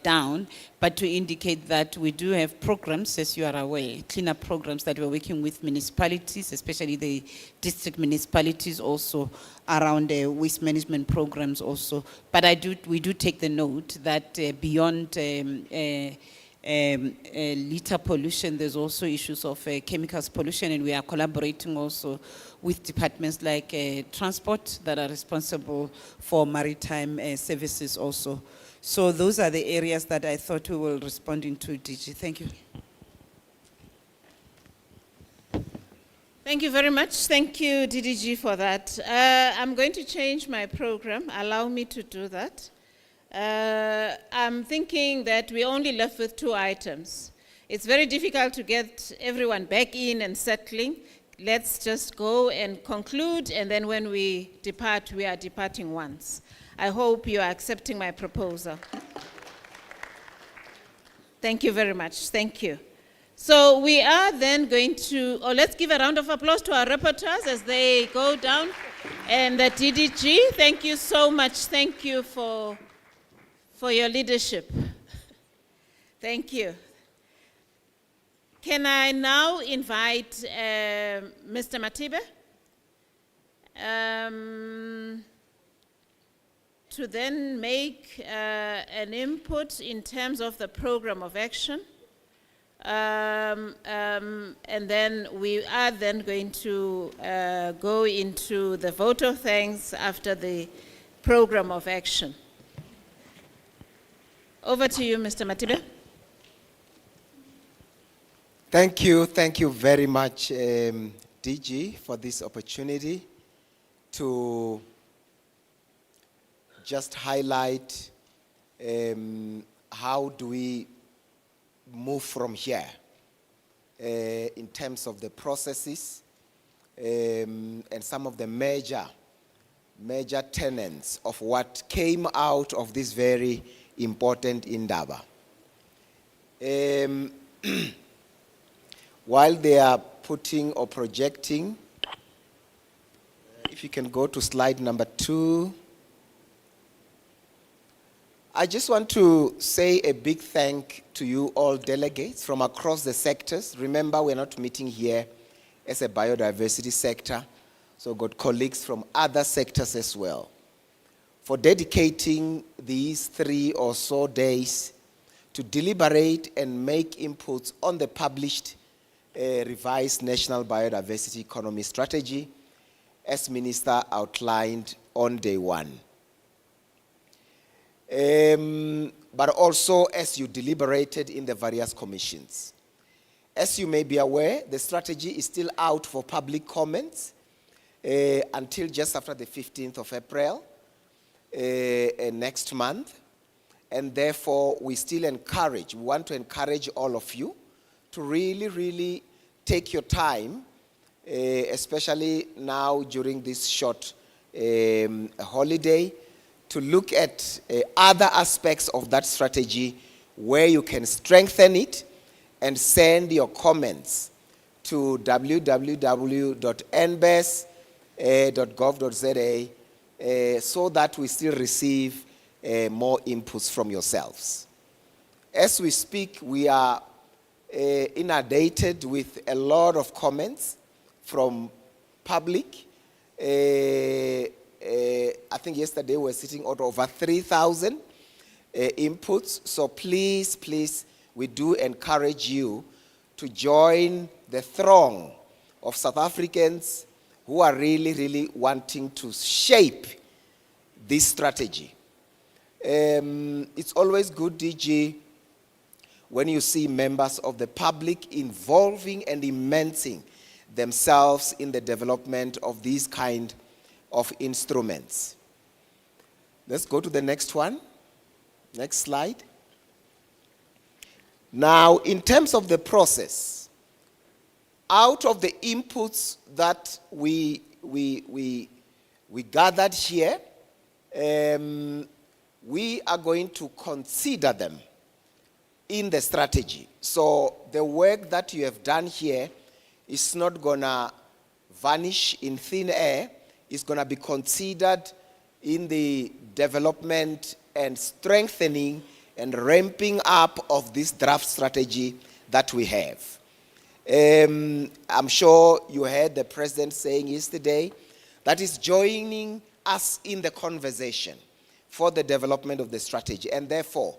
down. But to indicate that we do have programs, as you are aware, cleanup programs that we're working with municipalities, especially the district municipalities also, around waste management programs also. But we do take the note that beyond litter pollution, there's also issues of chemicals pollution, and we are collaborating also with departments like transport that are responsible for maritime services also. So those are the areas that I thought we will respond into, DG. Thank you. Thank you very much. Thank you, DDG, for that. I'm going to change my program. Allow me to do that. I'm thinking that we're only left with 2 items. It's very difficult to get everyone back in and settling. Let's just go and conclude, and then when we depart, we are departing once. I hope you are accepting my proposal. Thank you very much. Thank you. So we are then going to, let's give a round of applause to our rapporteurs as they go down. And the DDG, thank you so much. Thank you for your leadership. Thank you. Can I now invite Mr. Matibe to then make an input in terms of the program of action? And then we are then going to go into the vote of thanks after the program of action. Over to you, Mr. Matibe. Thank you very much, DG, for this opportunity to just highlight how do we move from here in terms of the processes and some of the major tenets of what came out of this very important Indaba. While they are putting or projecting, if you can go to slide number 2, I just want to say a big thank to you all delegates from across the sectors. Remember, we're not meeting here as a biodiversity sector, so got colleagues from other sectors as well, for dedicating these 3 or so days to deliberate and make inputs on the published revised National Biodiversity Economy Strategy, as Minister outlined on day 1. But also as you deliberated in the various commissions. As you may be aware, the strategy is still out for public comments until just after the 15th of April next month. And therefore, we want to encourage all of you to really take your time, especially now during this short holiday, to look at other aspects of that strategy where you can strengthen it and send your comments to www.nbes.gov.za so that we still receive more inputs from yourselves. As we speak, we are inundated with a lot of comments from public. I think yesterday we were sitting at over 3,000 inputs. So please, we do encourage you to join the throng of South Africans who are really wanting to shape this strategy. It's always good, DG, when you see members of the public involving and immersing themselves in the development of these kind of instruments. Let's go to the next one. Next slide. Now, in terms of the process, out of the inputs that we gathered here, we are going to consider them in the strategy. So the work that you have done here is not gonna vanish in thin air. It's gonna be considered in the development and strengthening and ramping up of this draft strategy that we have. I'm sure you heard the President saying yesterday that is joining us in the conversation for the development of the strategy. And therefore,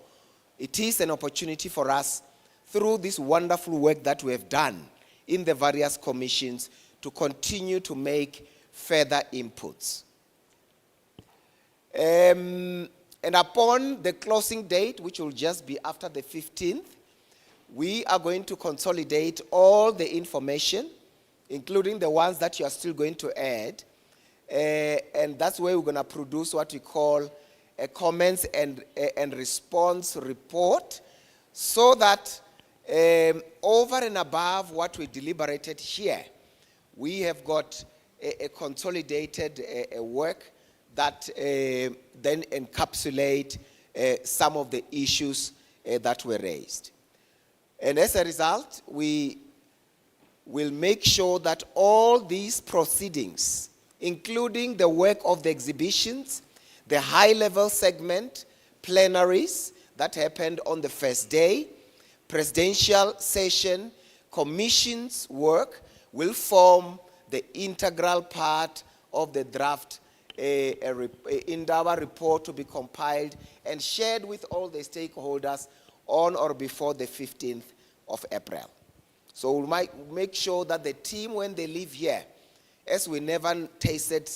it is an opportunity for us, through this wonderful work that we have done in the various commissions, to continue to make further inputs. And upon the closing date, which will just be after the 15th, we are going to consolidate all the information, including the ones that you are still going to add. And that's where we're going to produce what we call a comments and response report, so that over and above what we deliberated here, we have got a consolidated work that then encapsulate some of the issues that were raised. And as a result, we will make sure that all these proceedings, including the work of the exhibitions, the high-level segment, plenaries that happened on the first day, presidential session, commission's work, will form the integral part of the draft Indaba report to be compiled and shared with all the stakeholders on or before the 15th of April. So we'll make sure that the team, when they leave here, as we never tasted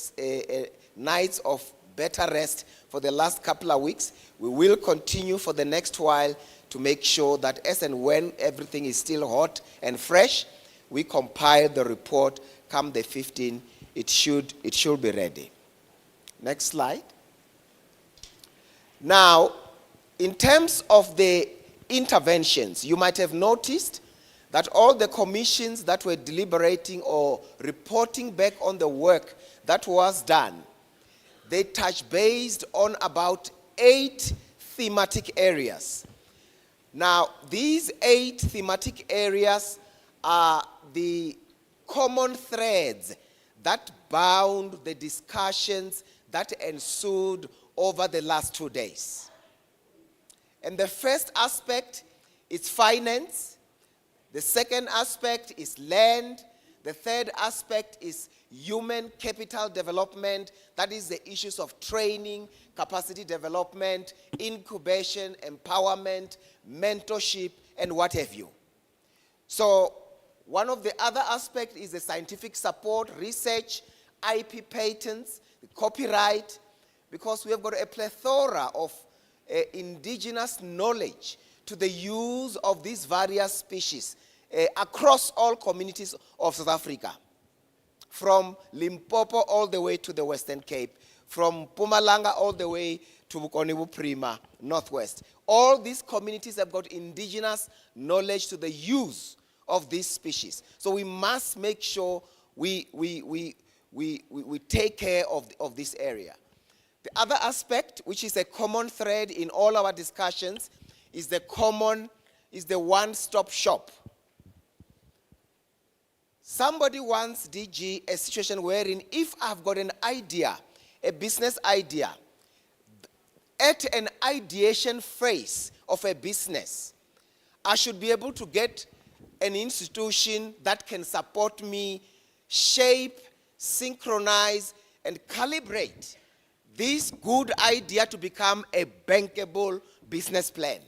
nights of better rest for the last couple of weeks, we will continue for the next while to make sure that as and when everything is still hot and fresh, we compile the report. Come the 15th, it should be ready. Next slide. Now, in terms of the interventions, you might have noticed that all the commissions that were deliberating or reporting back on the work that was done, they touched based on about 8 thematic areas. Now, these 8 thematic areas are the common threads that bound the discussions that ensued over the last 2 days. And the first aspect is finance. The second aspect is land. The third aspect is human capital development. That is the issues of training, capacity development, incubation, empowerment, mentorship, and what have you. So one of the other aspects is the scientific support, research, IP patents, copyright, because we have got a plethora of indigenous knowledge to the use of these various species across all communities of South Africa, from Limpopo all the way to the Western Cape, from Mpumalanga all the way to Bukonibu-Prima, Northwest. All these communities have got indigenous knowledge to the use of these species. So we must make sure we take care of this area. The other aspect, which is a common thread in all our discussions, is the one-stop shop. Somebody once, DG, a situation wherein if I've got an idea, a business idea, at an ideation phase of a business, I should be able to get an institution that can support me, shape, synchronize, and calibrate this good idea to become a bankable business plan.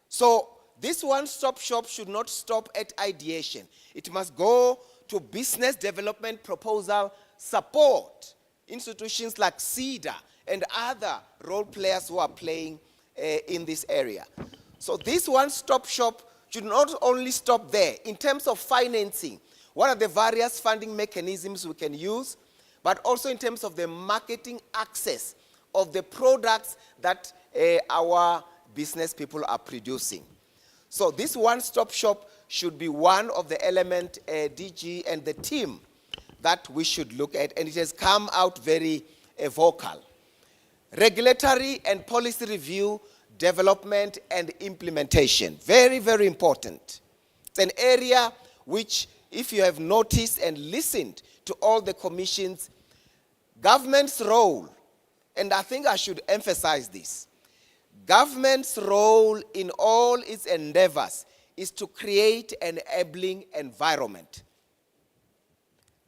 So this one-stop shop should not stop at ideation. It must go to business development proposal support, institutions like CEDA and other role players who are playing in this area. So this one-stop shop should not only stop there. In terms of financing, what are the various funding mechanisms we can use, but also in terms of the marketing access of the products that our business people are producing. So this one-stop shop should be one of the elements, DG and the team, that we should look at, and it has come out very vocal. Regulatory and policy review, development and implementation. Very, very important. It's an area which, if you have noticed and listened to all the commissions, government's role, and I think I should emphasize this, government's role in all its endeavors is to create an enabling environment.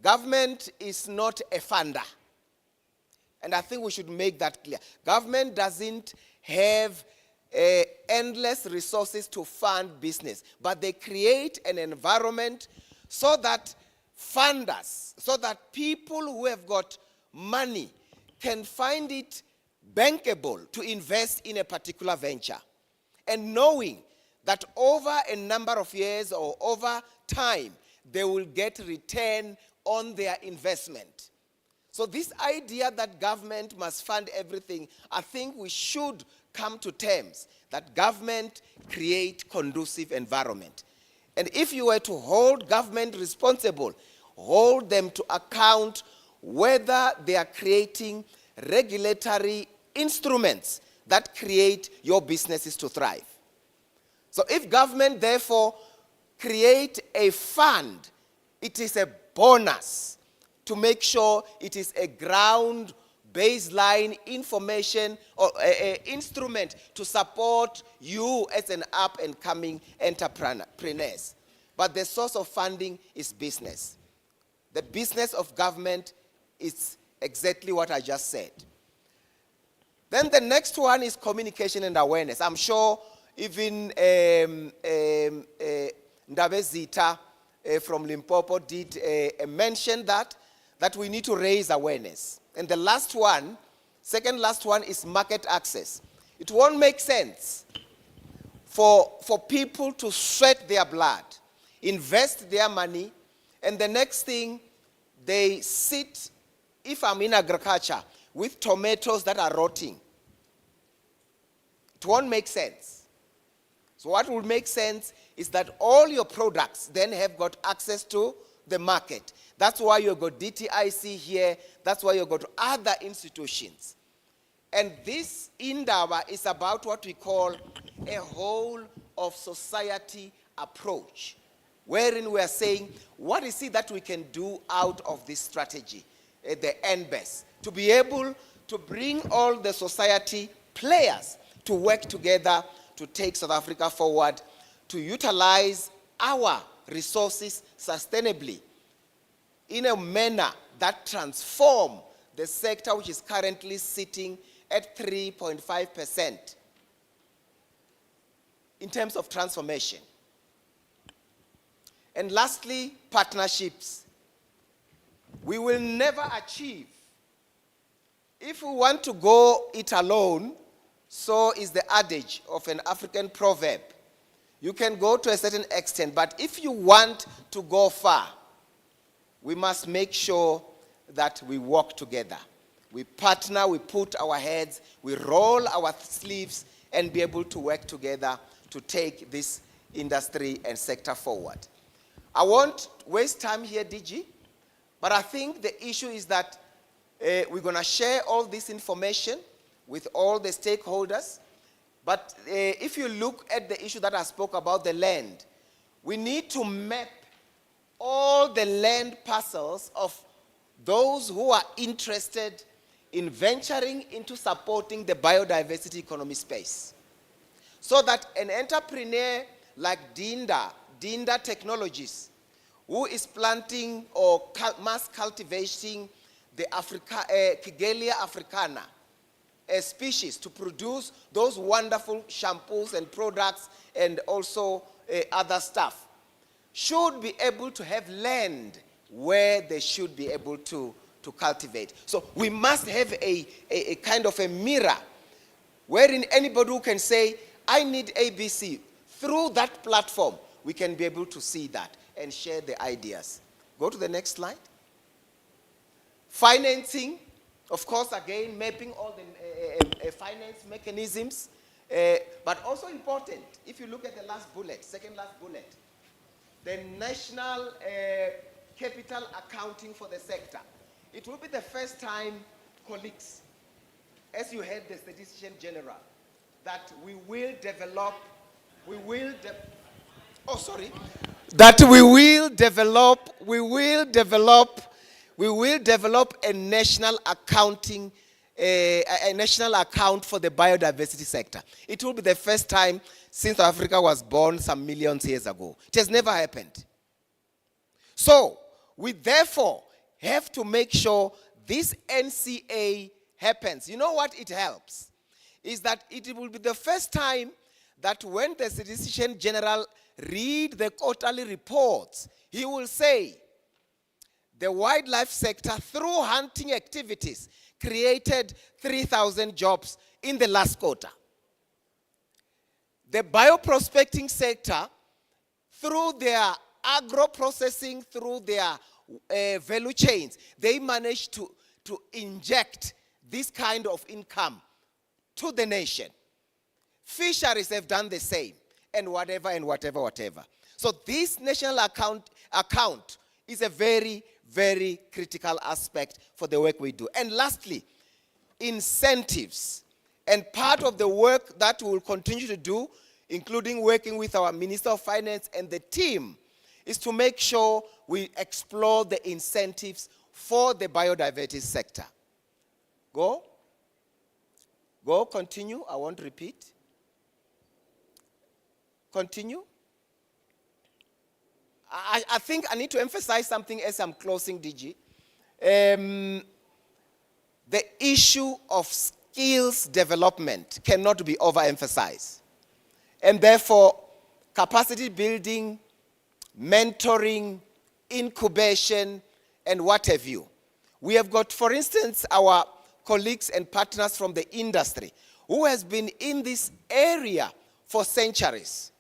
Government is not a funder. And I think we should make that clear. Government doesn't have endless resources to fund business, but they create an environment so that funders, so that people who have got money can find it bankable to invest in a particular venture. And knowing that over a number of years or over time, they will get return on their investment. So this idea that government must fund everything, I think we should come to terms that government create conducive environment. And if you were to hold government responsible, hold them to account whether they are creating regulatory instruments that create your businesses to thrive. So So if government therefore create a fund, it is a bonus to make sure it is a ground baseline information or a instrument to support you as an up and coming entrepreneurs. But the source of funding is business. The business of government is exactly what I just said. Then the next one is communication and awareness. I'm sure even Indaba Zita from Limpopo did mention that we need to raise awareness. And the last one, second last one, is market access. It won't make sense for people to sweat their blood, invest their money, and the next thing they sit, if I'm in agriculture, with tomatoes that are rotting. It won't make sense. So what will make sense is that all your products then have got access to the market. That's why you've got DTIC here. That's why you've got other institutions. And this Indaba is about what we call a whole of society approach, wherein we are saying, what is it that we can do out of this strategy, the NBES, to be able to bring all the society players to work together to take South Africa forward, to utilize our resources sustainably in a manner that transform the sector which is currently sitting at 3.5% in terms of transformation. And lastly, partnerships. We will never achieve. If we want to go it alone, so is the adage of an African proverb. You can go to a certain extent, but if you want to go far, we must make sure that we work together. We partner, we put our heads, we roll our sleeves, and be able to work together to take this industry and sector forward. I won't waste time here, DG, but I think the issue is that we're going to share all this information with all the stakeholders. But if you look at the issue that I spoke about, the land, we need to map all the land parcels of those who are interested in venturing into supporting the biodiversity economy space. So that an entrepreneur like Dinda Technologies, who is planting or mass cultivating the Kigelia africana, a species to produce those wonderful shampoos and products and also other stuff, should be able to have land where they should be able to cultivate. So we must have a kind of a mirror wherein anybody who can say, I need ABC, through that platform, we can be able to see that and share the ideas. Go to the next slide. Financing, of course, again, mapping all the finance mechanisms, but also important, if you look at the last bullet, second last bullet, the national capital accounting for the sector. It will be the first time, colleagues, as you heard the Statistician General, that we will develop a national accounting, a national account for the biodiversity sector. It will be the first time since Africa was born some millions of years ago. It has never happened. So, we therefore have to make sure this NCA happens. You know what it helps? Is that it will be the first time that when the Statistician General read the quarterly reports, he will say, the wildlife sector, through hunting activities, created 3,000 jobs in the last quarter. The bioprospecting sector, through their agro-processing, through their value chains, they managed to inject this kind of income to the nation. Fisheries have done the same, and whatever. So this national account is a very, very critical aspect for the work we do. And lastly, incentives. And part of the work that we will continue to do including working with our Minister of Finance and the team, is to make sure we explore the incentives for the biodiversity sector. Go, continue, I won't repeat. Continue. I think I need to emphasize something as I'm closing, DG. The issue of skills development cannot be overemphasized. And therefore, capacity building, mentoring, incubation, and what have you. We have got, for instance, our colleagues and partners from the industry who has been in this area for centuries,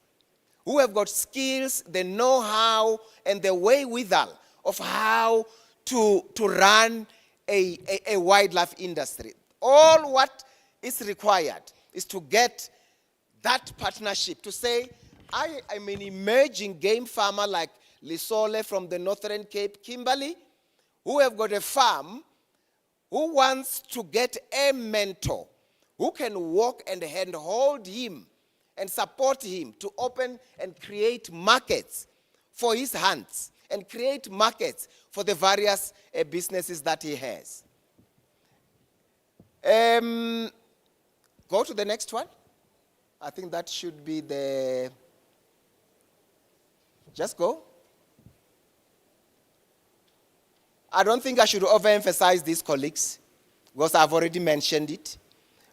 who have got skills, the know-how, and the wherewithal of how to run a wildlife industry. All what is required is to get that partnership to say, I am an emerging game farmer like Lisole from the Northern Cape, Kimberley, who have got a farm, who wants to get a mentor, who can walk and handhold him and support him to open and create markets for his hands and create markets for the various businesses that he has. Go to the next one. I think that should be the, just go. I don't think I should overemphasize these, colleagues, because I've already mentioned it.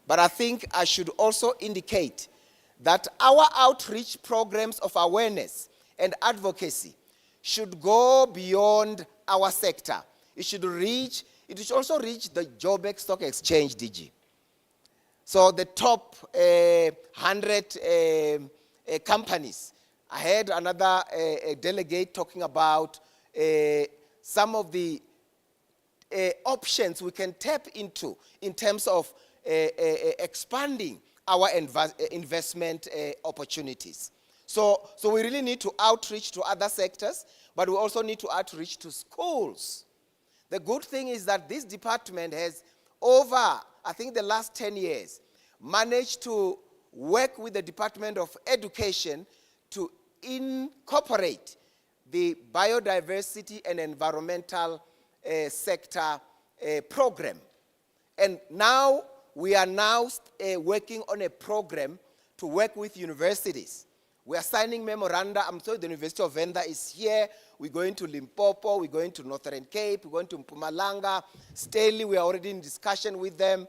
But I think I should also indicate that our outreach programs of awareness and advocacy should go beyond our sector. It should also reach the Joburg Stock Exchange, DG. So the top 100 companies. I had another delegate talking about some of the options we can tap into in terms of expanding our investment opportunities. So we really need to outreach to other sectors, but we also need to outreach to schools. The good thing is that this department has, over, I think, the last 10 years, managed to work with the Department of Education to incorporate the biodiversity and environmental sector program. And now we are working on a program to work with universities. We are signing memoranda. I'm sorry, the University of Venda is here. We're going to Limpopo. We're going to Northern Cape. We're going to Mpumalanga. Staley, we are already in discussion with them.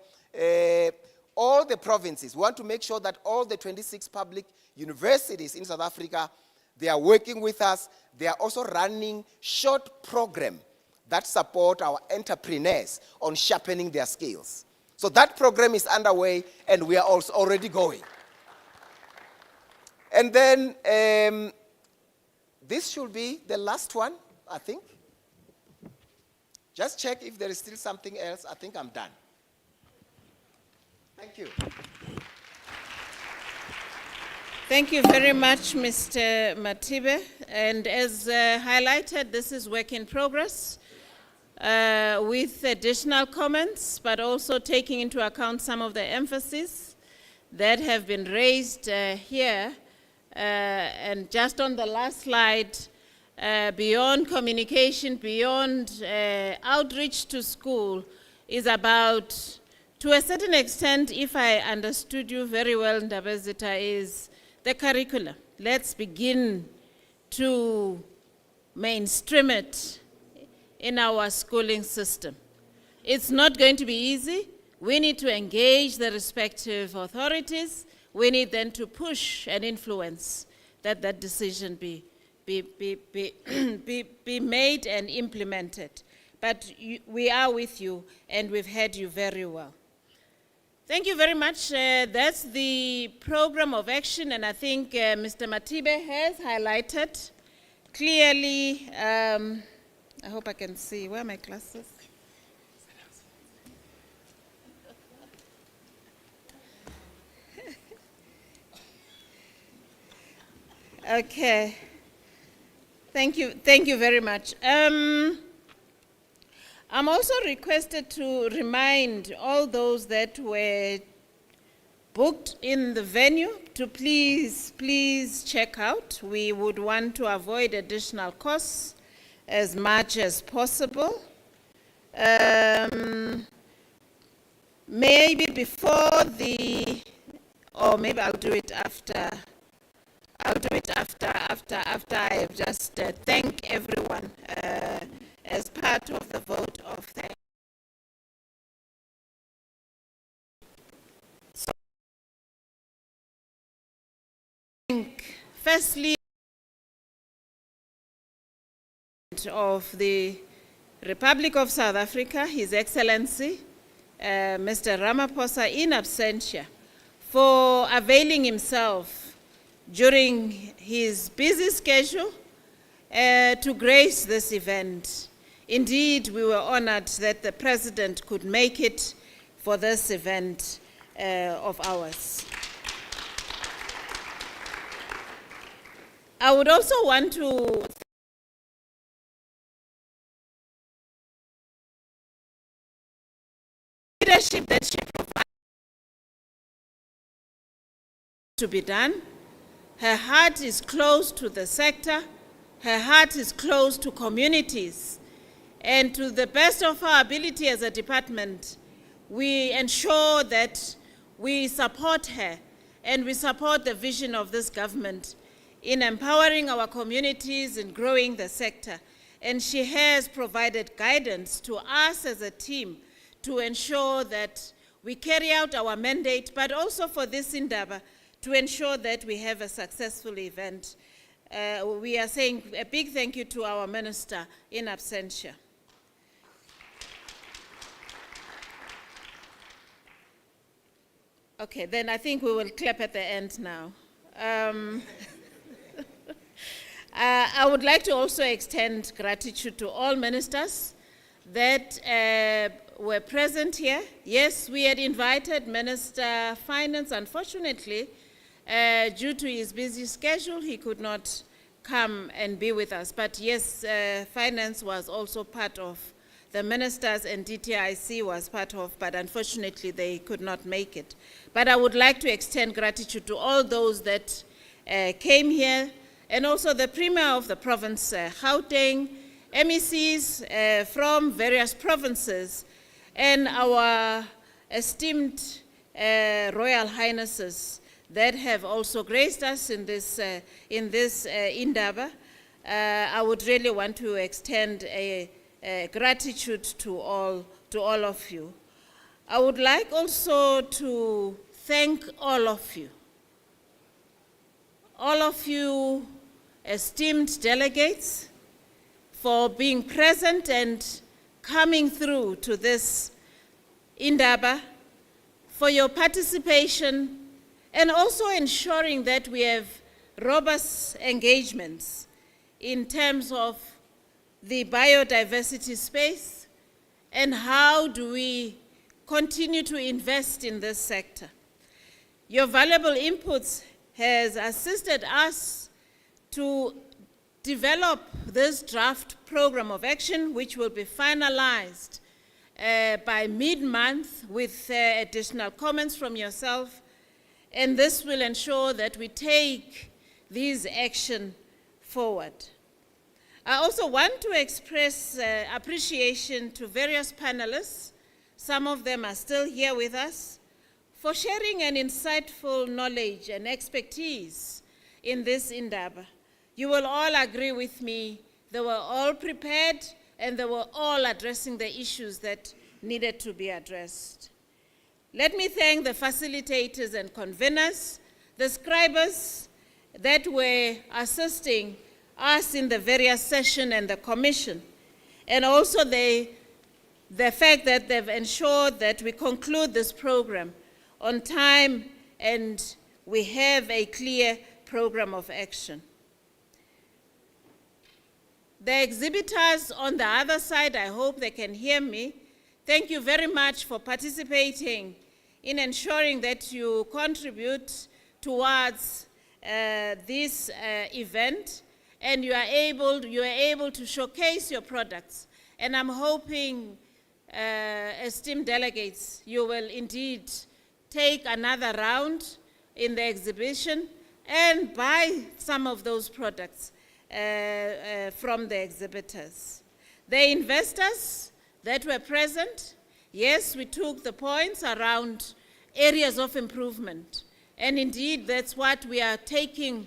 All the provinces. We want to make sure that all the 26 public universities in South Africa, they are working with us. They are also running short programs that support our entrepreneurs on sharpening their skills. So that program is underway, and we are also already going. And then this should be the last one, I think. Just check if there is still something else. I think I'm done. Thank you. Thank you very much, Mr. Matibe. And as highlighted, this is work in progress with additional comments, but also taking into account some of the emphases that have been raised here. And just on the last slide, beyond communication, beyond outreach to school, is about, to a certain extent, if I understood you very well, Ndabezita, is the curriculum. Let's begin to mainstream it in our schooling system. It's not going to be easy. We need to engage the respective authorities. We need then to push and influence that that decision be made and implemented. But we are with you, and we've heard you very well. Thank you very much. That's the program of action, and I think Mr. Matibe has highlighted clearly. I hope I can see. Where are my glasses? Okay. Thank you very much. I'm also requested to remind all those that were booked in the venue to please check out. We would want to avoid additional costs as much as possible. Maybe before or maybe I'll do it after. I'll do it after I've just thanked everyone as part of the vote of thanks. So, firstly, of the Republic of South Africa, His Excellency, Mr. Ramaphosa in absentia, for availing himself during his busy schedule to grace this event. Indeed, we were honored that the President could make it for this event of ours. I would also want to leadership that she provided to be done. Her heart is close to the sector. Her heart is close to communities. And to the best of our ability as a department, we ensure that we support her and we support the vision of this government in empowering our communities and growing the sector. And she has provided guidance to us as a team to ensure that we carry out our mandate, but also for this Indaba, to ensure that we have a successful event. We are saying a big thank you to our minister in absentia. Okay, then I think we will clap at the end now. I would like to also extend gratitude to all ministers that were present here. Yes, we had invited Minister Finance. Unfortunately, due to his busy schedule, he could not come and be with us. But yes, Finance was also part of the ministers, and DTIC was part of, but unfortunately they could not make it. But I would like to extend gratitude to all those that came here, and also the Premier of the province, Gauteng, MECs from various provinces, and our esteemed Royal Highnesses that have also graced us in this Indaba. I would really want to extend a gratitude to all of you. I would like also to thank all of you esteemed delegates, for being present and coming through to this Indaba, for your participation, and also ensuring that we have robust engagements in terms of the biodiversity space and how do we continue to invest in this sector. Your valuable inputs has assisted us to develop this draft program of action, which will be finalized by mid-month with additional comments from yourself. And this will ensure that we take these action forward. I also want to express appreciation to various panelists. Some of them are still here with us, for sharing an insightful knowledge and expertise in this Indaba. You will all agree with me, they were all prepared and they were all addressing the issues that needed to be addressed. Let me thank the facilitators and conveners, the scribers that were assisting us in the various sessions and the commission, and also the fact that they've ensured that we conclude this program on time and we have a clear program of action. The exhibitors on the other side, I hope they can hear me. Thank you very much for participating in ensuring that you contribute towards this event, and you are able to showcase your products. And I'm hoping, esteemed delegates, you will indeed take another round in the exhibition and buy some of those products from the exhibitors. The investors that were present, yes, we took the points around areas of improvement. And indeed, that's what we are taking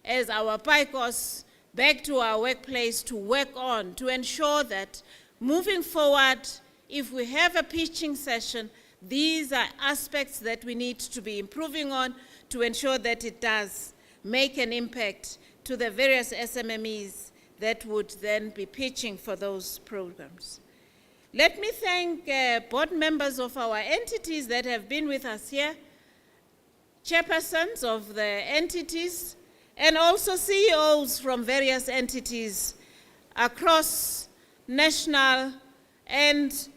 as our PICOS back to our workplace to work on, to ensure that moving forward, if we have a pitching session, these are aspects that we need to be improving on to ensure that it does make an impact to the various SMMEs that would then be pitching for those programs. Let me thank board members of our entities that have been with us here, chairpersons of the entities, and also CEOs from various entities across national and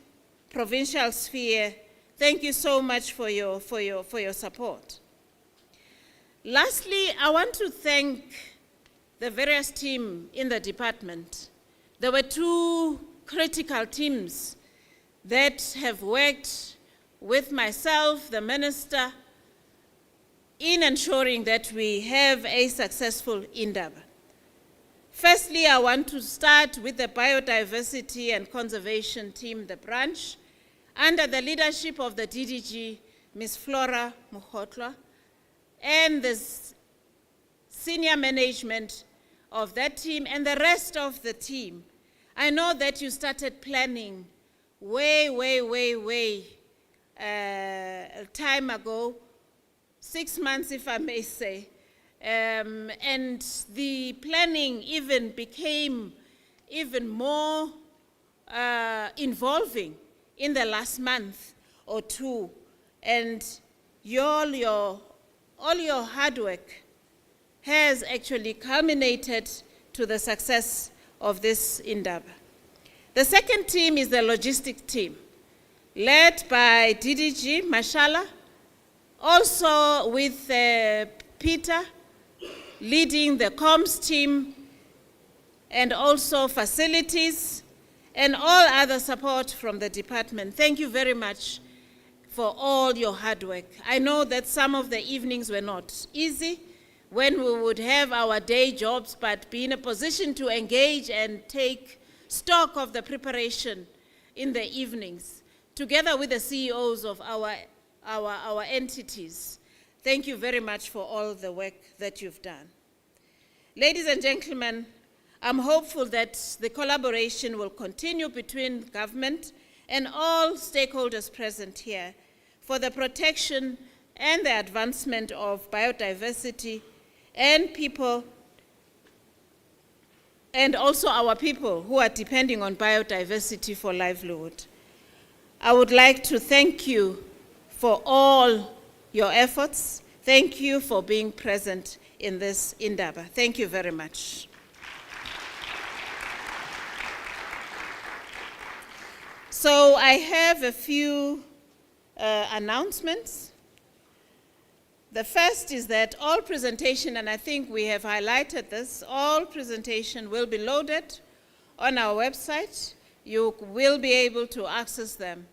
provincial sphere. Thank you so much for your support. Lastly, I want to thank the various teams in the department. There were two critical teams that have worked with myself, the minister, in ensuring that we have a successful Indaba. Firstly, I want to start with the Biodiversity and Conservation team, the branch, under the leadership of the DDG, Ms. Flora Mukhotlwa, and the senior management of that team and the rest of the team. I know that you started planning way time ago, 6 months if I may say, and the planning even became even more involving in the last month or two, and all your hard work has actually culminated to the success of this Indaba. The second team is the logistics team, led by DDG Mashala, also with Peter leading the comms team, and also facilities and all other support from the department. Thank you very much for all your hard work. I know that some of the evenings were not easy when we would have our day jobs, but be in a position to engage and take stock of the preparation in the evenings, together with the CEOs of our entities. Thank you very much for all the work that you've done. Ladies and gentlemen, I'm hopeful that the collaboration will continue between government and all stakeholders present here for the protection and the advancement of biodiversity and people, and also our people who are depending on biodiversity for livelihood. I would like to thank you for all your efforts. Thank you for being present in this Indaba. Thank you very much. So I have a few announcements. The first is that all presentation, and I think we have highlighted this, all presentation will be loaded on our website. You will be able to access them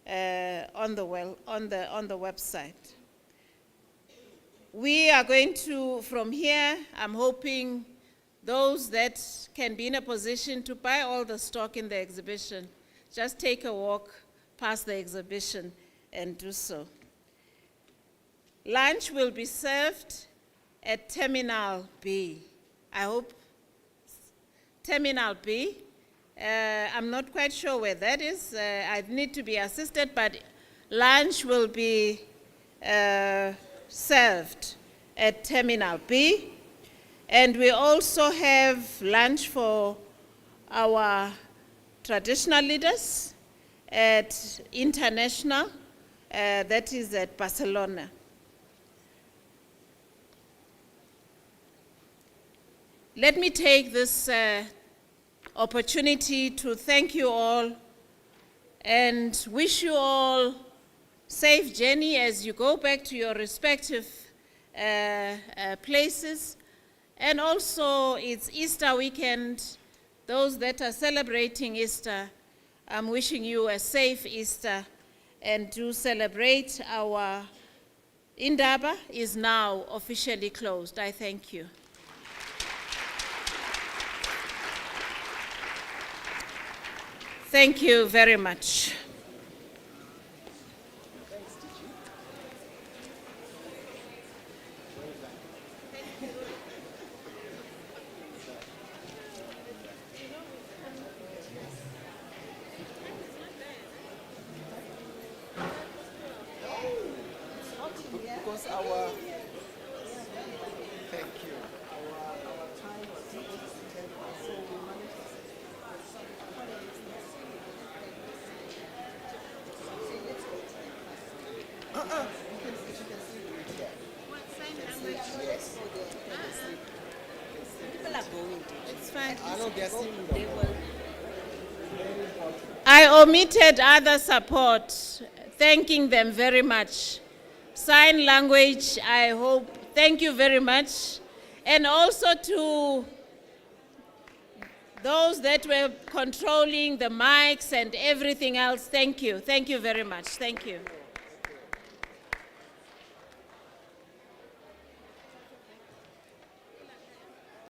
on the website. We are going to, from here, I'm hoping those that can be in a position to buy all the stock in the exhibition, just take a walk past the exhibition and do so. Lunch will be served at Terminal B. I hope Terminal B. I'm not quite sure where that is. I need to be assisted, but lunch will be served at Terminal B. And we also have lunch for our traditional leaders at International, that is at Barcelona. Let me take this opportunity to thank you all and wish you all safe journey as you go back to your respective places. And also it's Easter weekend. Those that are celebrating Easter, I'm wishing you a safe Easter, and do celebrate our Indaba is now officially closed. I thank you. Thank you very much. Because our, thank you. Our time was so we managed you can see it here. What sign language? Yes. People are going to. It's fine. I know they're seeing the very important. I omitted other support, thanking them very much. Sign language, I hope, thank you very much. And also to those that were controlling the mics and everything else, thank you. Thank you very much. Thank you.